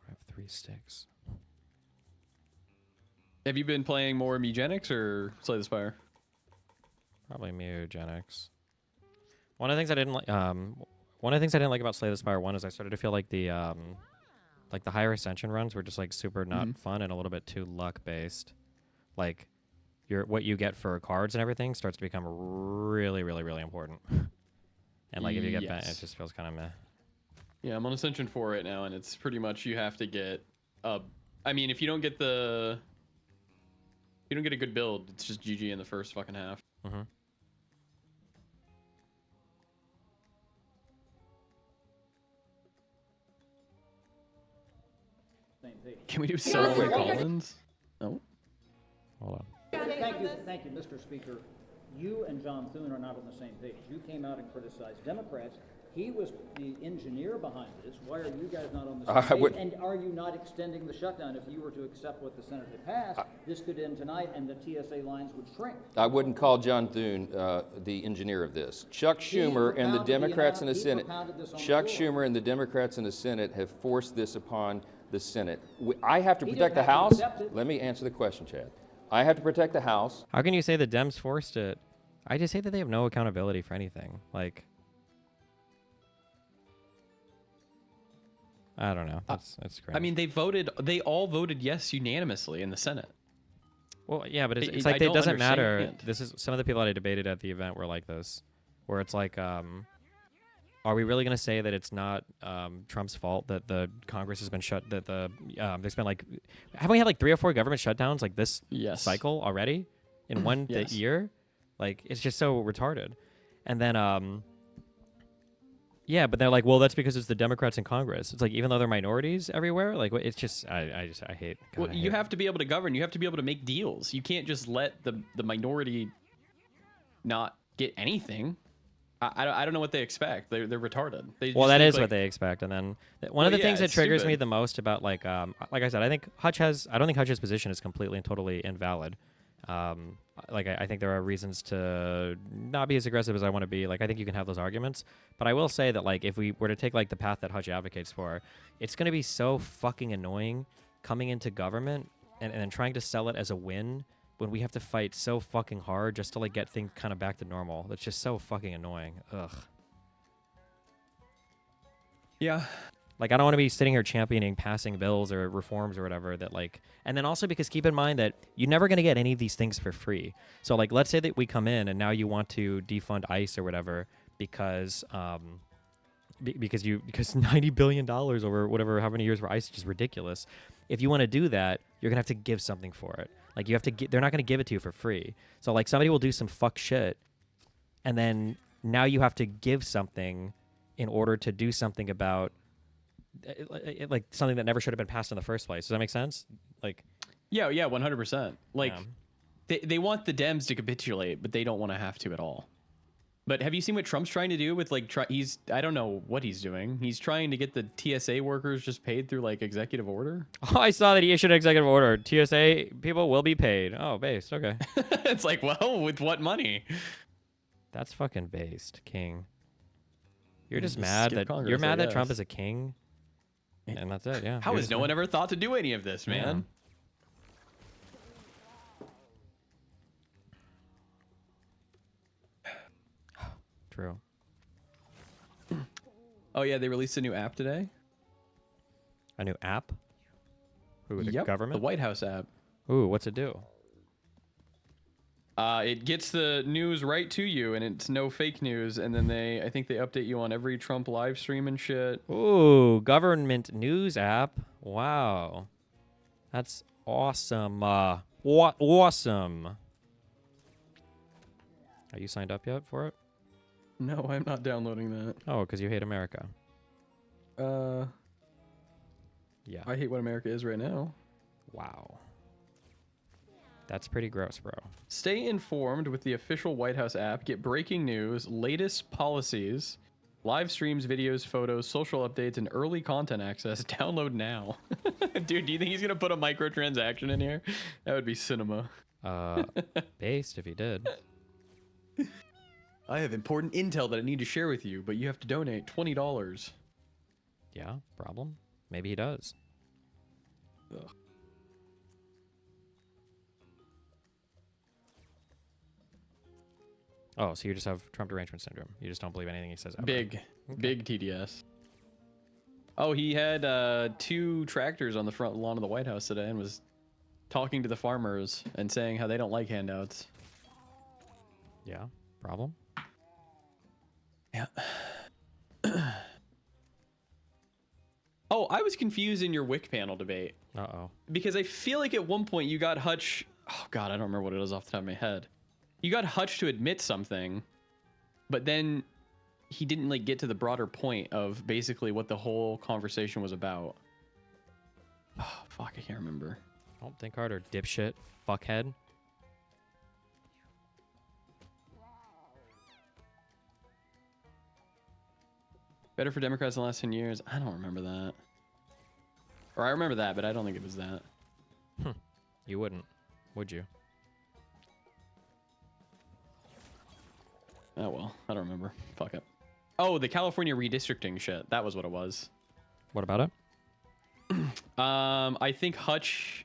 I have 3 sticks. Have you been playing more Mewgenics or Slay the Spire? Probably Mewgenics. One of the things I didn't like. One of the things I didn't like about Slay the Spire 1 is I started to feel like the higher ascension runs were just like super not fun and a little bit too luck based. Like, what you get for cards and everything starts to become really, really, really important. And like if you get it just feels kind of meh. Yeah, I'm on Ascension 4 right now, and it's pretty much you have to get I mean, if you don't get a good build, it's just GG in the first fucking half. Mm-hmm. Can we do Solomon Collins? No. Hold on. Thank you, Mr. Speaker. You and John Thune are not on the same page. You came out and criticized Democrats. He was the engineer behind this. Why are you guys not on the same page? And are you not extending the shutdown? If you were to accept what the Senate had passed, this could end tonight and the TSA lines would shrink. I wouldn't call John Thune the engineer of this. Chuck Schumer and the Democrats in the Senate. Chuck Schumer and the Democrats in the Senate have forced this upon the Senate. I have to protect the House. Let me answer the question, Chad. I have to protect the House. How can you say the Dems forced it? I just say that they have no accountability for anything. Like, I don't know. That's crazy. I mean, they all voted yes unanimously in the Senate. Well, yeah, but it's like it doesn't matter. This is some of the people that I debated at the event were like this, where it's like, are we really going to say that it's not Trump's fault that the Congress has been shut? That there's been like, haven't we had like 3 or 4 government shutdowns like this cycle already in one year? Like, it's just so retarded. And then yeah, but they're like, well, that's because it's the Democrats in Congress. It's like, even though they're minorities everywhere, like, it's just, I hate. Well, you have to be able to govern. You have to be able to make deals. You can't just let the minority not get anything. I don't know what they expect. They're retarded. Well, that is what they expect. And then one of the things that triggers me the most about like I said, I think I don't think Hutch's position is completely and totally invalid. Like I think there are reasons to not be as aggressive as I want to be. Like, I think you can have those arguments, but I will say that like if we were to take like the path that Hutch advocates for, it's going to be so fucking annoying coming into government and then trying to sell it as a win when we have to fight so fucking hard just to like get things kind of back to normal. That's just so fucking annoying. Ugh. Yeah. Like, I don't want to be sitting here championing passing bills or reforms or whatever that like, and then also because keep in mind that you're never going to get any of these things for free. So like, let's say that we come in and now you want to defund ICE or whatever because $90 billion over whatever, how many years for ICE is just ridiculous. If you want to do that, you're going to have to give something for it. Like, you have to get, they're not going to give it to you for free. So like, somebody will do some fuck shit and then now you have to give something in order to do something about like something that never should have been passed in the first place. Does that make sense? Like, yeah, 100%. Like, they want the Dems to capitulate, but they don't want to have to at all. But have you seen what Trump's trying to do with like I don't know what he's doing. He's trying to get the TSA workers just paid through like executive order. Oh, I saw that he issued an executive order. TSA people will be paid. Oh, based. Okay. It's like, well, with what money? That's fucking based, King. You're just mad that you're mad that Trump is a king. And that's it, yeah. How has no one ever thought to do any of this, man? True. Oh yeah, they released a new app today. A new app? Who, the Yep, government? the White House app. Ooh, what's it do? It gets the news right to you, and it's no fake news. And then I think they update you on every Trump live stream and shit. Ooh, government news app. Wow, that's awesome. Awesome. Are you signed up yet for it? No, I'm not downloading that. Oh, because you hate America. Yeah. I hate what America is right now. Wow. That's pretty gross, bro. Stay informed with the official White House app. Get breaking news, latest policies, live streams, videos, photos, social updates, and early content access. Download now. Dude, do you think he's going to put a microtransaction in here? That would be cinema. Based if he did. I have important intel that I need to share with you, but you have to donate $20. Yeah, problem? Maybe he does. Ugh. Oh, so you just have Trump derangement syndrome. You just don't believe anything he says ever. Big TDS. Oh, he had 2 tractors on the front lawn of the White House today and was talking to the farmers and saying how they don't like handouts. Yeah, problem? Yeah. Oh, I was confused in your WIC panel debate. Uh-oh. Because I feel like at one point you got Hutch... Oh, God, I don't remember what it is off the top of my head. You got Hutch to admit something, but then he didn't like get to the broader point of basically what the whole conversation was about. Oh, fuck, I can't remember. Don't think harder, dipshit, fuckhead. Better for Democrats in the last 10 years. I don't remember that. Or I remember that, but I don't think it was that. You wouldn't, would you? Oh, well, I don't remember. Fuck it. Oh, the California redistricting shit. That was what it was. What about it? I think Hutch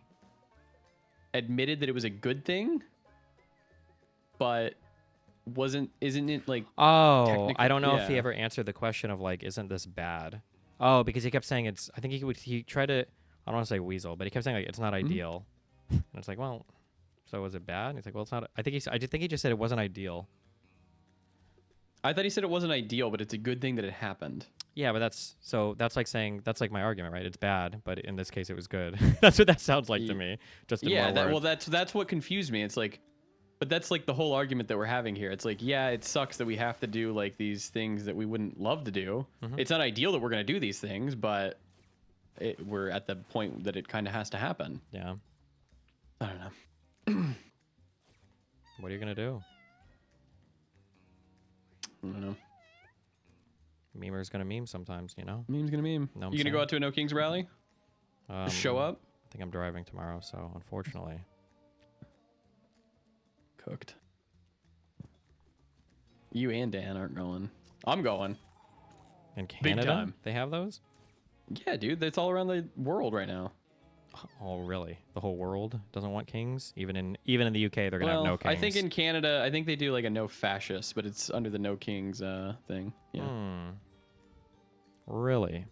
admitted that it was a good thing, but isn't it like... Oh, I don't know if he ever answered the question of like, isn't this bad? Oh, because he kept saying it's, I think he tried to, I don't want to say weasel, but he kept saying like, it's not ideal. And it's like, well, so was it bad? And he's like, well, it's not, I think he just said it wasn't ideal. I thought he said it wasn't ideal, but it's a good thing that it happened. Yeah, but that's like saying, that's like my argument, right? It's bad, but in this case it was good. That's what that sounds like to me. Just in more words. Well, that's what confused me. It's like, but that's like the whole argument that we're having here. It's like, yeah, it sucks that we have to do like these things that we wouldn't love to do. It's not ideal that we're going to do these things, but we're at the point that it kind of has to happen. Yeah. I don't know. What are you going to do? I don't know. Memer's going to meme sometimes, you know? Meme's going to meme. No, you going to go out to a No Kings rally? Just show up? I think I'm driving tomorrow, so unfortunately. Cooked. You and Dan aren't going. I'm going. In Canada? Big time. They have those? Yeah, dude. That's all around the world right now. Oh, really? The whole world doesn't want kings? Even in the UK, they're going to have no kings. I think in Canada, I think they do like a no fascist, but it's under the no kings thing. Yeah. Really?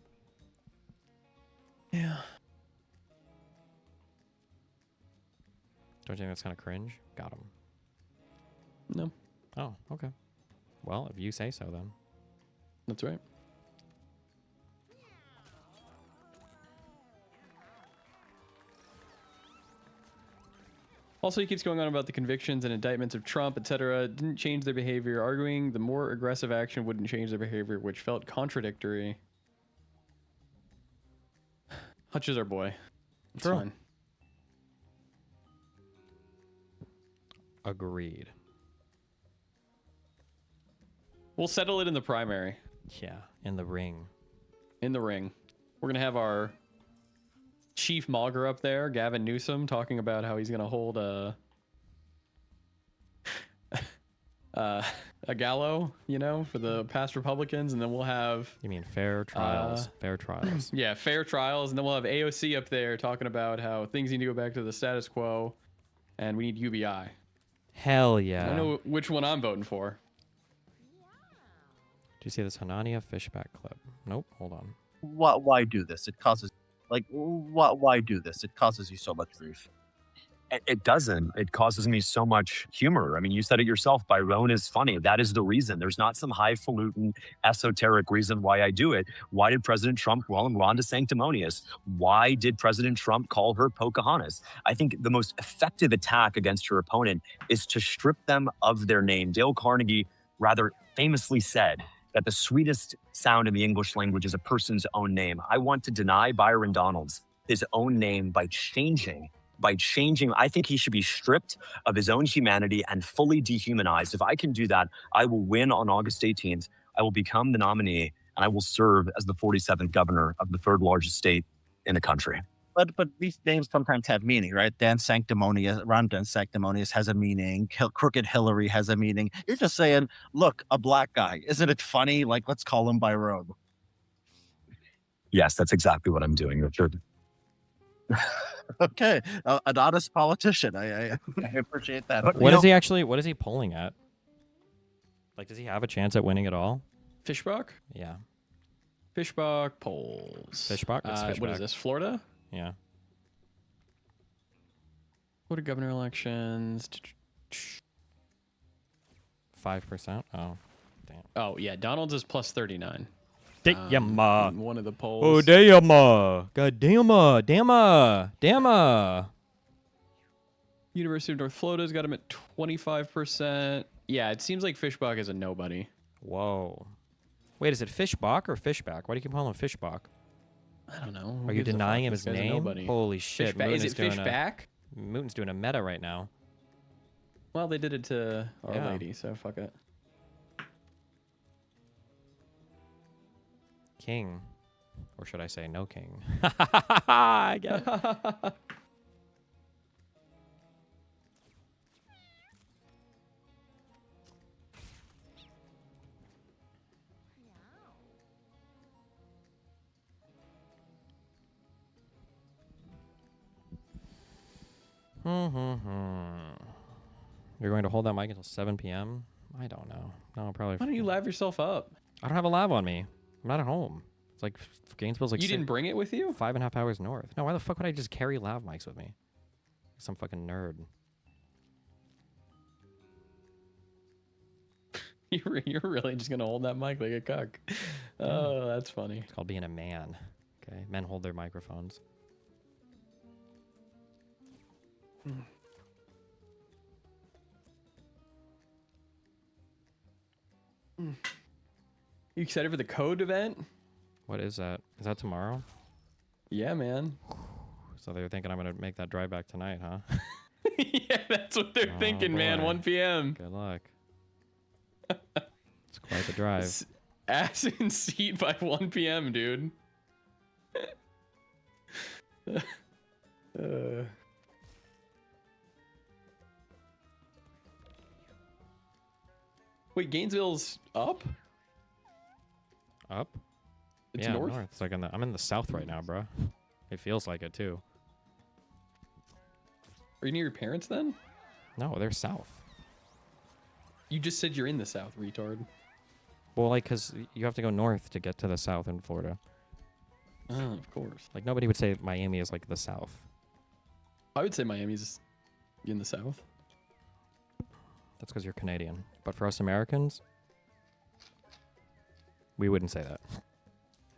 Yeah. Don't you think that's kind of cringe? Got him. No. Oh, okay. Well, if you say so, then. That's right. Also, he keeps going on about the convictions and indictments of Trump, etc. Didn't change their behavior, arguing the more aggressive action wouldn't change their behavior, which felt contradictory. Hutch is our boy. It's fine. Agreed. We'll settle it in the primary. Yeah, in the ring. In the ring. We're going to have our chief mogger up there, Gavin Newsom, talking about how he's going to hold a gallow, you know, for the past Republicans, and then we'll have... You mean fair trials? Fair trials. Yeah, fair trials, and then we'll have AOC up there talking about how things need to go back to the status quo, and we need UBI. Hell yeah. I know which one I'm voting for. Do you see this Hanania fishback clip? Nope, hold on. Why do this? It causes... Like, why do this? It causes you so much grief. It doesn't. It causes me so much humor. I mean, you said it yourself. Byron is funny. That is the reason. There's not some highfalutin, esoteric reason why I do it. Why did President Trump call him Rhonda Sanctimonious? Why did President Trump call her Pocahontas? I think the most effective attack against your opponent is to strip them of their name. Dale Carnegie rather famously said that the sweetest sound in the English language is a person's own name. I want to deny Byron Donalds his own name by changing. I think he should be stripped of his own humanity and fully dehumanized. If I can do that, I will win on August 18th. I will become the nominee, and I will serve as the 47th governor of the third largest state in the country. But these names sometimes have meaning, right? Dan Sanctimonious, Rhonda Sanctimonious has a meaning. Crooked Hillary has a meaning. You're just saying, look, a black guy. Isn't it funny? Like, let's call him by Byron. Yes, that's exactly what I'm doing, Richard. Okay, an honest politician. I appreciate that. What is he actually? What is he polling at? Like, does he have a chance at winning at all? Fishbach? Yeah. Fishbach polls. Fishbach? It's Fishbach. What is this? Florida? Yeah. What are governor elections? 5%. Oh, damn. Oh yeah, Donald's is plus 39. Damn. One of the polls. Oh damn. God damn. University of North Florida's got him at 25%. Yeah, it seems like Fishbach is a nobody. Whoa. Wait, is it Fishbach or Fishback? Why do you keep calling him Fishbach? I don't know. Are you denying him his name? Holy shit! Is it Fishback? Mooton's doing a meta right now. Well, they did it to Our Lady, so fuck it. King. Or should I say no king? I get it. You're going to hold that mic until 7 p.m.? I don't know. No, probably. Why don't you lav yourself up? I don't have a lav on me. I'm not at home. It's like Gainesville's like. You didn't bring it with you? 5.5 hours north. No, why the fuck would I just carry lav mics with me? Some fucking nerd. You're really just gonna hold that mic like a cuck. Oh, that's funny. It's called being a man. Okay, men hold their microphones. You excited for the code event? What is that? Is that tomorrow? Yeah, man. So they're thinking I'm gonna make that drive back tonight, huh? Yeah, that's what they're thinking, man. 1 p.m. Good luck. It's quite the drive. Ass in seat by 1 p.m., dude. Wait, Gainesville's up? Up? It's yeah, north? It's like I'm in the south right now, bro. It feels like it too. Are you near your parents then? No, they're south. You just said you're in the south, retard. Well, like, cause you have to go north to get to the south in Florida. Oh, of course. Like nobody would say Miami is like the south. I would say Miami's in the south. That's because you're Canadian. But for us Americans, we wouldn't say that.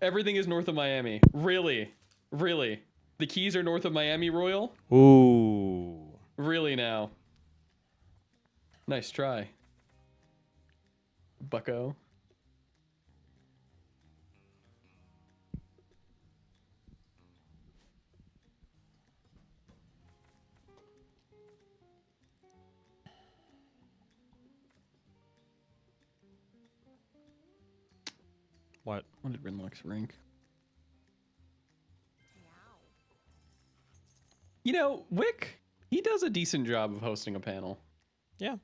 Everything is north of Miami. Really? Really? The Keys are north of Miami, Royal? Ooh. Really now? Nice try. Bucko. What? What did Rinlock's rank? You know, Wick, he does a decent job of hosting a panel. Yeah.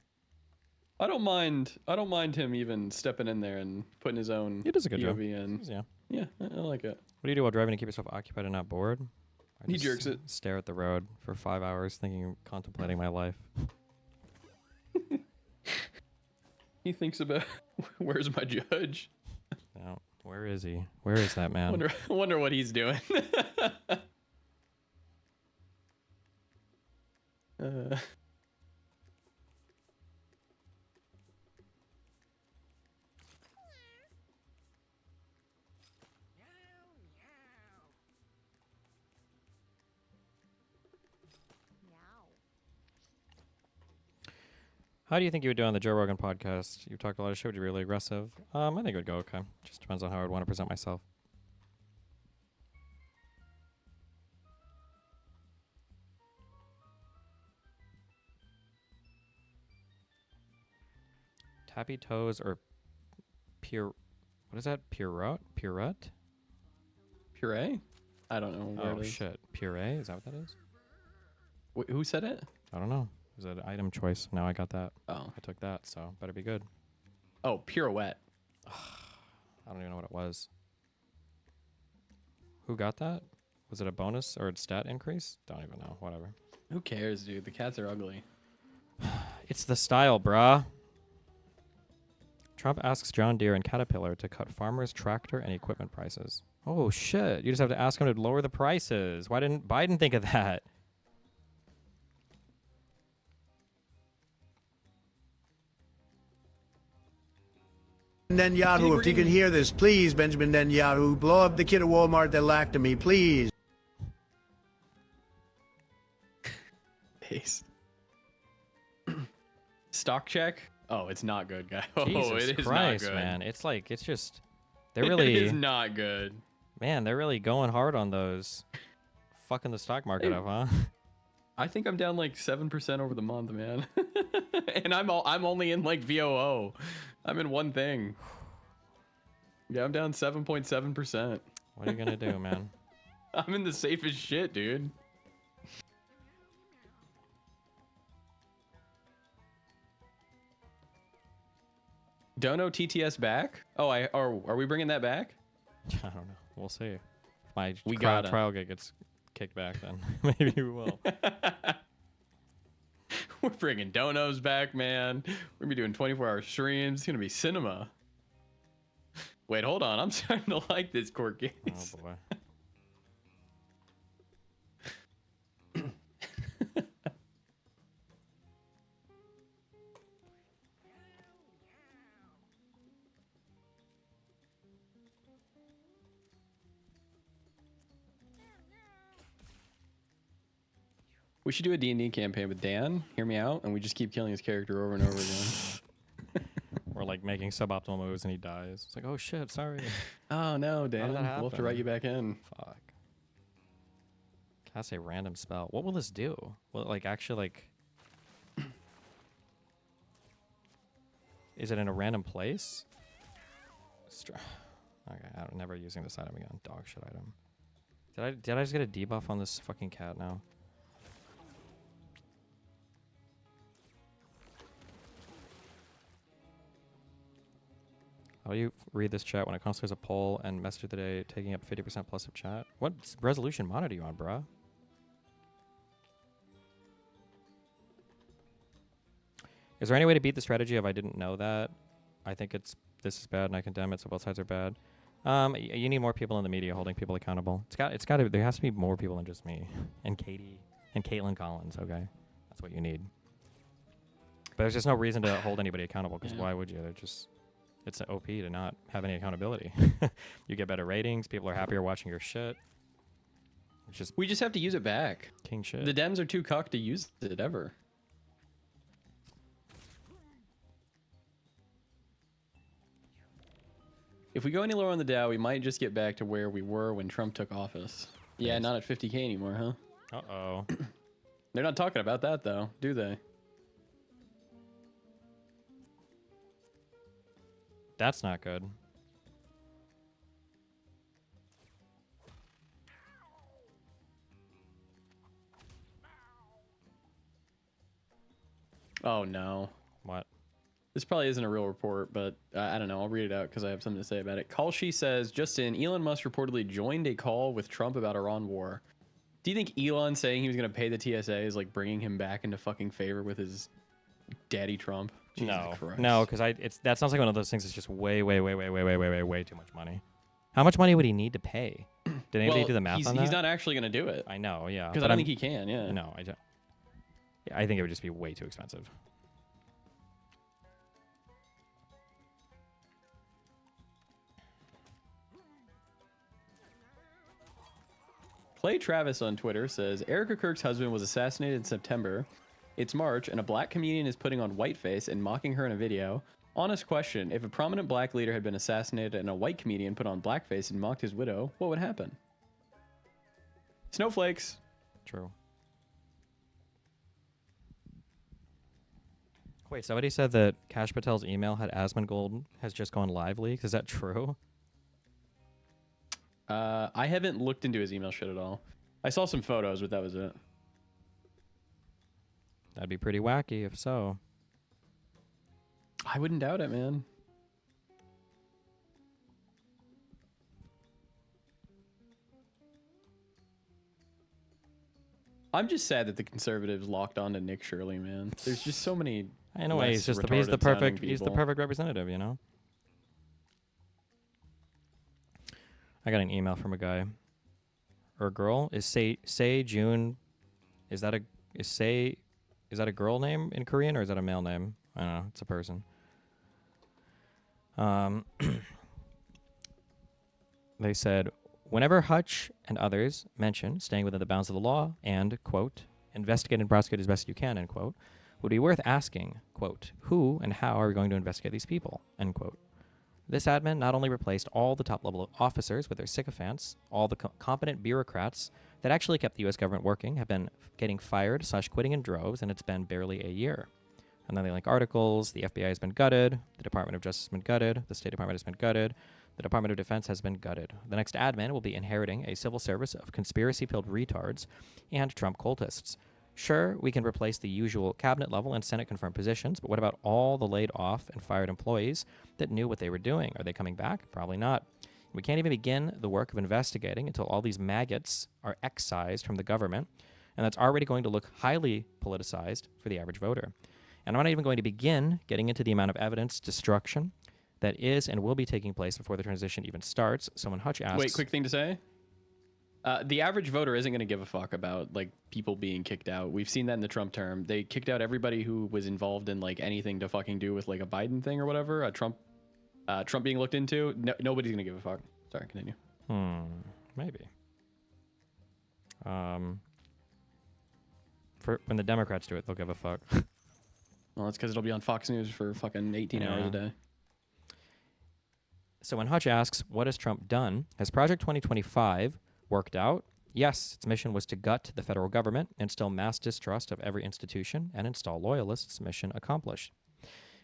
I don't mind him even stepping in there and putting his own He does a good job. POV in. Yeah. Yeah, I like it. What do you do while driving to keep yourself occupied and not bored? I He just jerks it. Stare at the road for 5 hours contemplating my life. He thinks about, where's my judge? No, where is he? Where is that man? Wonder what he's doing. How do you think you would do on the Joe Rogan podcast? You've talked a lot of shit. Would you be really aggressive? I think it would go okay. Just depends on how I would want to present myself. Tappy toes or pure? What is that? Purette? Purette? Puree? I don't know. Oh shit! Puree? Is that what that is? Wait, who said it? I don't know. It was an item choice. Now I got that. Oh. I took that, so better be good. Oh, pirouette. I don't even know what it was. Who got that? Was it a bonus or a stat increase? Don't even know. Whatever. Who cares, dude? The cats are ugly. It's the style, brah. Trump asks John Deere and Caterpillar to cut farmers' tractor and equipment prices. Oh, shit. You just have to ask them to lower the prices. Why didn't Biden think of that? Netanyahu, if you can hear this, please, Benjamin Netanyahu, blow up the kid at Walmart that laughed at me, please. Paste. Stock check? Oh, it's not good, guy. Oh, Jesus it is Christ, not good. man. It's like, it's just, they're really... It is not good. Man, they're really going hard on those. Fucking the stock market up, huh? I think I'm down like 7% over the month, man. And I'm only in like VOO. I'm in one thing. Yeah, I'm down 7.7%. What are you gonna do, man? I'm in the safest shit, dude. Dono TTS back? Oh, are we bringing that back? I don't know. We'll see. If my We gotta. trial gets kicked back, then maybe we will. We're bringing donos back, man. We're gonna be doing 24-hour streams. It's gonna be cinema. Wait, hold on. I'm starting to like this court case. Oh boy. We should do a D&D campaign with Dan. Hear me out, and we just keep killing his character over and over again. We're like making suboptimal moves and he dies. It's like, oh shit, sorry. Oh no, Dan. that We'll have to write you back in. Fuck. Cast a random spell. What will this do? Will it like actually like... Is it in a random place? Okay, I'm never using this item again. Dog shit item. Did I just get a debuff on this fucking cat now? How do you read this chat when it comes to a poll and message of the day taking up 50% plus of chat? What resolution monitor are you on, bruh? Is there any way to beat the strategy of I didn't know that? I think this is bad and I condemn it, so both sides are bad. You need more people in the media holding people accountable. There has to be more people than just me and Katie and Caitlin Collins. Okay, that's what you need. But there's just no reason to hold anybody accountable because why would you? It's an OP to not have any accountability. You get better ratings. People are happier watching your shit. We just have to use it back. King shit. The Dems are too cocked to use it ever. If we go any lower on the Dow, we might just get back to where we were when Trump took office. Yeah, not at 50K anymore, huh? Uh-oh. They're not talking about that, though, do they? That's not good. Oh, no. What? This probably isn't a real report, but I don't know. I'll read it out because I have something to say about it. Kalshi says, Justin, Elon Musk reportedly joined a call with Trump about Iran war. Do you think Elon saying he was going to pay the TSA is like bringing him back into fucking favor with his daddy Trump? Jesus Christ. No, because that sounds like one of those things that's just way too much money. How much money would he need to pay? Did anybody do the math on that? He's not actually going to do it. I know, yeah. Because I don't think he can, yeah. No, I don't. Yeah, I think it would just be way too expensive. Clay Travis on Twitter says, Erica Kirk's husband was assassinated in September. It's March, and a black comedian is putting on whiteface and mocking her in a video. Honest question, if a prominent black leader had been assassinated and a white comedian put on blackface and mocked his widow, what would happen? Snowflakes. True. Wait, somebody said that Kash Patel's email had Asmongold has just gone live leaks. Is that true? I haven't looked into his email shit at all. I saw some photos, but that was it. That'd be pretty wacky if so. I wouldn't doubt it, man. I'm just sad that the conservatives locked on to Nick Shirley, man. There's just so many. In a way, he's the perfect representative, you know. I got an email from a guy or a girl. Is say June? Is that a girl name in Korean or is that a male name? I don't know. It's a person. They said, whenever Hutch and others mention staying within the bounds of the law and, quote, investigate and prosecute as best you can, end quote, would be worth asking, quote, who and how are we going to investigate these people, end quote. This admin not only replaced all the top-level officers with their sycophants, all the competent bureaucrats that actually kept the U.S. government working have been getting fired / quitting in droves, and it's been barely a year. And then they link articles. The FBI has been gutted. The Department of Justice has been gutted. The State Department has been gutted. The Department of Defense has been gutted. The next admin will be inheriting a civil service of conspiracy-pilled retards and Trump cultists. Sure, we can replace the usual cabinet level and Senate confirmed positions, but what about all the laid off and fired employees that knew what they were doing? Are they coming back? Probably not. We can't even begin the work of investigating until all these maggots are excised from the government, and that's already going to look highly politicized for the average voter. And I'm not even going to begin getting into the amount of evidence destruction that is and will be taking place before the transition even starts. So when Hutch asks... Wait, quick thing to say. The average voter isn't going to give a fuck about like people being kicked out. We've seen that in the Trump term. They kicked out everybody who was involved in like anything to fucking do with like a Biden thing or whatever. Trump being looked into. Nobody's going to give a fuck. Sorry, continue. Maybe. For when the Democrats do it, they'll give a fuck. Well, it's because it'll be on Fox News for fucking 18 hours a day. So when Hutch asks, what has Trump done? Has Project 2025 worked out? Yes, its mission was to gut the federal government, instill mass distrust of every institution, and install loyalists. Mission accomplished.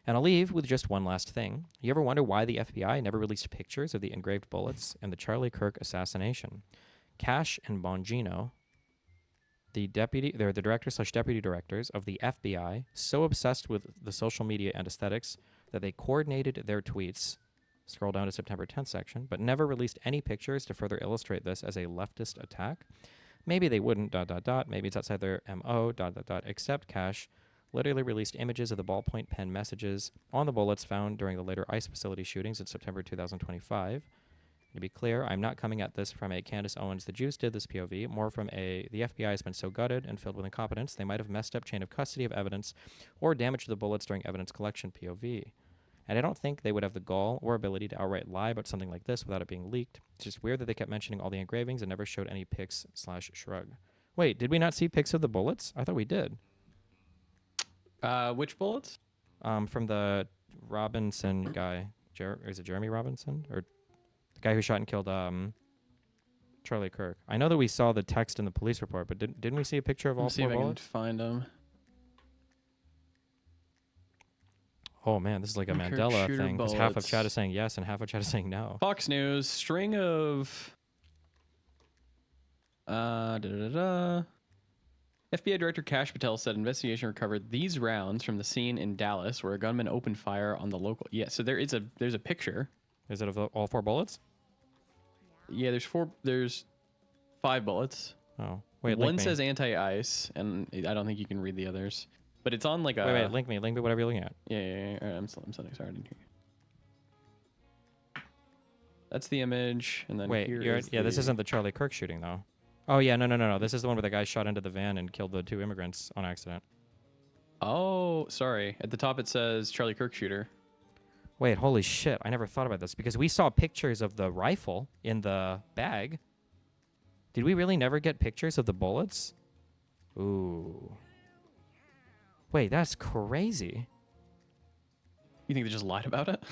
And I'll leave with just one last thing. You ever wonder why the FBI never released pictures of the engraved bullets in the Charlie Kirk assassination? Cash and Bongino, they're the director/deputy directors of the FBI, so obsessed with the social media and aesthetics that they coordinated their tweets. Scroll down to September 10th section, but never released any pictures to further illustrate this as a leftist attack. Maybe they wouldn't, ... Maybe it's outside their MO, ... Except Cash literally released images of the ballpoint pen messages on the bullets found during the later ICE facility shootings in September 2025. To be clear, I'm not coming at this from a Candace Owens the Juice did this POV, more from a the FBI has been so gutted and filled with incompetence they might have messed up chain of custody of evidence or damaged the bullets during evidence collection POV. And I don't think they would have the gall or ability to outright lie about something like this without it being leaked. It's just weird that they kept mentioning all the engravings and never showed any pics / shrug. Wait, did we not see pics of the bullets? I thought we did. Which bullets? From the Robinson guy. Is it Jeremy Robinson? Or the guy who shot and killed Charlie Kirk. I know that we saw the text in the police report, but didn't we see a picture of all 4 bullets? See if I can find them. Oh man, this is like a Mandela thing, because half of chat is saying yes and half of chat is saying no. Fox News, string of... FBI Director Kash Patel said investigation recovered these rounds from the scene in Dallas where a gunman opened fire on the local... Yeah, so there's a picture. Is it of all 4 bullets? Yeah, there's 5 bullets. Oh, wait, one says anti-ice, and I don't think you can read the others. But it's on like a... Wait, link me, whatever you're looking at. Yeah. All right, I'm sending. Sorry, I didn't hear you. That's the image, and then this isn't the Charlie Kirk shooting, though. Oh, yeah, no. This is the one where the guy shot into the van and killed the 2 immigrants on accident. Oh, sorry. At the top it says Charlie Kirk shooter. Wait, holy shit. I never thought about this, because we saw pictures of the rifle in the bag. Did we really never get pictures of the bullets? Ooh. Wait, that's crazy. You think they just lied about it?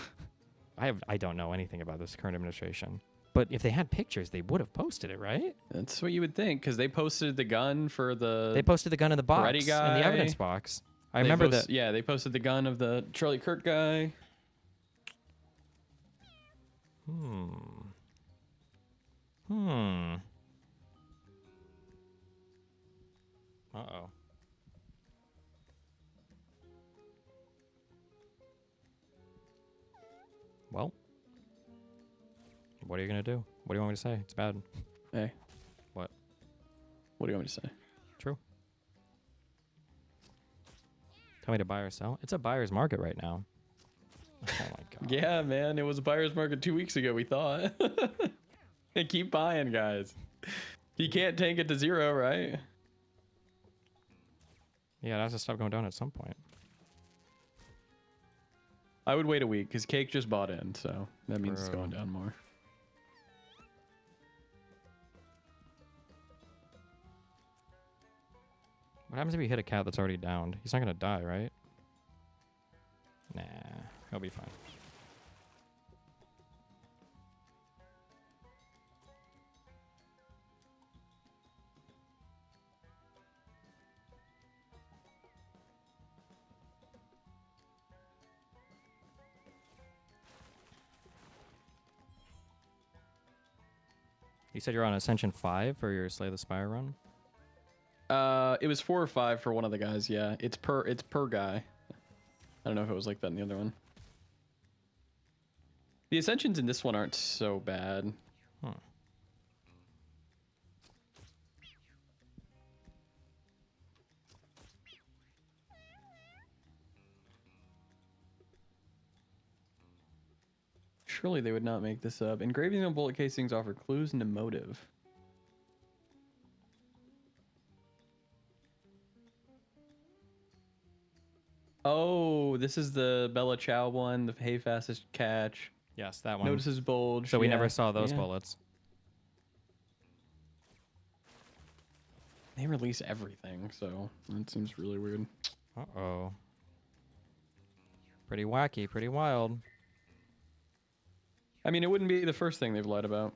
I don't know anything about this current administration. But if they had pictures, they would have posted it, right? That's what you would think, because they posted the gun for the... They posted the gun in the box, Ready guy. in the evidence box. I remember that. Yeah, they posted the gun of the Charlie Kirk guy. Uh-oh. Well, what are you going to do? What do you want me to say? It's bad. Hey. What? What do you want me to say? True. Tell me to buy or sell? It's a buyer's market right now. Oh my god. Yeah, man. It was a buyer's market 2 weeks ago, we thought. And keep buying, guys. You can't tank it to 0, right? Yeah, it has to stop going down at some point. I would wait a week, because Cake just bought in, so that means it's going down more. What happens if you hit a cat that's already downed? He's not going to die, right? Nah, he'll be fine. You said you're on Ascension 5 for your Slay the Spire run? It was 4 or 5 for one of the guys, yeah. It's per guy. I don't know if it was like that in the other one. The Ascensions in this one aren't so bad. Huh. Surely they would not make this up. Engravings on bullet casings offer clues into motive. Oh, this is the Bella Chow one, the Hey Fastest Catch. Yes, that one. Notices bulge. So we yeah, never saw those yeah. bullets. They release everything, so that seems really weird. Uh-oh. Pretty wacky, pretty wild. I mean, it wouldn't be the first thing they've lied about.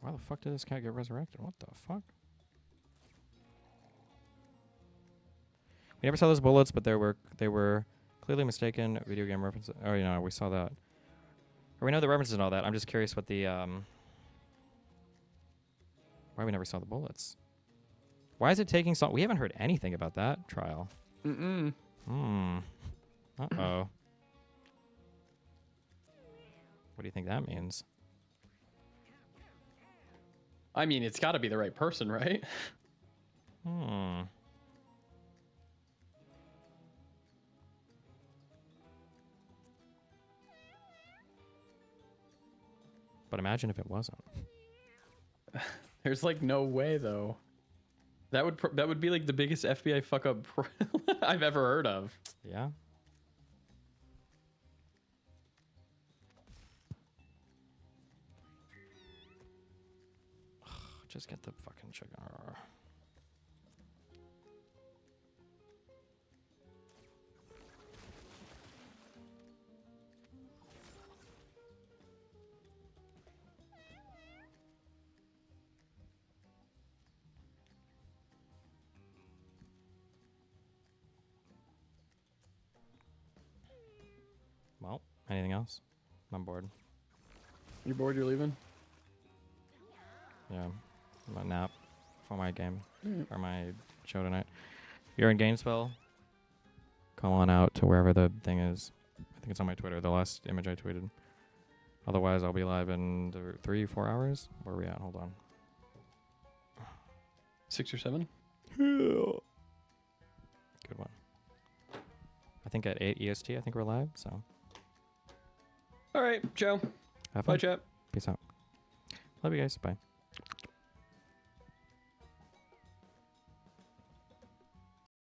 Why the fuck did this cat get resurrected? What the fuck? We never saw those bullets, but they were clearly mistaken video game references. Oh, you know, we saw that. Or we know the references and all that. I'm just curious what the why we never saw the bullets. Why is it taking so? We haven't heard anything about that trial. Mm-mm. Hmm. Uh-oh. What do you think that means? I mean, it's got to be the right person, right? Hmm. But imagine if it wasn't. There's like no way though. That would be like the biggest FBI fuck up I've ever heard of. Yeah. Just get the fucking chicken. Well, anything else? I'm bored. You're bored? You're leaving? Yeah. I'm a nap for my game or my show tonight. You're in Gainesville. Come on out to wherever the thing is. I think it's on my Twitter, the last image I tweeted. Otherwise, I'll be live in 3-4 hours. Where are we at? Hold on. 6 or 7? Good one. I think at 8 EST, I think we're live, so. All right, Joe. Have fun. Bye, chat. Peace out. Love you guys. Bye.